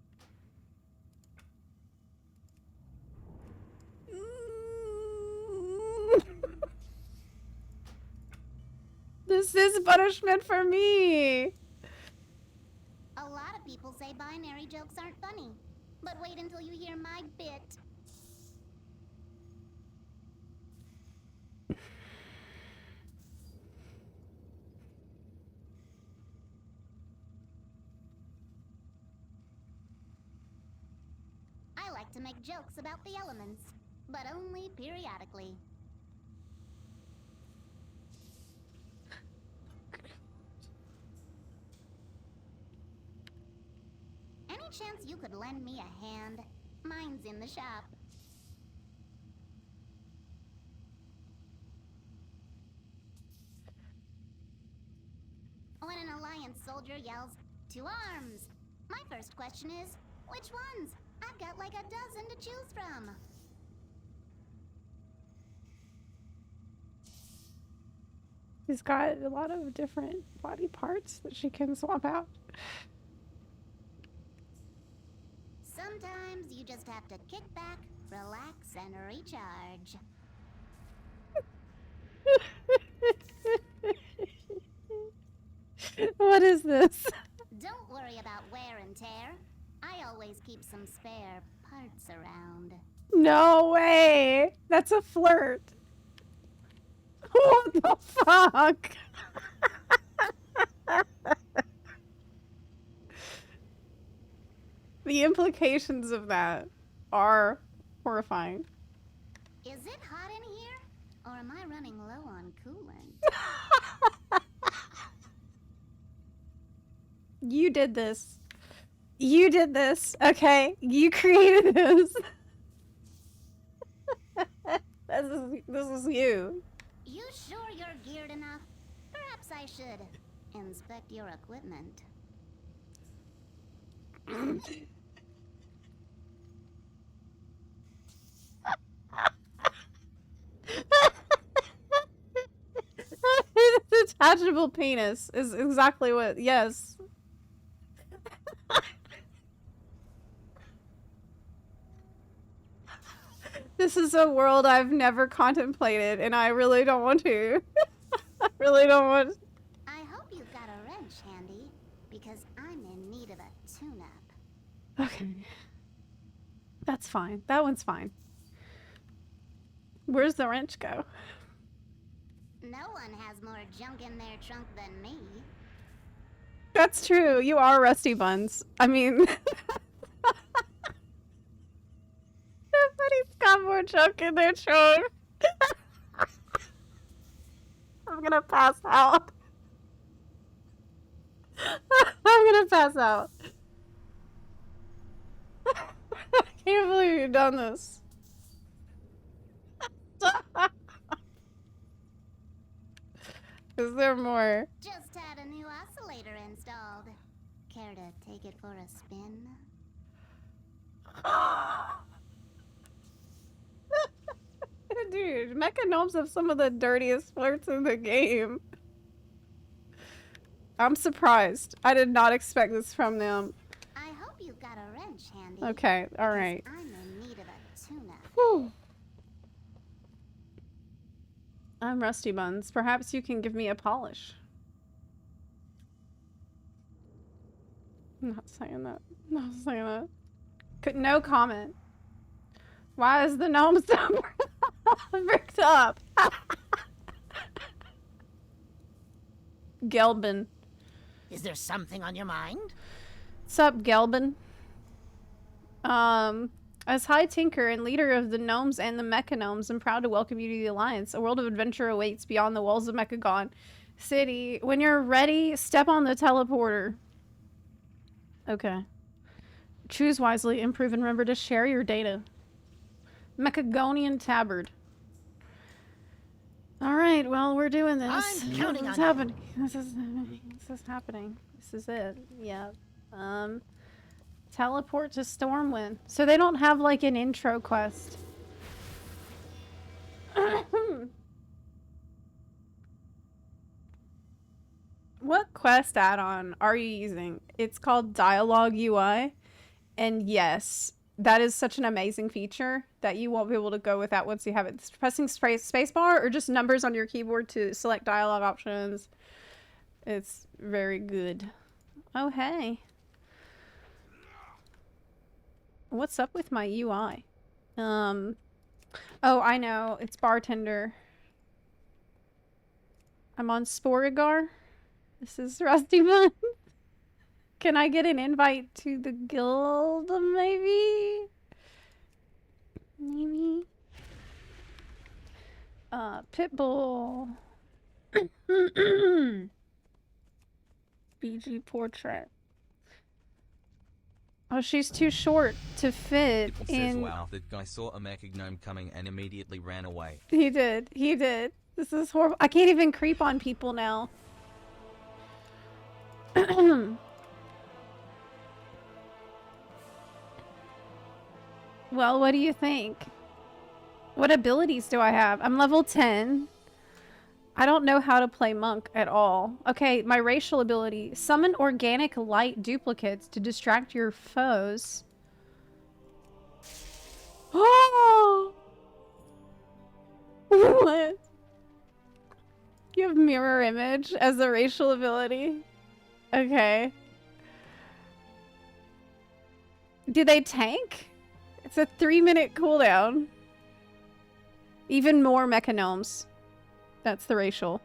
This is punishment for me. A lot of people say binary jokes aren't funny. But wait until you hear my bit. I like to make jokes about the elements, but only periodically. Any chance you could lend me a hand? Mine's in the shop. When an Alliance soldier yells, "To arms!" my first question is, which ones? I've got like a dozen to choose from. She's got a lot of different body parts that she can swap out. Sometimes you just have to kick back, relax, and recharge. What is this? Don't worry about wear and tear. I always keep some spare parts around. No way. That's a flirt. What the fuck? The implications of that are horrifying. Is it hot in here? Or am I running low on coolant? You did this. You did this, okay? You created this. This is you. You sure you're geared enough? Perhaps I should inspect your equipment. Detachable penis is exactly what, yes. This is a world I've never contemplated, and I really don't want to. I really don't want. I hope you've got a wrench handy, because I'm in need of a tune-up. Okay. That's fine. That one's fine. Where's the wrench go? No one has more junk in their trunk than me. That's true. You are Rusty Buns. I mean... Everybody's got more junk in their trunk. I'm gonna pass out. I'm gonna pass out. I can't believe you've done this. Is there more? Just had a new oscillator installed. Care to take it for a spin? Dude, mecha gnomes have some of the dirtiest flirts in the game. I'm surprised. I did not expect this from them. I hope you've got a wrench handy. Okay, alright. I'm in need of a tune-up. Whew. I'm Rusty Buns. Perhaps you can give me a polish. I'm not saying that. Not saying that. No comment. Why is the gnome so bricked up? Gelbin. Is there something on your mind? Sup, Gelbin? As High Tinker and leader of the gnomes and the mecha gnomes, I'm proud to welcome you to the Alliance. A world of adventure awaits beyond the walls of Mechagon City. When you're ready, step on the teleporter. Okay. Choose wisely, improve, and remember to share your data. Mechagonian Tabard. Alright, well, we're doing this. I'm counting What's on you. happening? This is happening. This is it. Yeah. Teleport to Stormwind. So they don't have, like, an intro quest. What quest add-on are you using? It's called Dialogue UI. And yes, that is such an amazing feature that you won't be able to go without once you have it. Pressing spacebar or just numbers on your keyboard to select dialogue options. It's very good. Oh, hey. What's up with my UI? Oh, I know. It's bartender. I'm on Sporigar. This is Rusty Bun. Can I get an invite to the guild, maybe? Maybe? Pitbull. BG portrait. Oh, she's too short to fit People says, in... wow, that guy saw a mecha gnome coming and immediately ran away. He did. He did. This is horrible. I can't even creep on people now. Well, what do you think? What abilities do I have? I'm level 10. I don't know how to play monk at all. Okay, my racial ability. Summon organic light duplicates to distract your foes. Oh! What? You have mirror image as a racial ability? Okay. Do they tank? It's a 3-minute cooldown. Even more mechagnomes. That's the racial.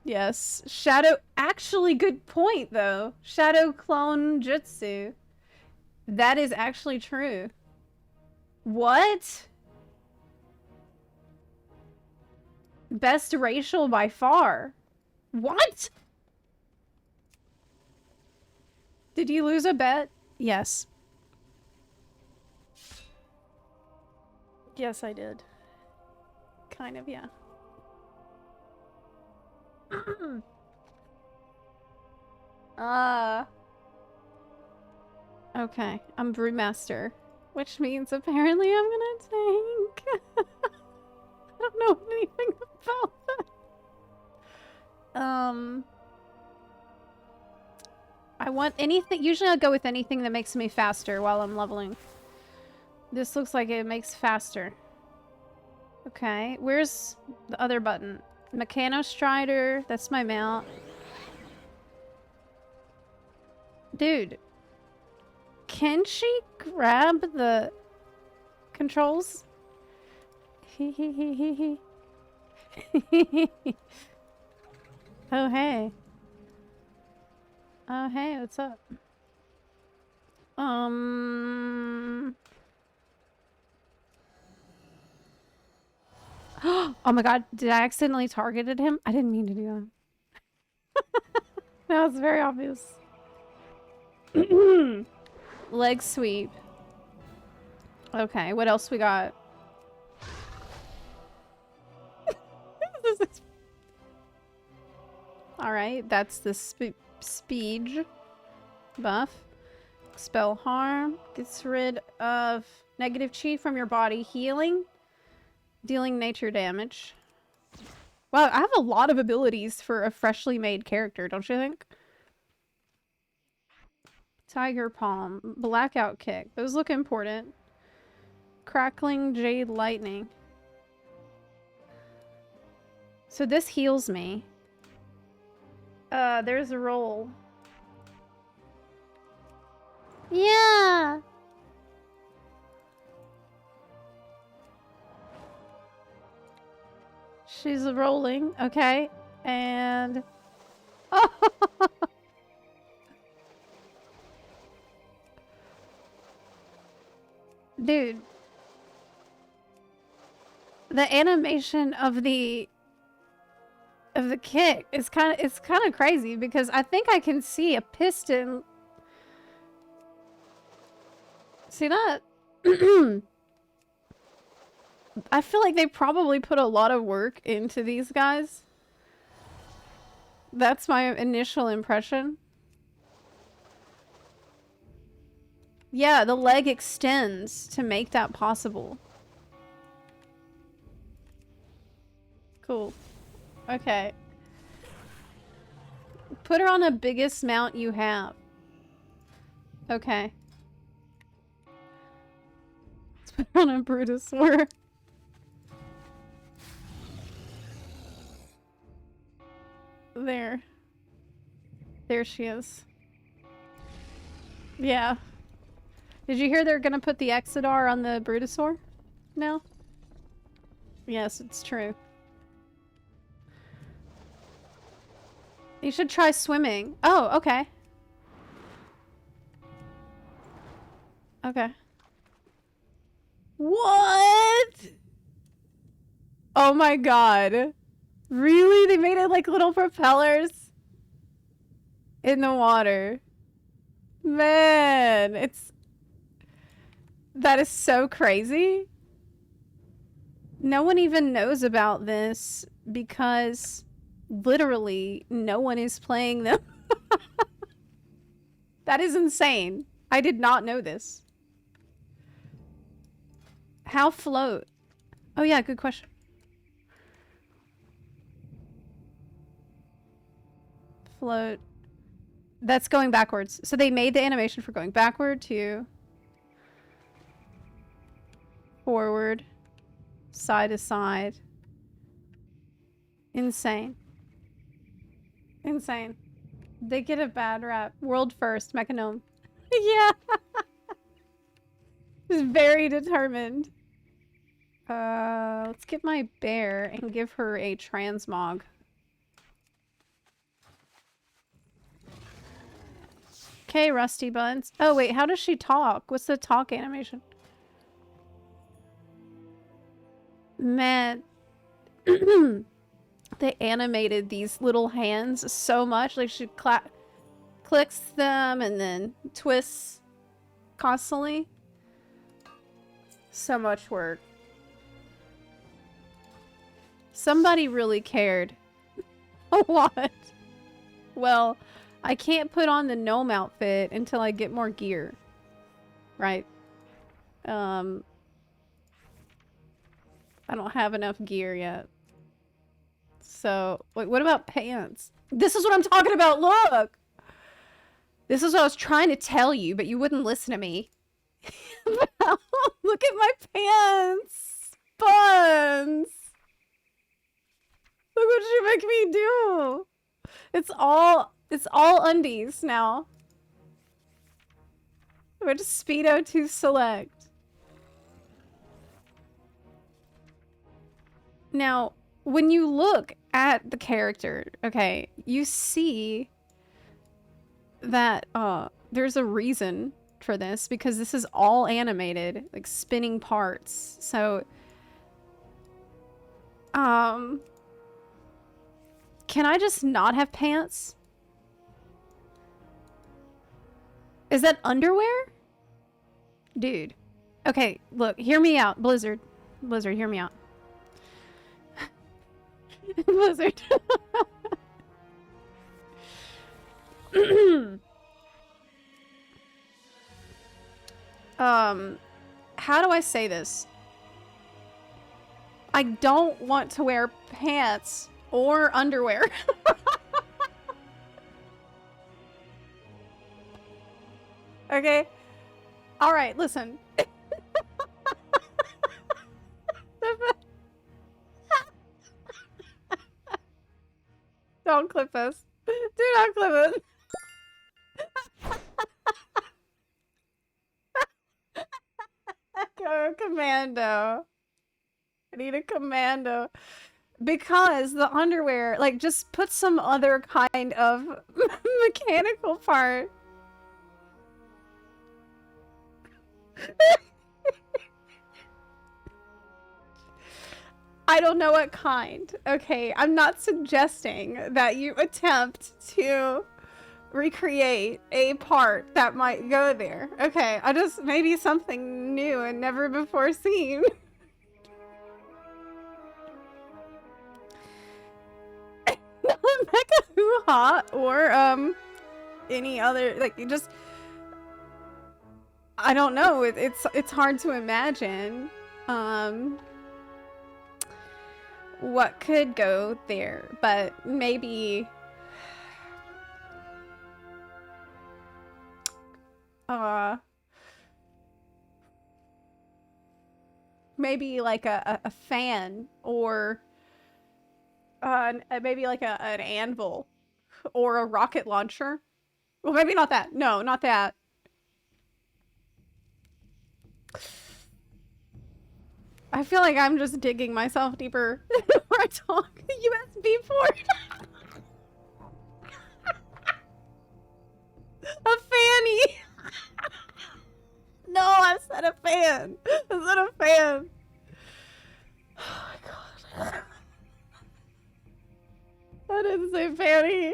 Yes. Shadow... Actually, good point, though. Shadow clone jutsu. That is actually true. What? Best racial by far. What? Did you lose a bet? Yes. Yes, I did. Kind of, yeah. Okay, I'm Brewmaster, which means apparently I'm gonna tank. I don't know anything about that. I want anything. Usually I'll go with anything that makes me faster while I'm leveling. This looks like it makes faster. Okay, where's the other button? Mechanostrider, that's my mount. Dude, can she grab the controls? Oh, hey. Oh, hey, what's up? Oh my god, did I accidentally targeted him? I didn't mean to do that. That was very obvious. Leg sweep. Okay, what else we got? Alright, that's the speed buff. Expel harm. Gets rid of negative chi from your body. Healing. Dealing nature damage. Wow, I have a lot of abilities for a freshly made character, don't you think? Tiger Palm. Blackout Kick. Those look important. Crackling Jade Lightning. So this heals me. There's a roll. Yeah! She's rolling, okay. And... Dude. The animation of the kick is kind of crazy because I think I can see a piston. See that? I feel like they probably put a lot of work into these guys. That's my initial impression. Yeah, the leg extends to make that possible. Cool. Okay. Put her on the biggest mount you have. Okay. Let's put her on a Brutosaur. There. There she is. Yeah. Did you hear they're gonna put the Exodar on the Brutosaur now? Yes, it's true. You should try swimming. Oh, okay. Okay. What? Oh my god. Really? They made it like little propellers in the water. Man, that is so crazy. No one even knows about this because literally no one is playing them. That is insane. I did not know this. How float? Oh yeah, good question. Float. That's going backwards. So they made the animation for going backward to forward, side to side. Insane. Insane. They get a bad rap. World first, Mechanome. Yeah. Just very determined. Let's get my bear and give her a transmog. Okay, Rusty Buns. Oh wait, how does she talk? What's the talk animation? Man. They animated these little hands so much. Like she clicks them and then twists constantly. So much work. Somebody really cared. A lot. Well, I can't put on the gnome outfit until I get more gear. Right? I don't have enough gear yet. So, wait, what about pants? This is what I'm talking about, look! This is what I was trying to tell you, but you wouldn't listen to me. Look at my pants! Buns! Look what you make me do! It's all undies now. We're just Speedo to select. Now, when you look at the character, okay, you see that there's a reason for this because this is all animated, like spinning parts. So, can I just not have pants? Is that underwear? Dude. Okay, look, hear me out. Blizzard. Blizzard, hear me out. Blizzard. How do I say this? I don't want to wear pants or underwear. Okay? Alright, listen. Don't clip this. Do not clip it. Go commando. I need a commando. Because the underwear, like, just put some other kind of mechanical part. I don't know what kind. Okay, I'm not suggesting that you attempt to recreate a part that might go there. Okay, I just maybe something new and never before seen. Mecha hoo-ha or any other, like, you just, I don't know, it's hard to imagine what could go there, but maybe maybe like a fan, or maybe like an anvil or a rocket launcher. Well, maybe not that. No, not that. I feel like I'm just digging myself deeper before I talk. USB port. A fanny. No, I said a fan. I said a fan. Oh my god. I didn't say fanny.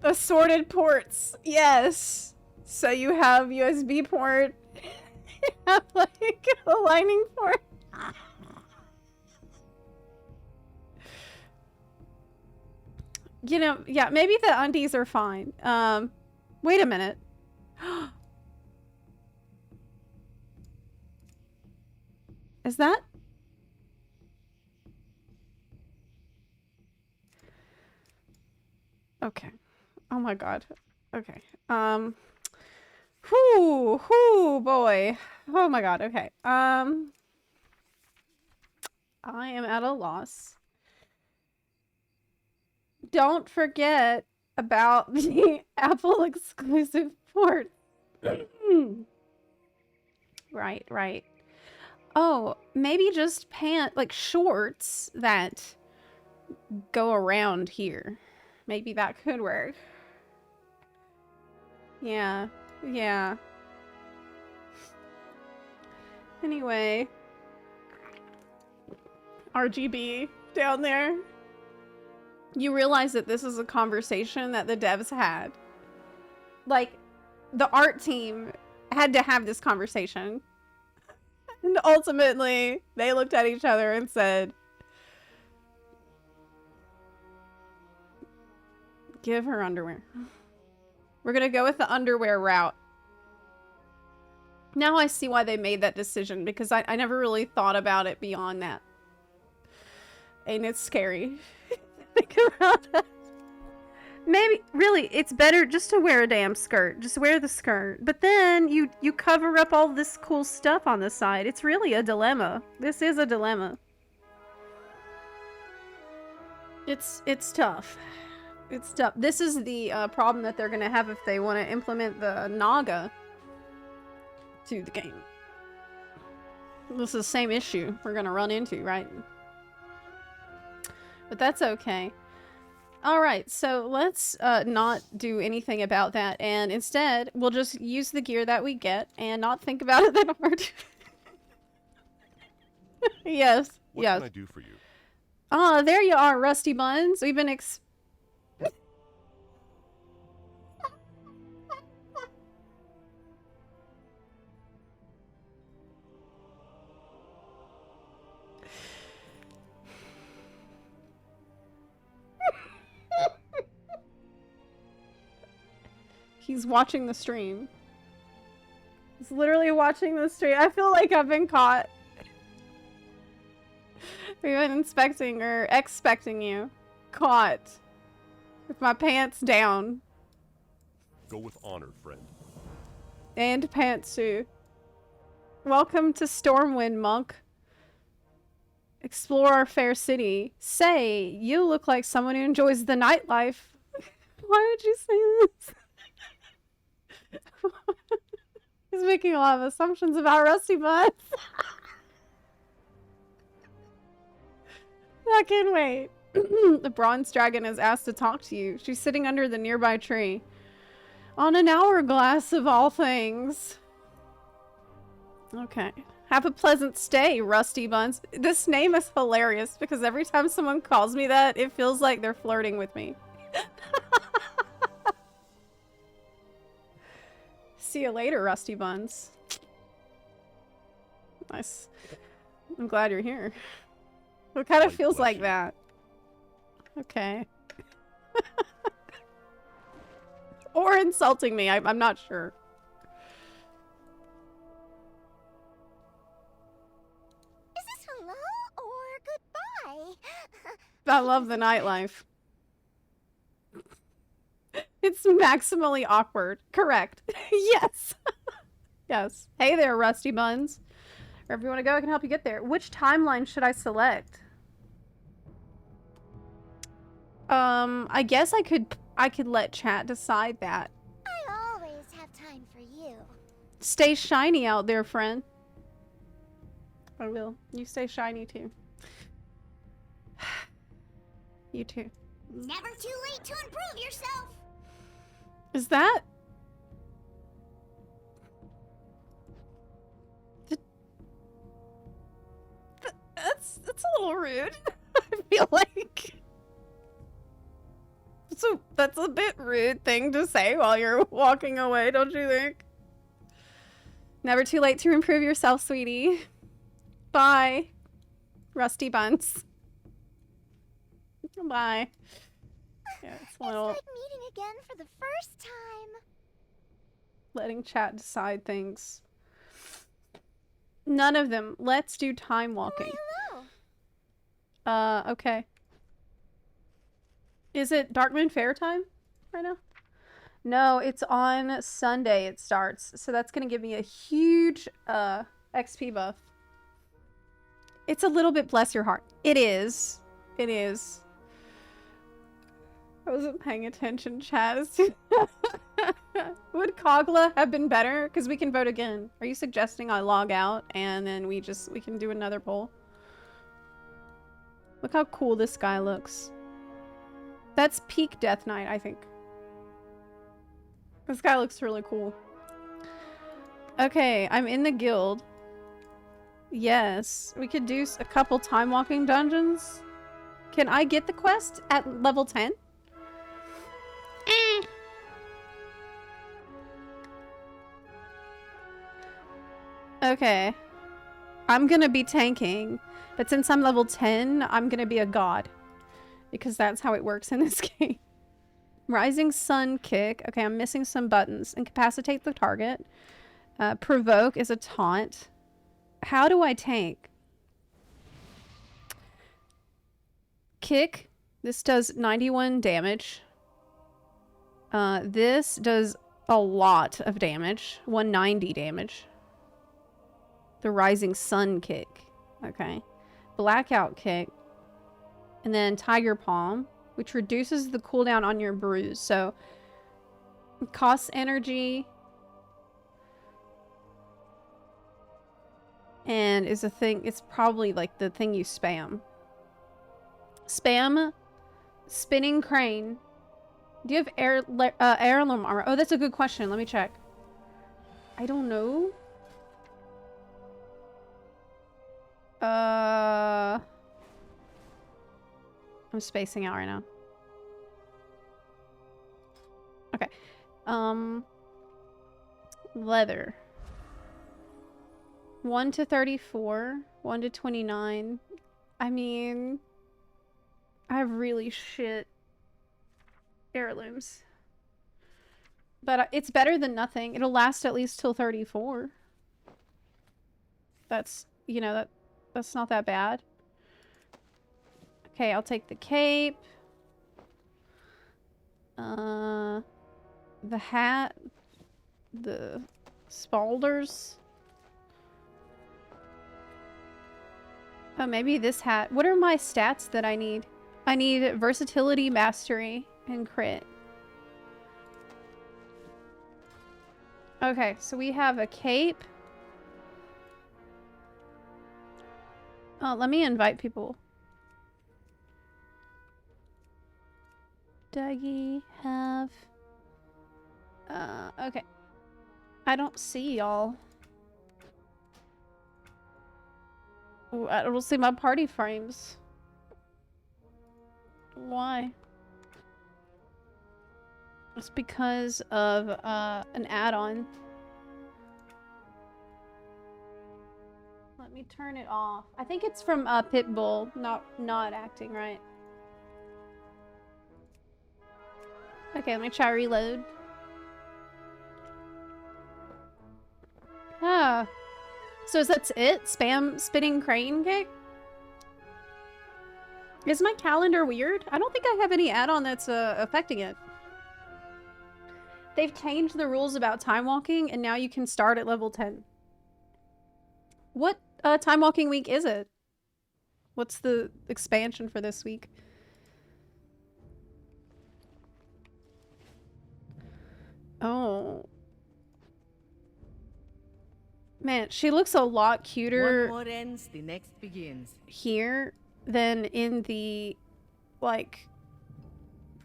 Assorted ports. Yes. So you have USB port. You have like a lightning port. You know, yeah, maybe the undies are fine. Wait a minute. Is that? Okay. Oh my god. Okay. Whoo, boy. Oh my god, okay. I am at a loss. Don't forget about the Apple exclusive port. Right. Oh, maybe just like shorts that go around here. Maybe that could work. Yeah. Anyway. RGB down there. You realize that this is a conversation that the devs had. Like, the art team had to have this conversation. And ultimately, they looked at each other and said, give her underwear. We're gonna go with the underwear route. Now I see why they made that decision, because I never really thought about it beyond that. Ain't it scary? Think about that. Maybe, really, it's better just to wear a damn skirt. Just wear the skirt. But then you cover up all this cool stuff on the side. It's really a dilemma. This is a dilemma. It's tough. It's tough. This is the problem that they're gonna have if they want to implement the Naga to the game. This is the same issue we're gonna run into, right? But that's okay. Alright, so let's not do anything about that, and instead we'll just use the gear that we get and not think about it that hard. Yes. What can I do for you? Ah, there you are, Rusty Buns. We've been He's watching the stream. He's literally watching the stream. I feel like I've been caught. We've been inspecting or expecting you. Caught. With my pants down. Go with honor, friend. And pantsuit. Welcome to Stormwind, monk. Explore our fair city. Say, you look like someone who enjoys the nightlife. Why would you say this? He's making a lot of assumptions about Rusty Buns. I can't wait. The bronze dragon has asked to talk to you. She's sitting under the nearby tree. On an hourglass of all things. Okay. Have a pleasant stay, Rusty Buns. This name is hilarious because every time someone calls me that, it feels like they're flirting with me. See you later, Rusty Buns. Nice. I'm glad you're here. It kind of feels like that. Okay. Or insulting me. I'm not sure. Is this hello or goodbye? I love the nightlife. It's maximally awkward. Correct. Yes. Yes. Hey there, Rusty Buns. Wherever you want to go, I can help you get there. Which timeline should I select? I guess I could let chat decide that. I always have time for you. Stay shiny out there, friend. I will. You stay shiny too. You too. Never too late to improve yourself. Is that? That's a little rude. I feel like. So that's a bit rude thing to say while you're walking away, don't you think? Never too late to improve yourself, sweetie. Bye, Rusty Buns. Bye. Yeah, it's a little... It's like meeting again for the first time. Letting chat decide things. None of them. Let's do time walking. Hello. Okay. Is it Darkman Fair time right now? No, it's on Sunday it starts. So that's going to give me a huge XP buff. It's a little bit bless your heart. It is. It is. I wasn't paying attention, Chaz. Would Kogla have been better? Because we can vote again. Are you suggesting I log out and then we can do another poll? Look how cool this guy looks. That's peak Death Knight, I think. This guy looks really cool. Okay, I'm in the guild. Yes, we could do a couple time walking dungeons. Can I get the quest at level 10? Okay. I'm gonna be tanking, but since I'm level 10, I'm gonna be a god. Because that's how it works in this game. Rising Sun Kick. Okay, I'm missing some buttons. Incapacitate the target. Provoke is a taunt. How do I tank? Kick. This does 91 damage. This does a lot of damage. 190 damage. The Rising Sun Kick. Okay. Blackout Kick. And then Tiger Palm, which reduces the cooldown on your bruise. So, it costs energy. And is a thing, it's probably like the thing you spam. Spam Spinning Crane. Do you have heirloom armor? Oh, that's a good question. Let me check. I don't know. I'm spacing out right now. Okay. Leather. 1 to 34. 1 to 29. I mean... I have really shit heirlooms. But it's better than nothing. It'll last at least till 34. That's, you know, that's not that bad. Okay, I'll take the cape. The hat. The spalders. Oh, maybe this hat. What are my stats that I need? I need versatility, mastery, and crit. Okay, so we have a cape. Oh, let me invite people. Dougie, have... okay. I don't see y'all. Ooh, I don't see my party frames. Why? It's because of an add-on. Let me turn it off. I think it's from Pitbull not acting right. Okay, let me try reload. Ah. So that's it? Spam spinning crane cake? Is my calendar weird? I don't think I have any add-on that's affecting it. They've changed the rules about time walking, and now you can start at level 10. What time walking week is it? What's the expansion for this week? Oh. Man, she looks a lot cuter. One more ends, the next begins. Here than in the, like,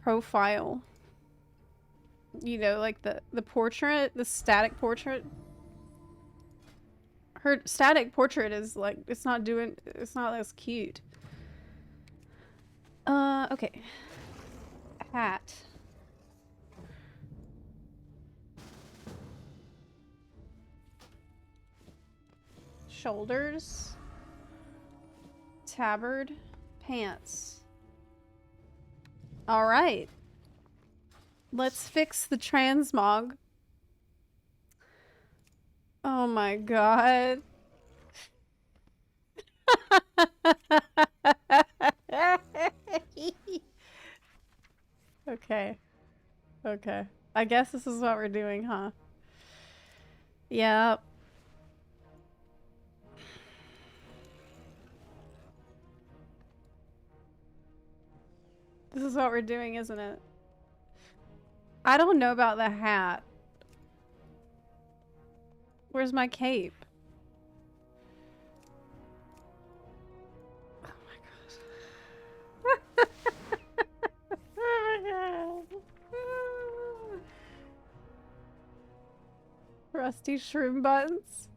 profile. You know, like the portrait, the static portrait. Her static portrait is like, it's not as cute. Okay. Hat. Shoulders. Tabard. Pants. Alright. Let's fix the transmog. Oh my god. Okay. Okay. I guess this is what we're doing, huh? Yep. This is what we're doing, isn't it? I don't know about the hat. Where's my cape? Oh my god. Oh my god. Rusty shroom buttons.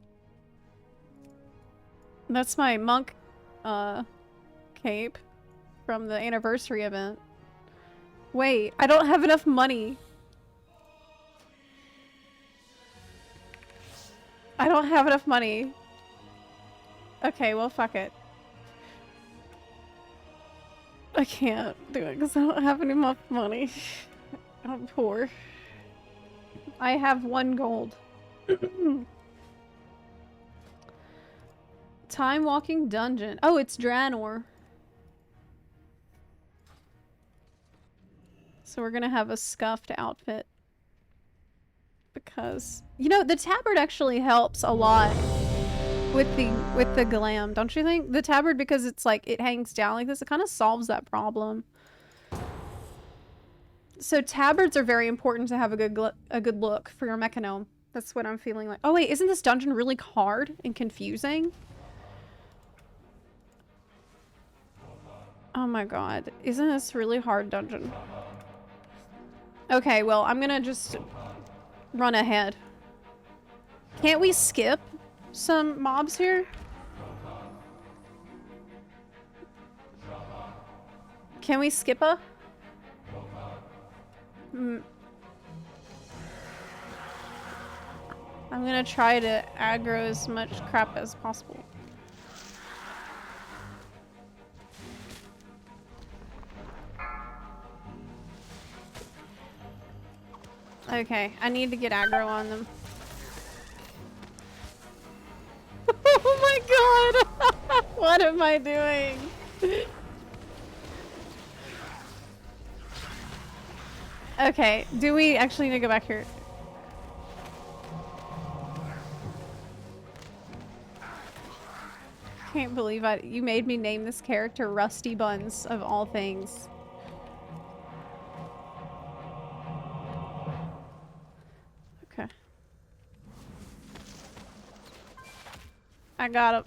That's my monk cape from the anniversary event. Wait, I don't have enough money. I don't have enough money. Okay, well, fuck it. I can't do it because I don't have any enough money. I'm poor. I have 1 gold. Time walking dungeon. Oh, it's Draenor. So we're gonna have a scuffed outfit. Because, you know, the tabard actually helps a lot with the glam, don't you think? The tabard, because it's like, it hangs down like this, it kind of solves that problem. So tabards are very important to have a good look for your mechanome. That's what I'm feeling like. Oh wait, isn't this dungeon really hard and confusing? Oh my god, isn't this really hard dungeon? Okay, well, I'm gonna just run ahead. Can't we skip some mobs here? Can we skip a? I'm gonna try to aggro as much crap as possible. Okay, I need to get aggro on them. Oh my god! What am I doing? Okay, do we actually need to go back here? Can't believe you made me name this character Rusty Buns, of all things. Okay. I got him.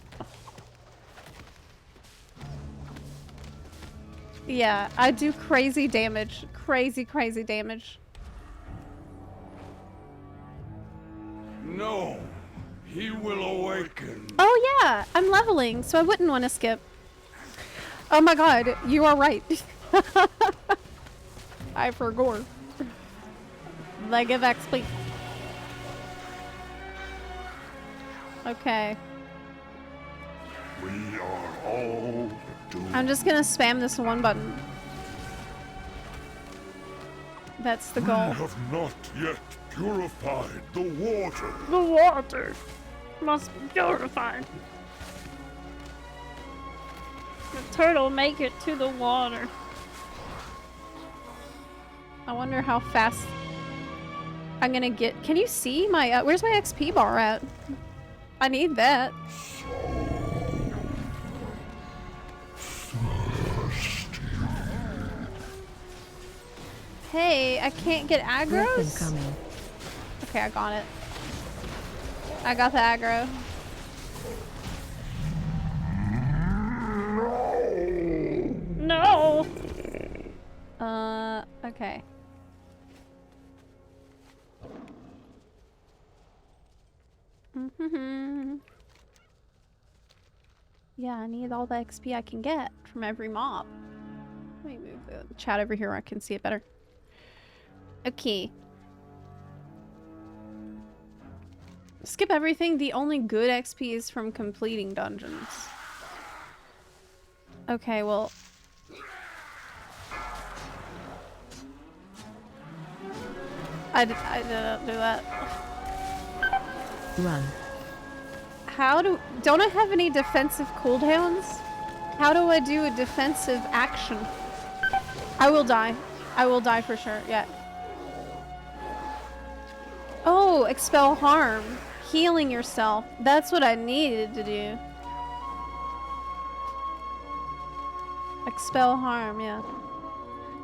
Yeah, I do crazy damage. Crazy damage. No, He will awaken. Oh yeah, I'm leveling, so I wouldn't want to skip. Oh my god, you are right. I forgot. Leg of XP. Okay. We are all doomed. I'm just gonna spam this one button. That's the goal. We have not yet purified the water. The water must be purified. The turtle make it to the water. I wonder how fast I'm gonna get. Can you see my, where's my XP bar at? I need that. Hey, I can't get aggros? Okay, I got it. I got the aggro. No! Okay. Yeah, I need all the XP I can get from every mob. Let me move the chat over here where I can see it better. Okay. Skip everything. The only good XP is from completing dungeons. Okay, well... I didn't do that. Run. How do... Don't I have any defensive cooldowns? How do I do a defensive action? I will die. I will die for sure, yeah. Oh, expel harm. Healing yourself. That's what I needed to do. Expel harm, yeah.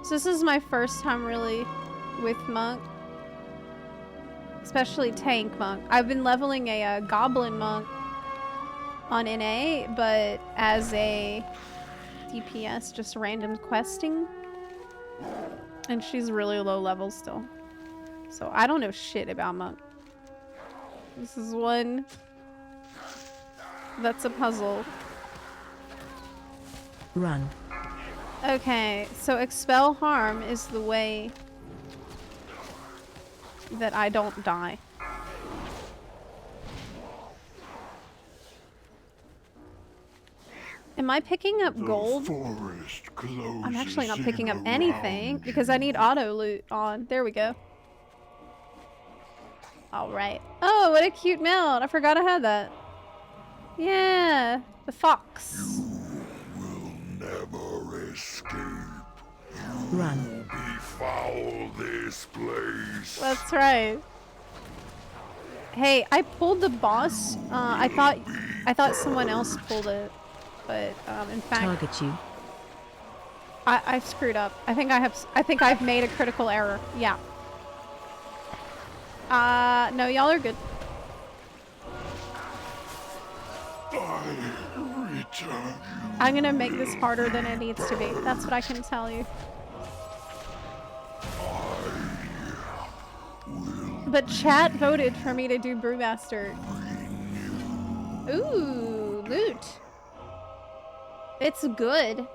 So this is my first time really with monk. Especially tank monk. I've been leveling a goblin monk on NA, but as a DPS, just random questing. And she's really low level still. So I don't know shit about monk. This is one that's a puzzle. Run. Okay, so expel harm is the way that I don't die. Am I picking up gold? I'm actually not picking up anything because I need auto loot on. There we go. Alright. Oh, what a cute mount. I forgot I had that. Yeah, the fox. You will never escape. Run. Befoul this place. That's right. Hey, I pulled the boss. I thought someone else pulled it, but in fact, Target you. I screwed up. I think I've made a critical error. Yeah. No, y'all are good. I'm gonna make this harder than it needs to be. That's what I can tell you. But chat voted for me to do Brewmaster. Ooh, loot. It's good.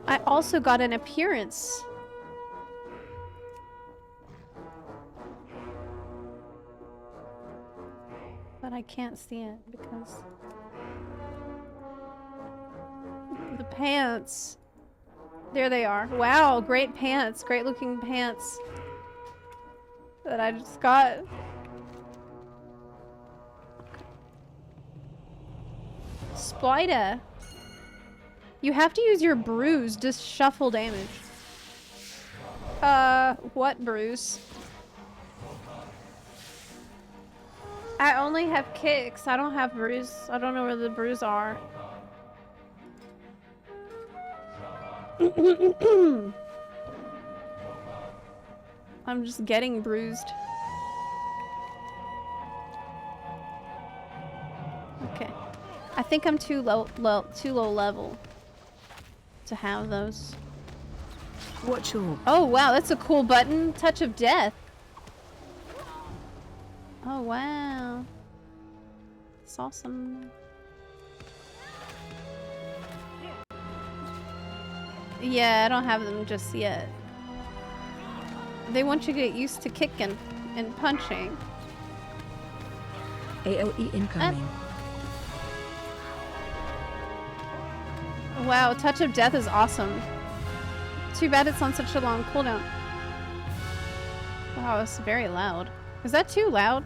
I also got an appearance. But I can't see it because the pants. There they are. Wow, great pants. Great looking pants that I just got. Spider. You have to use your bruise to shuffle damage. What bruise? I only have kicks. I don't have bruise. I don't know where the bruise are. I'm just getting bruised. Okay. I think I'm too low level to have those. Watch your... Oh wow, that's a cool button. Touch of Death. Oh wow. It's awesome. Yeah, I don't have them just yet. They want you to get used to kicking and punching. AOE incoming. Wow, Touch of Death is awesome. Too bad it's on such a long cooldown. Wow, it's very loud. Is that too loud?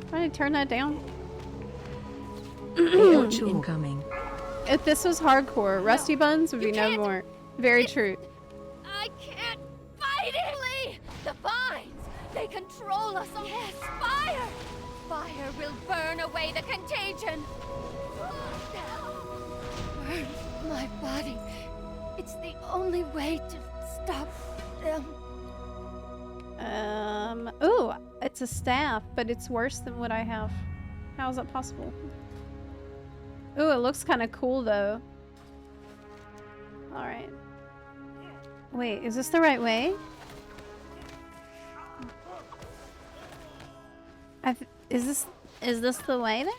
Try to turn that down. AOE incoming. If this was hardcore, Rusty Buns would be no more. Very true. I can't fight it! Lee! The vines! They control us all! Yes, fire! Fire will burn away the contagion! Burn my body. It's the only way to stop them. Ooh, it's a staff, but it's worse than what I have. How is that possible? Ooh, it looks kind of cool though. Alright. Wait, is this the right way? Is this the way then?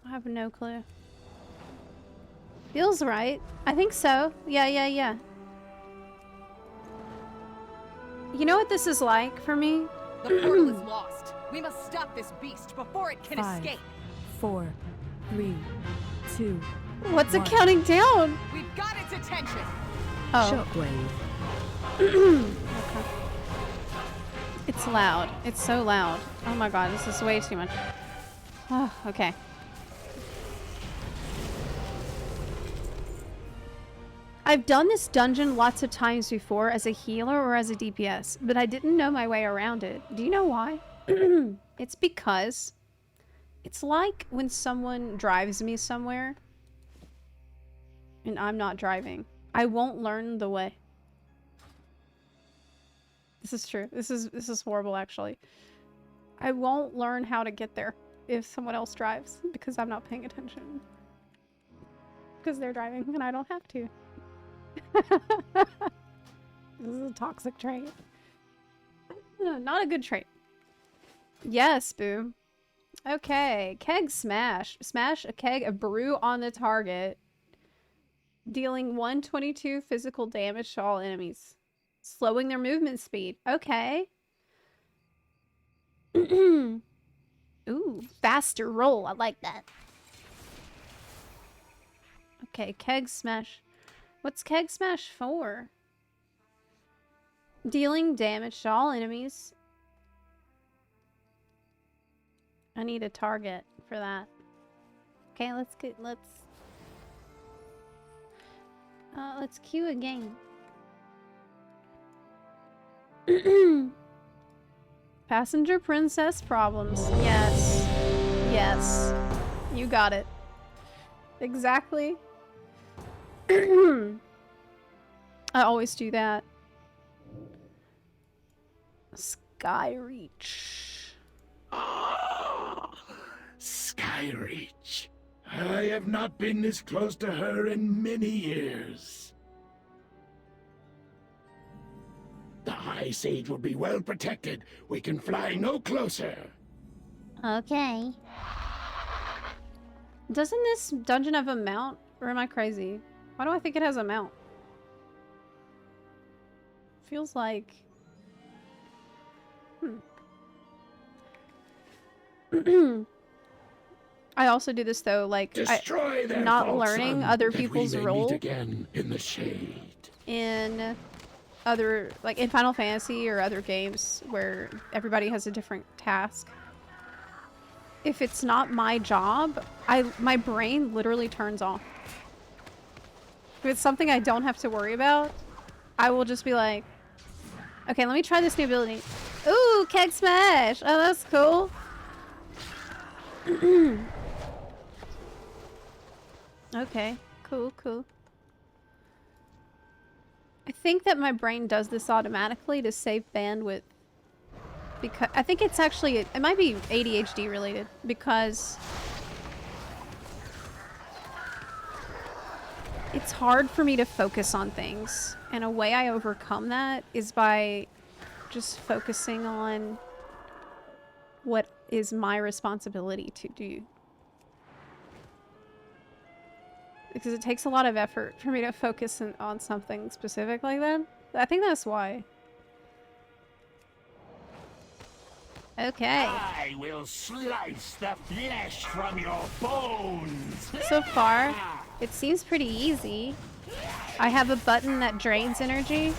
I have no clue. Feels right. I think so. Yeah. You know what this is like for me? The portal is lost. We must stop this beast before it can 5, escape. 4, 3, 2. What's 1. it counting down? We've got its attention. Oh. Shockwave. Okay. It's loud. It's so loud. Oh my god, this is way too much. Oh, okay. I've done this dungeon lots of times before as a healer or as a DPS, but I didn't know my way around it. Do you know why? It's because it's like when someone drives me somewhere and I'm not driving. I won't learn the way. This is true. This is horrible actually. I won't learn how to get there if someone else drives because I'm not paying attention. Because they're driving and I don't have to. This is a toxic trait. Not a good trait. Yes, boo. Okay, keg smash. Smash a keg of brew on the target, dealing 122 physical damage to all enemies, slowing their movement speed. Okay. Ooh, faster roll. I like that. Okay, keg smash. What's keg smash for? Dealing damage to all enemies. I need a target for that. Okay, let's queue a game. Passenger princess problems. Yes. Yes. You got it. Exactly. I always do that. Skyreach. Skyreach. I have not been this close to her in many years. The High Sage will be well protected. We can fly no closer. Okay. Doesn't this dungeon have a mount? Or am I crazy? Why do I think it has a mount? Feels like... I also do this though, like not learning other people's role again in the shade. In other, like in Final Fantasy or other games where everybody has a different task. If it's not my job, my brain literally turns off. If it's something I don't have to worry about, I will just be like, okay, let me try this new ability. Ooh, keg smash! Oh, that's cool. Okay, cool. I think that my brain does this automatically to save bandwidth. Because I think it's actually, it might be ADHD related because it's hard for me to focus on things. And a way I overcome that is by just focusing on what is my responsibility to do. Because it takes a lot of effort for me to focus on something specific like that. I think that's why. Okay. I will slice the flesh from your bones. So far, it seems pretty easy. I have a button that drains energy.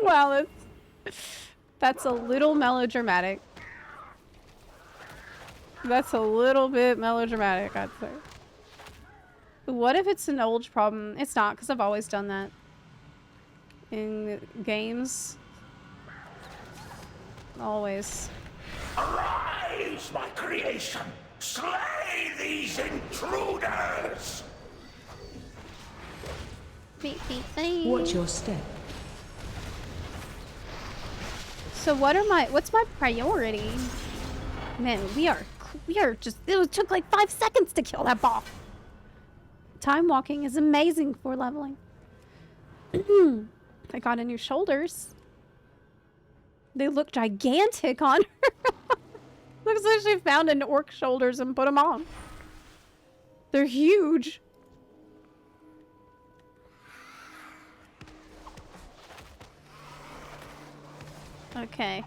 Wow, that's a little melodramatic. That's a little bit melodramatic, I'd say. What if it's an old problem? It's not, because I've always done that in games. Always. Arise, my creation! Slay these intruders! Beep, beep, beep. Watch your step. So what's my priority? Man, we are just, it took like 5 seconds to kill that boss. Time walking is amazing for leveling. I got a new shoulders. They look gigantic on her. Looks like she found an orc shoulders and put them on. They're huge. Okay.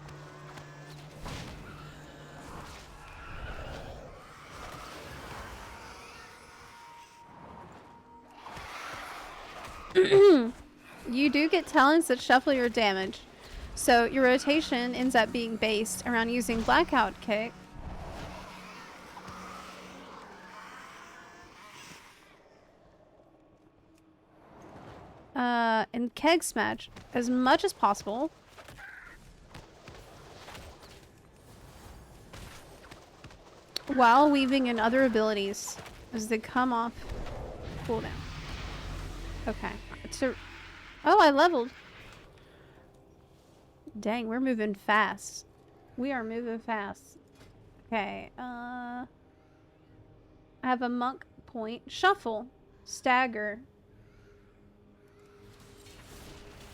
You do get talents that shuffle your damage. So your rotation ends up being based around using Blackout Kick. And Keg Smash as much as possible. While weaving in other abilities as they come off cooldown. Okay. Oh, I leveled. Dang, we're moving fast. We are moving fast. Okay, I have a monk point. Shuffle. Stagger.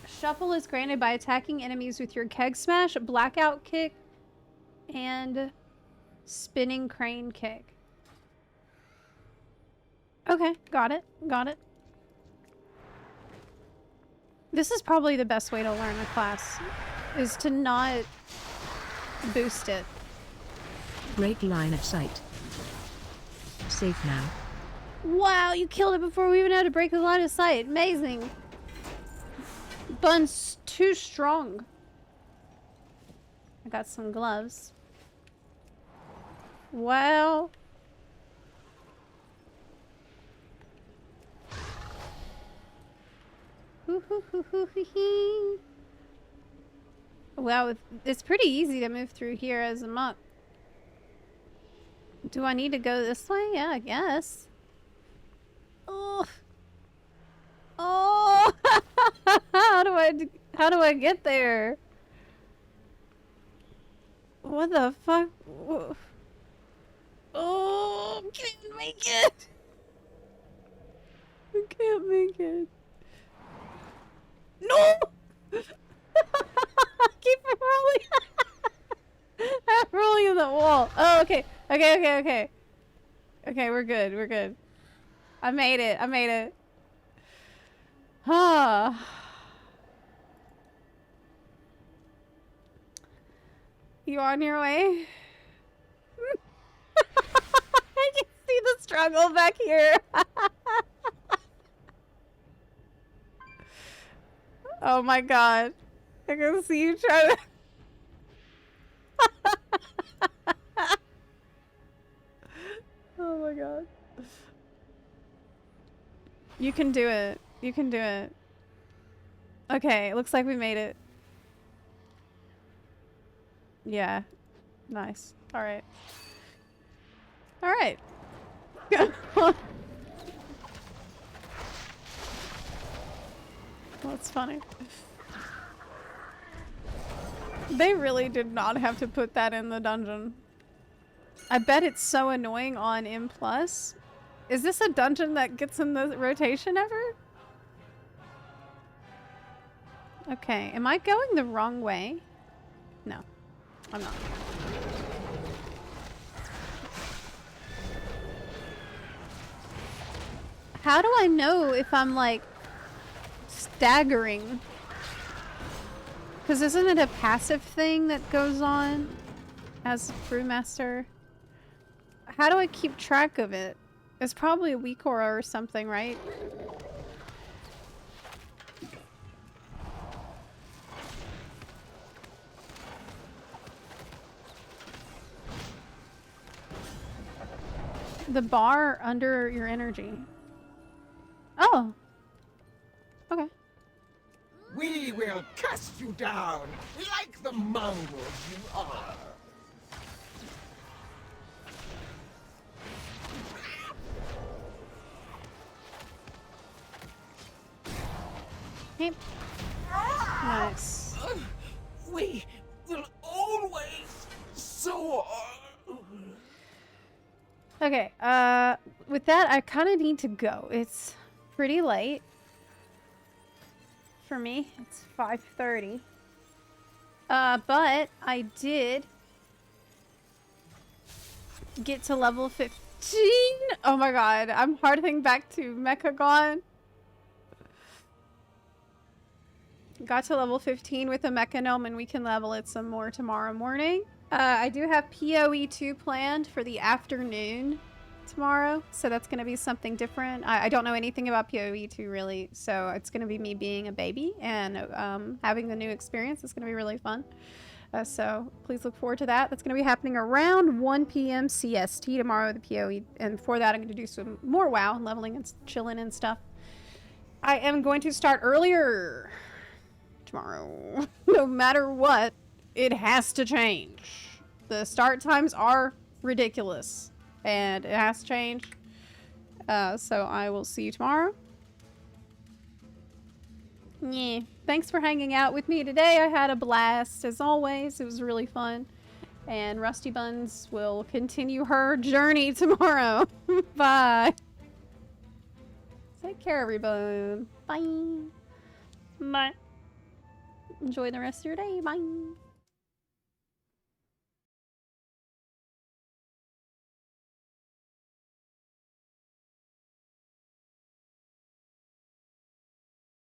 Shuffle is granted by attacking enemies with your Keg Smash, Blackout Kick, and Spinning Crane Kick. Okay, got it. Got it. This is probably the best way to learn a class, is to not boost it. Break line of sight. Safe now. Wow, you killed it before we even had to break the line of sight. Amazing. Bun's too strong. I got some gloves. Wow. Wow, it's pretty easy to move through here as a monk. Do I need to go this way? Yeah, I guess. Oh. Oh. How do I get there? What the fuck? Oh, can't make it. I can't make it. No! Keep rolling. I'm rolling in the wall. Oh, okay. Okay, we're good. We're good. I made it. I made it. Ah. You on your way? I can see the struggle back here. Oh my god. I can see you trying to... Oh my god. You can do it. You can do it. Okay, looks like we made it. Yeah. Nice. Alright. Alright. That's funny. They really did not have to put that in the dungeon. I bet it's so annoying on M+. Is this a dungeon that gets in the rotation ever? Okay, am I going the wrong way? No, I'm not. How do I know if I'm, like, staggering? Because isn't it a passive thing that goes on as brewmaster? How do I keep track of it? It's probably a weak aura or something, right? The bar under your energy. Oh. Okay. We will cast you down like the mongrels you are. Hey. Nice. We will always soar. Okay, with that, I kind of need to go. It's pretty late. For me, it's 5:30. But I did get to level 15. Oh my god, I'm hardening back to Mechagon. Got to level 15 with a Mechanome, and we can level it some more tomorrow morning. I do have PoE 2 planned for the afternoon tomorrow, so that's going to be something different. I don't know anything about PoE 2 really, so it's going to be me being a baby and having the new experience. It's going to be really fun. So please look forward to that. That's going to be happening around 1 p.m. CST tomorrow, the PoE, and for that I'm going to do some more WoW and leveling and chilling and stuff. I am going to start earlier tomorrow. No matter what, it has to change. The start times are ridiculous, and it has to change. So I will see you tomorrow. Yeah. Thanks for hanging out with me today. I had a blast, as always. It was really fun. And Rusty Buns will continue her journey tomorrow. Bye. Take care, everyone. Bye. Bye. Enjoy the rest of your day. Bye.